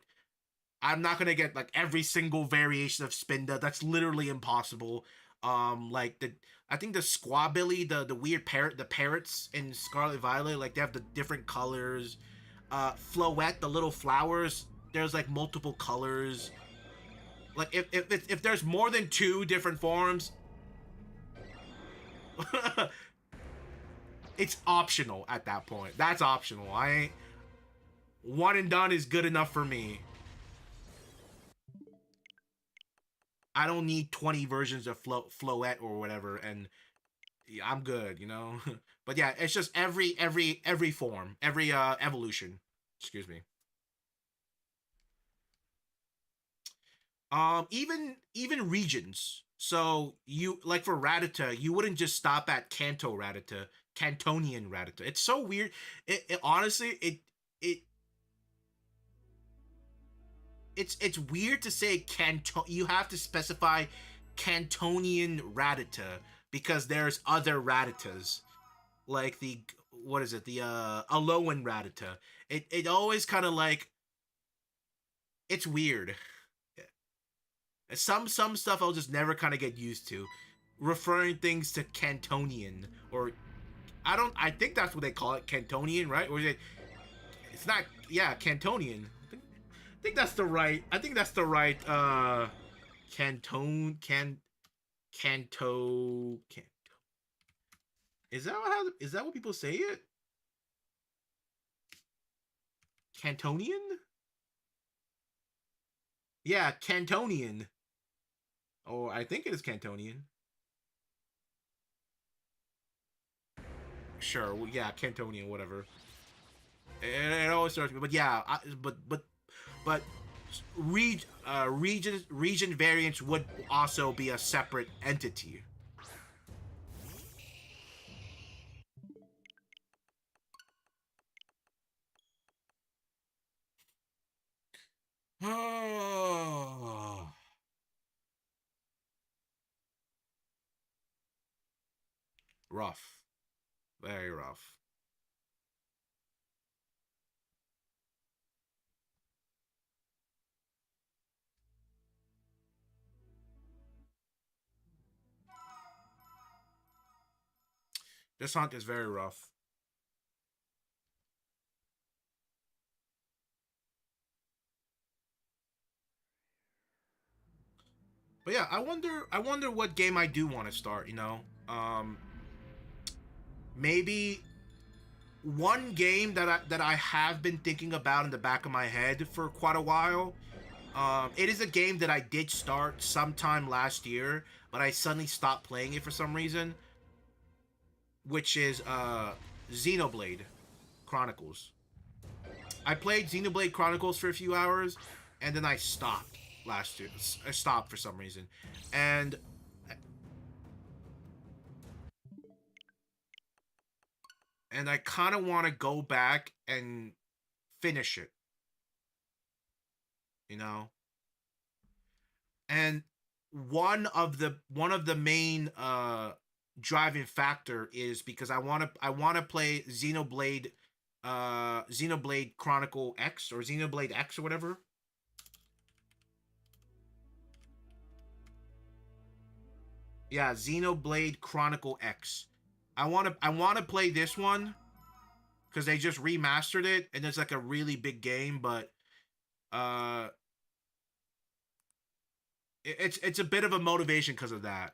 I'm not gonna get like every single variation of Spinda. That's literally impossible. Like I think the Squabilly, the weird the parrots in Scarlet Violet, like they have the different colors. Floette, the little flowers, there's like multiple colors. Like if there's more than 2 different forms, it's optional at that point. That's optional. I ain't, one and done is good enough for me. I don't need 20 versions of Floette or whatever, and yeah, I'm good, you know. But yeah, it's just every form, every evolution. Excuse me. Even regions. So you like for Rattata, you wouldn't just stop at Kanto Rattata, Cantonian Rattata. It's so weird. It honestly it it's weird to say Canto. You have to specify Cantonian Rattata because there's other Rattatas, like the what is it? The Alolan Rattata. It always kind of like it's weird. Some stuff I'll just never kind of get used to, referring things to Cantonian or I think that's what they call it, Cantonian, right? Or is it? It's not. Yeah, Cantonian. I think that's the right. I think that's the right. Canton. Canto. Is that how? Is that what people say it? Cantonian. Yeah, Cantonian. Oh, I think it is Cantonian. Sure, well, yeah, Cantonian, whatever. It always starts, but yeah, but region variants would also be a separate entity. Oh, rough, very rough. This hunt is very rough. But yeah, I wonder what game I do want to start, you know? Maybe one game that I have been thinking about in the back of my head for quite a while. It is a game that I did start sometime last year, but I suddenly stopped playing it for some reason, which is Xenoblade Chronicles. I played Xenoblade Chronicles for a few hours, and then I stopped last year. I stopped for some reason, and I kind of want to go back and finish it, you know. And one of the main driving factor is because I want to play Xenoblade Chronicle X or Xenoblade X or whatever. Yeah, Xenoblade Chronicle X. I want to play this one because they just remastered it and it's like a really big game, but uh it's a bit of a motivation because of that.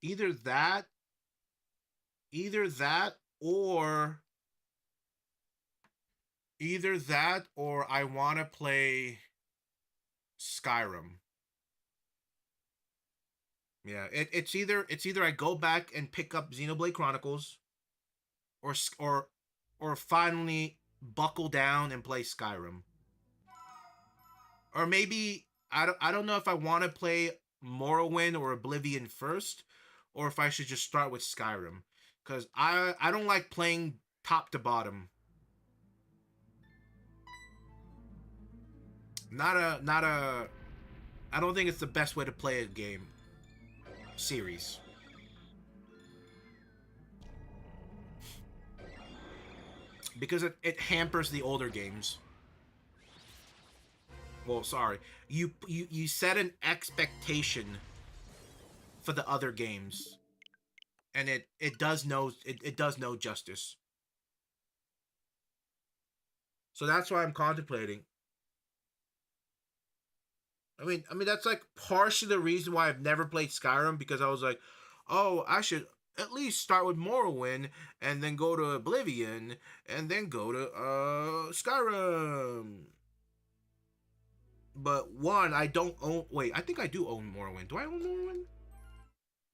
Either that, either that, or I want to play Skyrim. Yeah, it's either I go back and pick up Xenoblade Chronicles, or finally buckle down and play Skyrim. Or maybe I don't know if I want to play Morrowind or Oblivion first, or if I should just start with Skyrim. Cause I don't like playing top to bottom. Not a I don't think it's the best way to play a game series. Because it hampers the older games. Well, sorry. You set an expectation for the other games. And it does no justice. So that's why I'm contemplating. I mean that's like partially the reason why I've never played Skyrim, because I was like, oh, I should at least start with Morrowind and then go to Oblivion and then go to Skyrim. But one, I don't own. Wait, I think I do own Morrowind. Do I own Morrowind?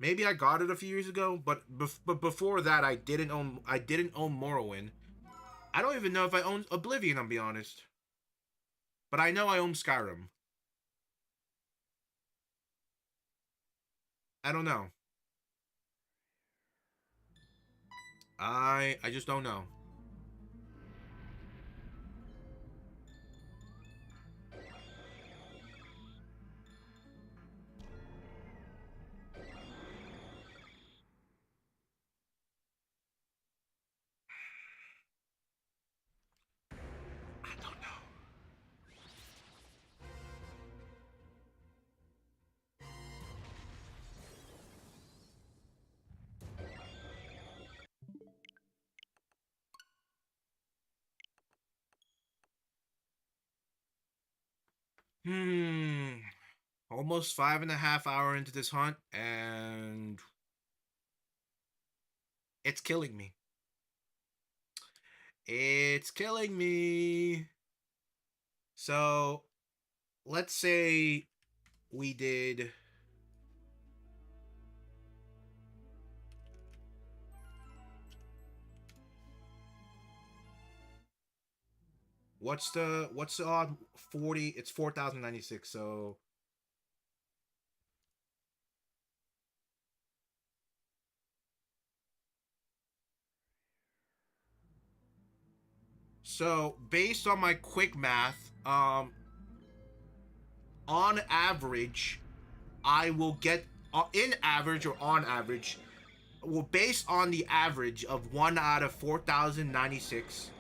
Maybe I got it a few years ago, but before that, I didn't own. I didn't own Morrowind. I don't even know if I own Oblivion. I'll be honest. But I know I own Skyrim. I don't know. I just don't know. I don't know. Almost 5.5 hours into this hunt, and it's killing me. It's killing me. So, let's say we did. What's the odd 40? It's 4,096. So based on my quick math, on average, I will get in average or on average, well, based on the average of 1 out of 4,096,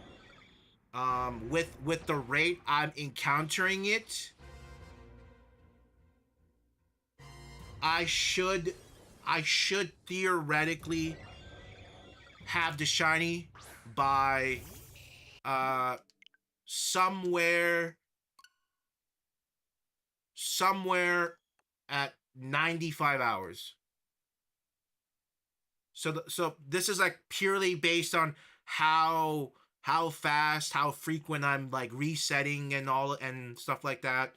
with the rate I'm encountering it, I should theoretically have the shiny by uh somewhere at 95 hours. So this is like purely based on how fast, how frequent I'm like resetting and all and stuff like that.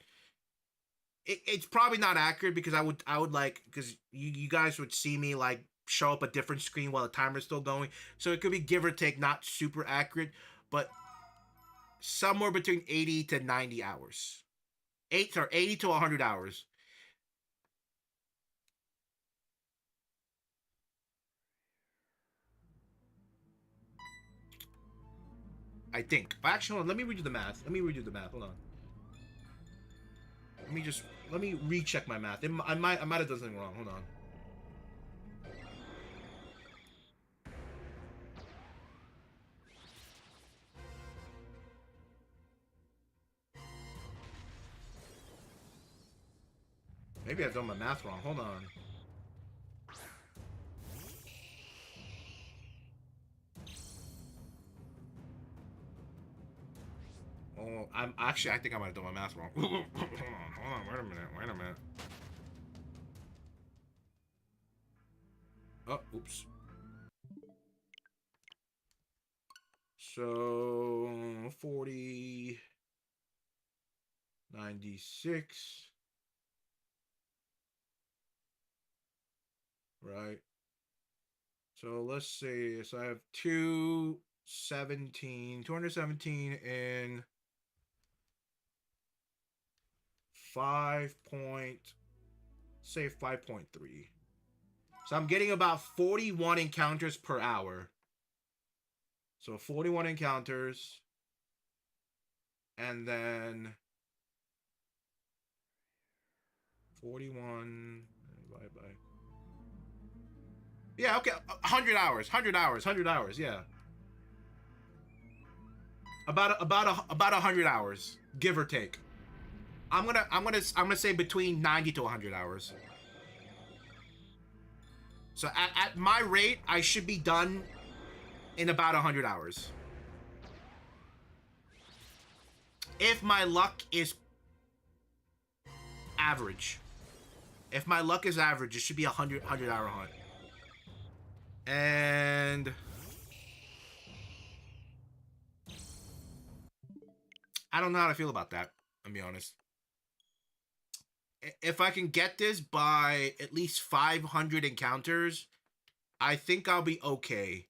It's probably not accurate, because I would like, because you guys would see me like show up a different screen while the timer's still going. So it could be give or take, not super accurate, but somewhere between 80 to 90 hours. 80 to 100 hours. I think. Actually, hold on, let me redo the math. Hold on. Let me recheck my math. I might have done something wrong. Hold on. Maybe I've done my math wrong. Hold on. Oh, I think I might have done my math wrong. Hold on, wait a minute. Oh, oops. So 40, 96. Right. So let's see. So I have 217 in 5 point, say 5.3. So I'm getting about 41 encounters per hour. So 41 encounters. And then 41 divided by. Yeah, okay. 100 hours. 100 hours. 100 hours. Yeah. About 100 hours, give or take. I'm gonna say between 90 to 100 hours. So at my rate, I should be done in about 100 hours. If my luck is average. If my luck is average, it should be a 100 hour hunt. And I don't know how to feel about that, I'll be honest. If I can get this by at least 500 encounters, I think I'll be okay.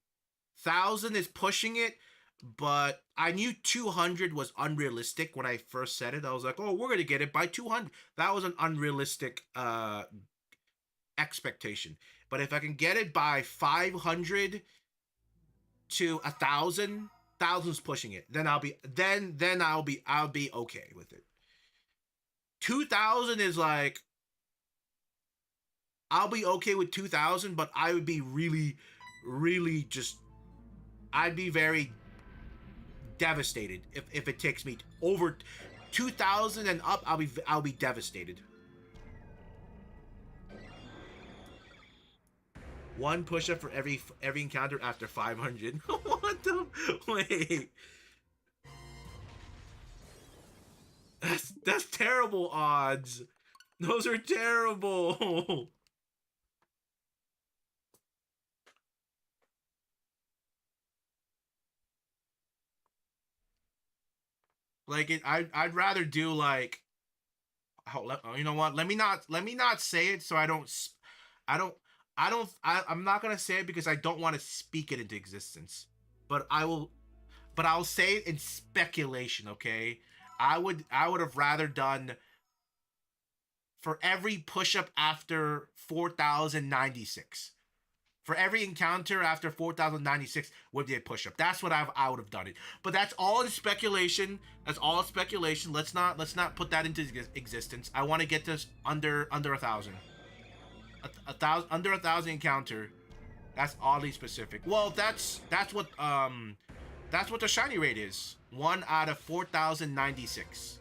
1,000 is pushing it, but I knew 200 was unrealistic when I first said it. I was like, oh, we're going to get it by 200. That was an unrealistic expectation. But if I can get it by 500 to 1,000, 1,000's pushing it. Then I'll be okay with it. 2,000 is like, I'll be okay with 2,000, but I would be really, really just, I'd be very devastated if it takes me over 2,000 and up. I'll be devastated. One push-up for every encounter after 500. What the? Wait. That's terrible odds. Those are terrible. Like I'd rather do like, you know what? Let me not say it so I'm not gonna say it because I don't want to speak it into existence. But I'll say it in speculation. Okay, I would have rather done for every push-up after 4,096. For every encounter after 4,096 would be a push-up. That's what I would have done it. But that's all in speculation. That's all speculation. Let's not put that into existence. I want to get this under 1,000. Under 1,000 encounter. That's oddly specific. Well, that's what the shiny rate is. 1 out of 4,096.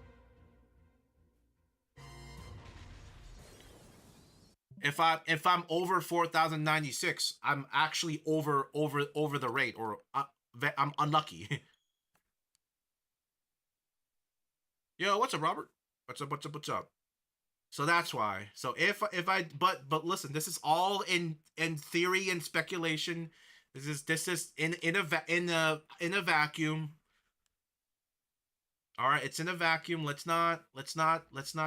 If I'm over 4,096, I'm actually over the rate, or I'm unlucky. Yo, what's up, Robert? What's up? So that's why. So if I but listen, this is all in theory and speculation. This is in a vacuum. All right, it's in a vacuum. Let's not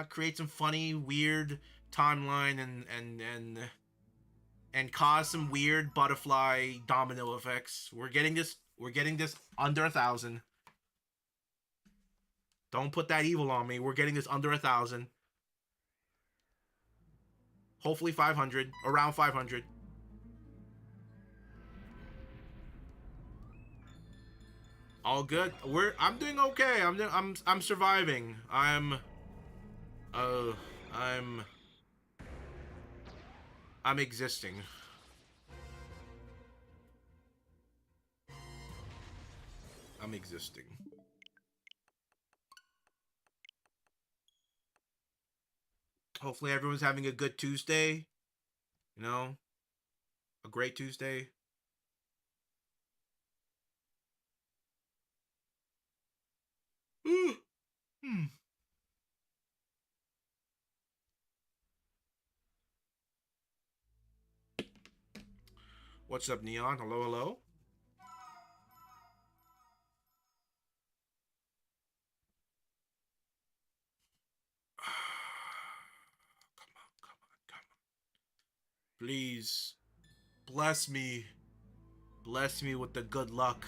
create some funny, weird timeline and cause some weird butterfly domino effects. We're getting this under 1,000. Don't put that evil on me. We're getting this under 1,000. Hopefully 500, around 500. All good. I'm doing okay. I'm surviving. I'm existing. I'm existing. Hopefully everyone's having a good Tuesday. You know, a great Tuesday. What's up, Neon? Hello, hello. Come on. Please, bless me. Bless me with the good luck.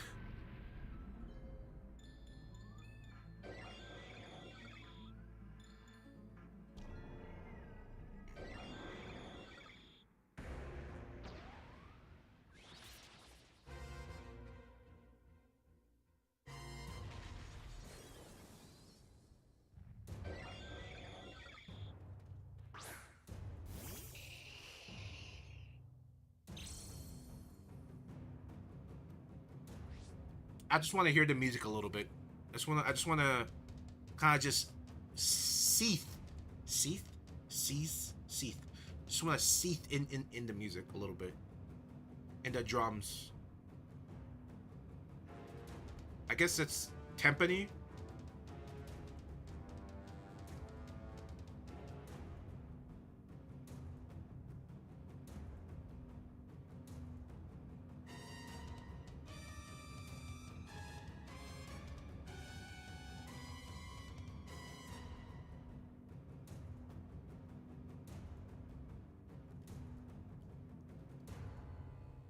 I just want to hear the music a little bit. I just want to kind of just seethe. Just want to seethe in the music a little bit. In the drums. I guess it's timpani.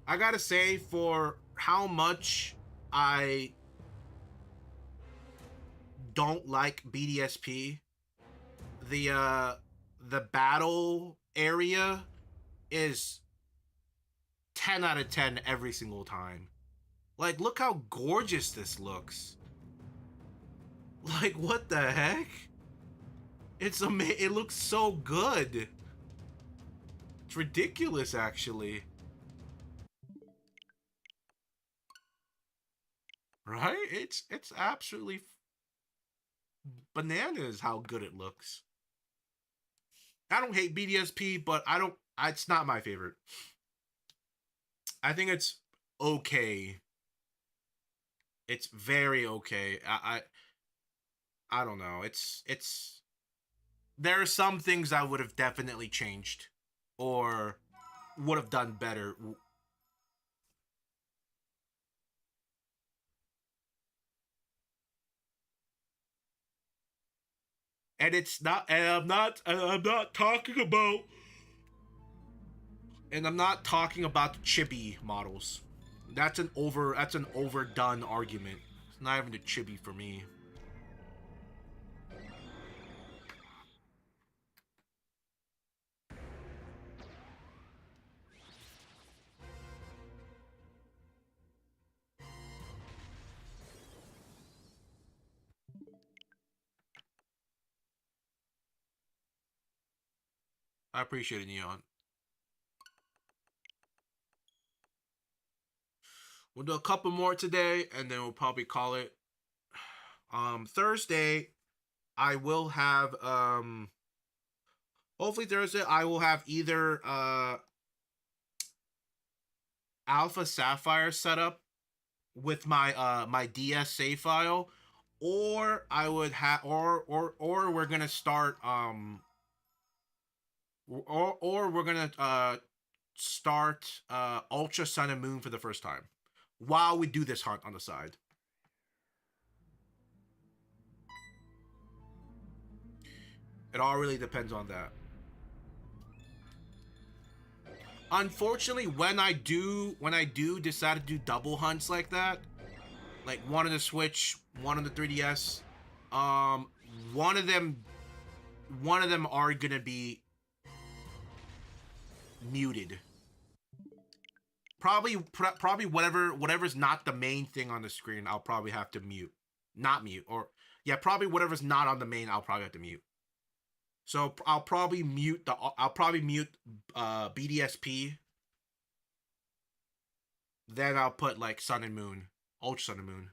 I gotta say, for how much I don't like BDSP, the battle area is 10 out of 10 every single time. Like, look how gorgeous this looks. Like, what the heck? It looks so good. It's ridiculous, actually. Right? It's absolutely bananas how good it looks. I don't hate BDSP, but it's not my favorite. I think it's okay. It's very okay. I don't know. It's there are some things I would have definitely changed or would have done better. And it's not, and I'm not talking about, and I'm not talking about the chibi models. That's an overdone argument. It's not even the chibi for me. I appreciate it, Neon. We'll do a couple more today, and then we'll probably call it. Thursday, I will have hopefully Thursday I will have either Alpha Sapphire set up with my my DS save file, or I would have or we're gonna start or we're gonna start Ultra Sun and Moon for the first time while we do this hunt on the side. It all really depends on that. Unfortunately, when I do decide to do double hunts like that, like one on the Switch, one on the 3DS, one of them are gonna be muted. Probably whatever's not the main thing on the screen, I'll probably have to mute. Not mute, or yeah, probably whatever's not on the main, I'll probably have to mute. So I'll probably mute BDSP. Then I'll put like Sun and Moon, Ultra Sun and Moon.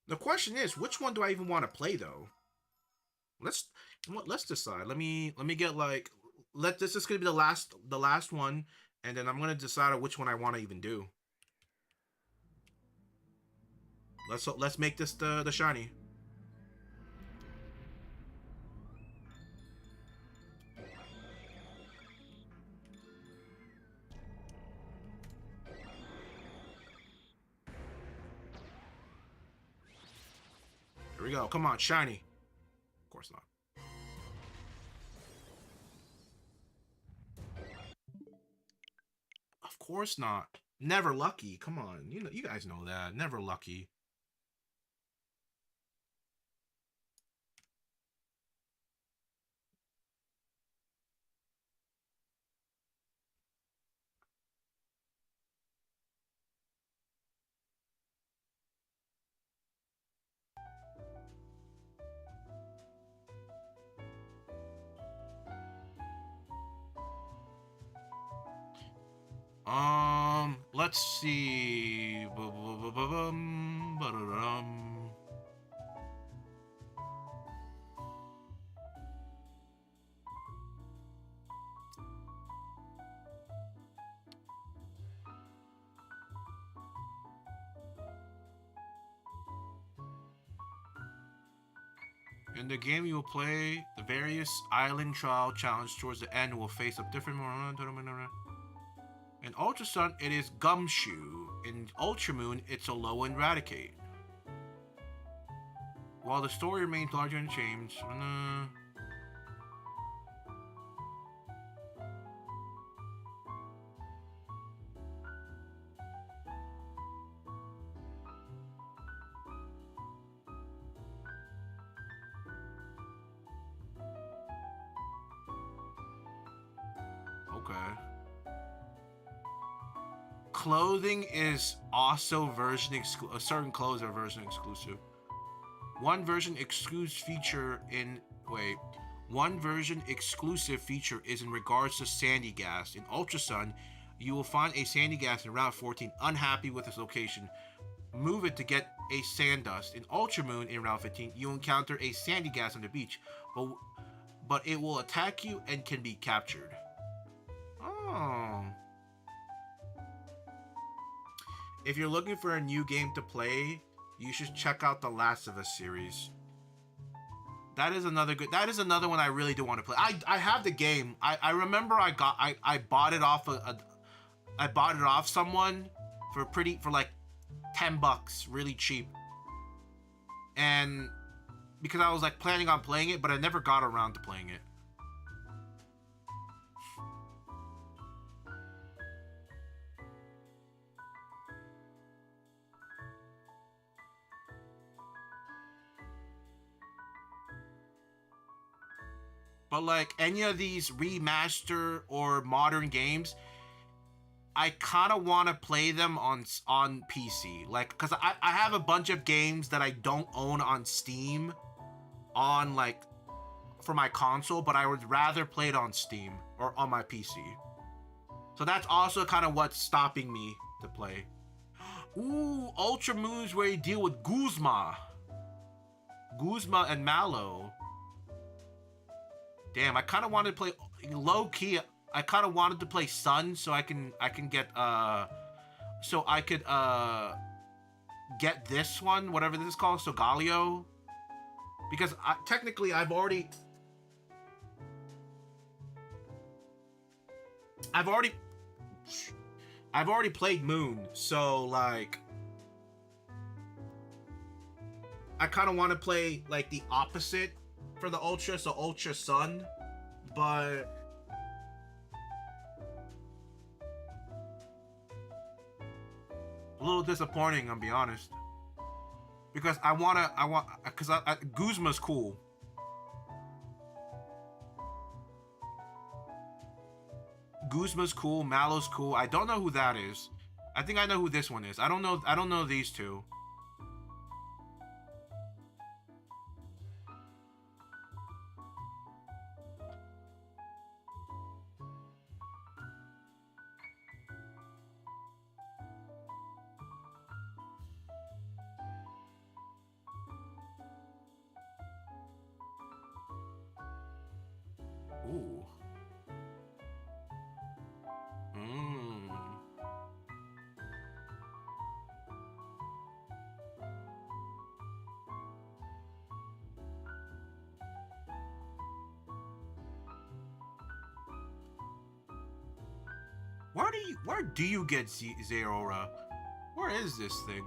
The question is, which one do I even want to play though? Let's decide. Let me get like this is gonna be the last one, and then I'm gonna decide on which one I want to even do. Let's make this the shiny. Here we go. Come on, shiny. Of course not. Of course not. Never lucky. Come on. You guys know that. Never lucky. Let's see. Bu-bu-bu-bu-bum, ba-da-dum. In the game you will play, the various island trial challenge towards the end will face up different. In Ultra Sun, it is Gumshoe. In Ultra Moon, it's Alola and Raticate. While the story remains largely unchanged. Okay. Clothing is also version exclusive. Certain clothes are version exclusive. One version exclusive feature is in regards to Sandy Gas. In Ultra Sun, you will find a Sandy Gas in Route 14 unhappy with its location. Move it to get a Sandust. In Ultra Moon in Route 15, you encounter a Sandy Gas on the beach, but it will attack you and can be captured. Oh. If you're looking for a new game to play, you should check out the Last of Us series. That is another one I really do want to play. I have the game. I remember I bought it off I bought it off someone for like $10, really cheap. And because I was like planning on playing it, but I never got around to playing it. But like any of these remaster or modern games, I kind of want to play them on PC. Like, because I have a bunch of games that I don't own on Steam on like for my console, but I would rather play it on Steam or on my PC. So that's also kind of what's stopping me to play. Ooh, Ultra Moon's where you deal with Guzma and Mallow. Damn, I kind of wanted to play low key. I kind of wanted to play Sun so I can get so I could get this one, whatever this is called, Solgaleo, because technically I've already played Moon, so like I kind of want to play like the opposite for the Ultra, so Ultra Sun, but a little disappointing, I'll be honest, because because Guzma's cool. Guzma's cool, Mallow's cool. I don't know who that is. I think I know who this one is. I don't know these two. Ooh. Where do you get Zeraora? Where is this thing?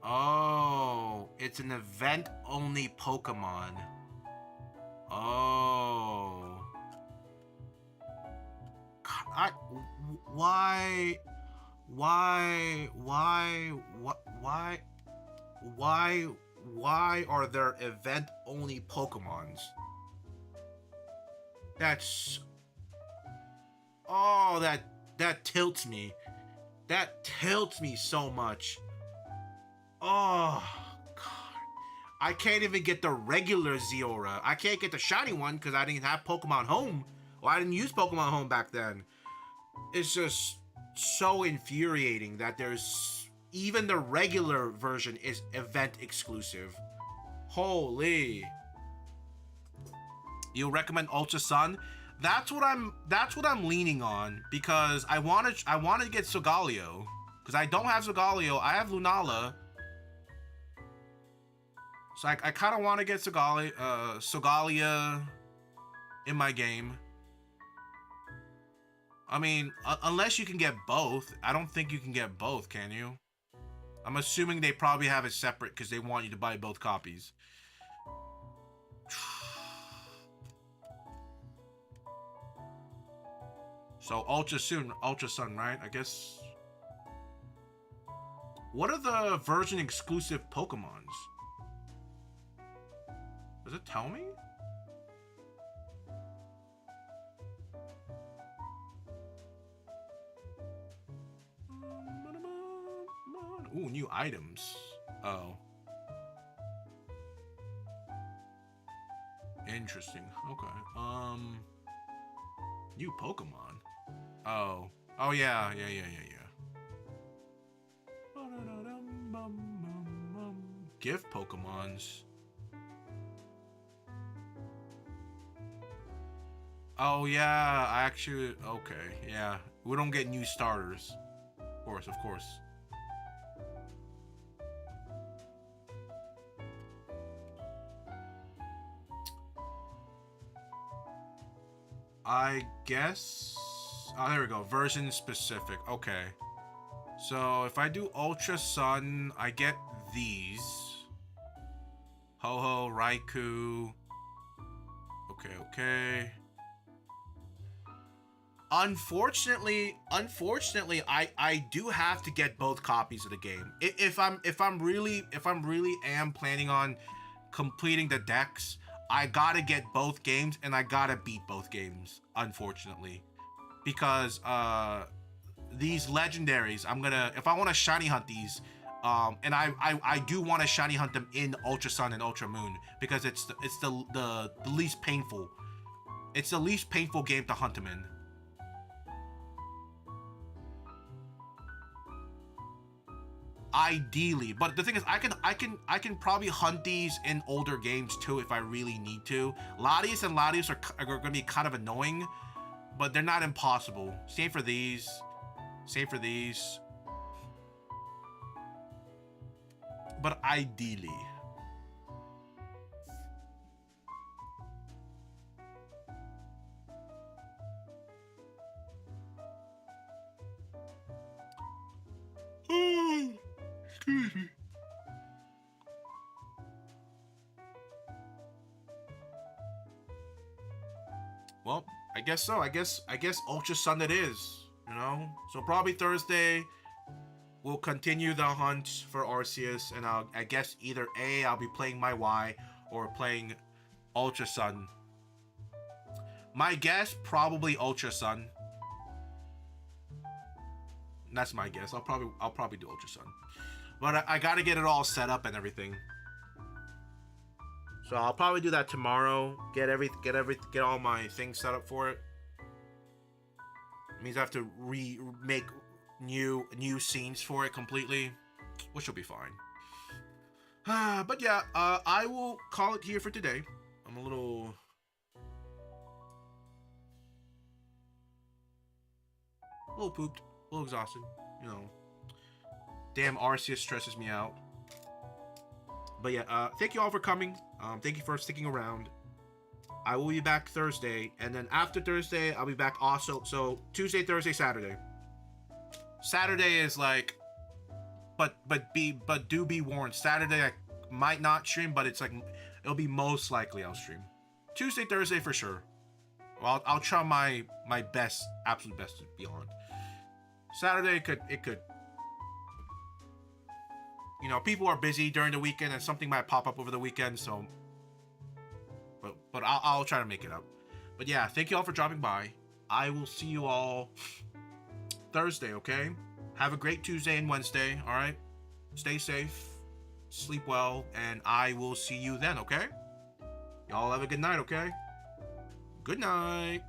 Oh, it's an event-only Pokemon. Oh. God, why are there event-only Pokemons? That's... Oh, that tilts me. That tilts me so much. Oh, God. I can't even get the regular Zeraora. I can't get the shiny one because I didn't have Pokemon Home Well, I didn't use Pokemon Home back then. It's just so infuriating that there's even the regular version is event exclusive. Holy. You recommend Ultra Sun? That's what I'm leaning on, because I want to get Solgaleo, because I don't have Solgaleo. I have Lunala. So I kind of want to get Solgaleo in my game. I mean, unless you can get both. I don't think you can get both, can you? I'm assuming they probably have it separate because they want you to buy both copies. So Ultra Sun, right? I guess. What are the version exclusive Pokemons? Does it tell me? Ooh, new items. Oh. Interesting. Okay. New Pokemon. Oh. Oh yeah. Gift Pokemons. Oh yeah, I actually, okay, yeah. We don't get new starters. Of course. I guess, oh, there we go, version specific, okay. So if I do Ultra Sun, I get these. Ho-Ho, Raikou. Okay. Unfortunately, I do have to get both copies of the game. If I'm really am planning on completing the decks, I gotta get both games and I gotta beat both games, unfortunately, because these legendaries, if I want to shiny hunt these, and I do want to shiny hunt them in Ultra Sun and Ultra Moon, because it's the least painful. It's the least painful game to hunt them in. Ideally, but the thing is, I can probably hunt these in older games too if I really need to. Latias and Latios are going to be kind of annoying, but they're not impossible. Same for these. But ideally. Excuse me. Well, I guess so. I guess Ultra Sun it is, you know? So probably Thursday we'll continue the hunt for Arceus, and I guess either A, I'll be playing my Y, or playing Ultra Sun. My guess, probably Ultra Sun. That's my guess. I'll probably do Ultra Sun. But I gotta get it all set up and everything. So I'll probably do that tomorrow. Get all my things set up for it. It means I have to remake new scenes for it completely, which will be fine. But yeah, I will call it here for today. I'm a little pooped, a little exhausted, you know. Damn, Arceus stresses me out. But yeah, thank you all for coming. Thank you for sticking around. I will be back Thursday, and then after Thursday, I'll be back also. So Tuesday, Thursday, Saturday. Saturday is like, but do be warned. Saturday I might not stream, but it's like it'll be most likely I'll stream. Tuesday, Thursday for sure. Well, I'll try my best, absolute best to be on. Saturday it could. You know, people are busy during the weekend, and something might pop up over the weekend. So, but I'll try to make it up. But yeah, thank you all for dropping by. I will see you all Thursday. Okay. Have a great Tuesday and Wednesday. All right. Stay safe, sleep well, and I will see you then. Okay. Y'all have a good night. Okay. Good night.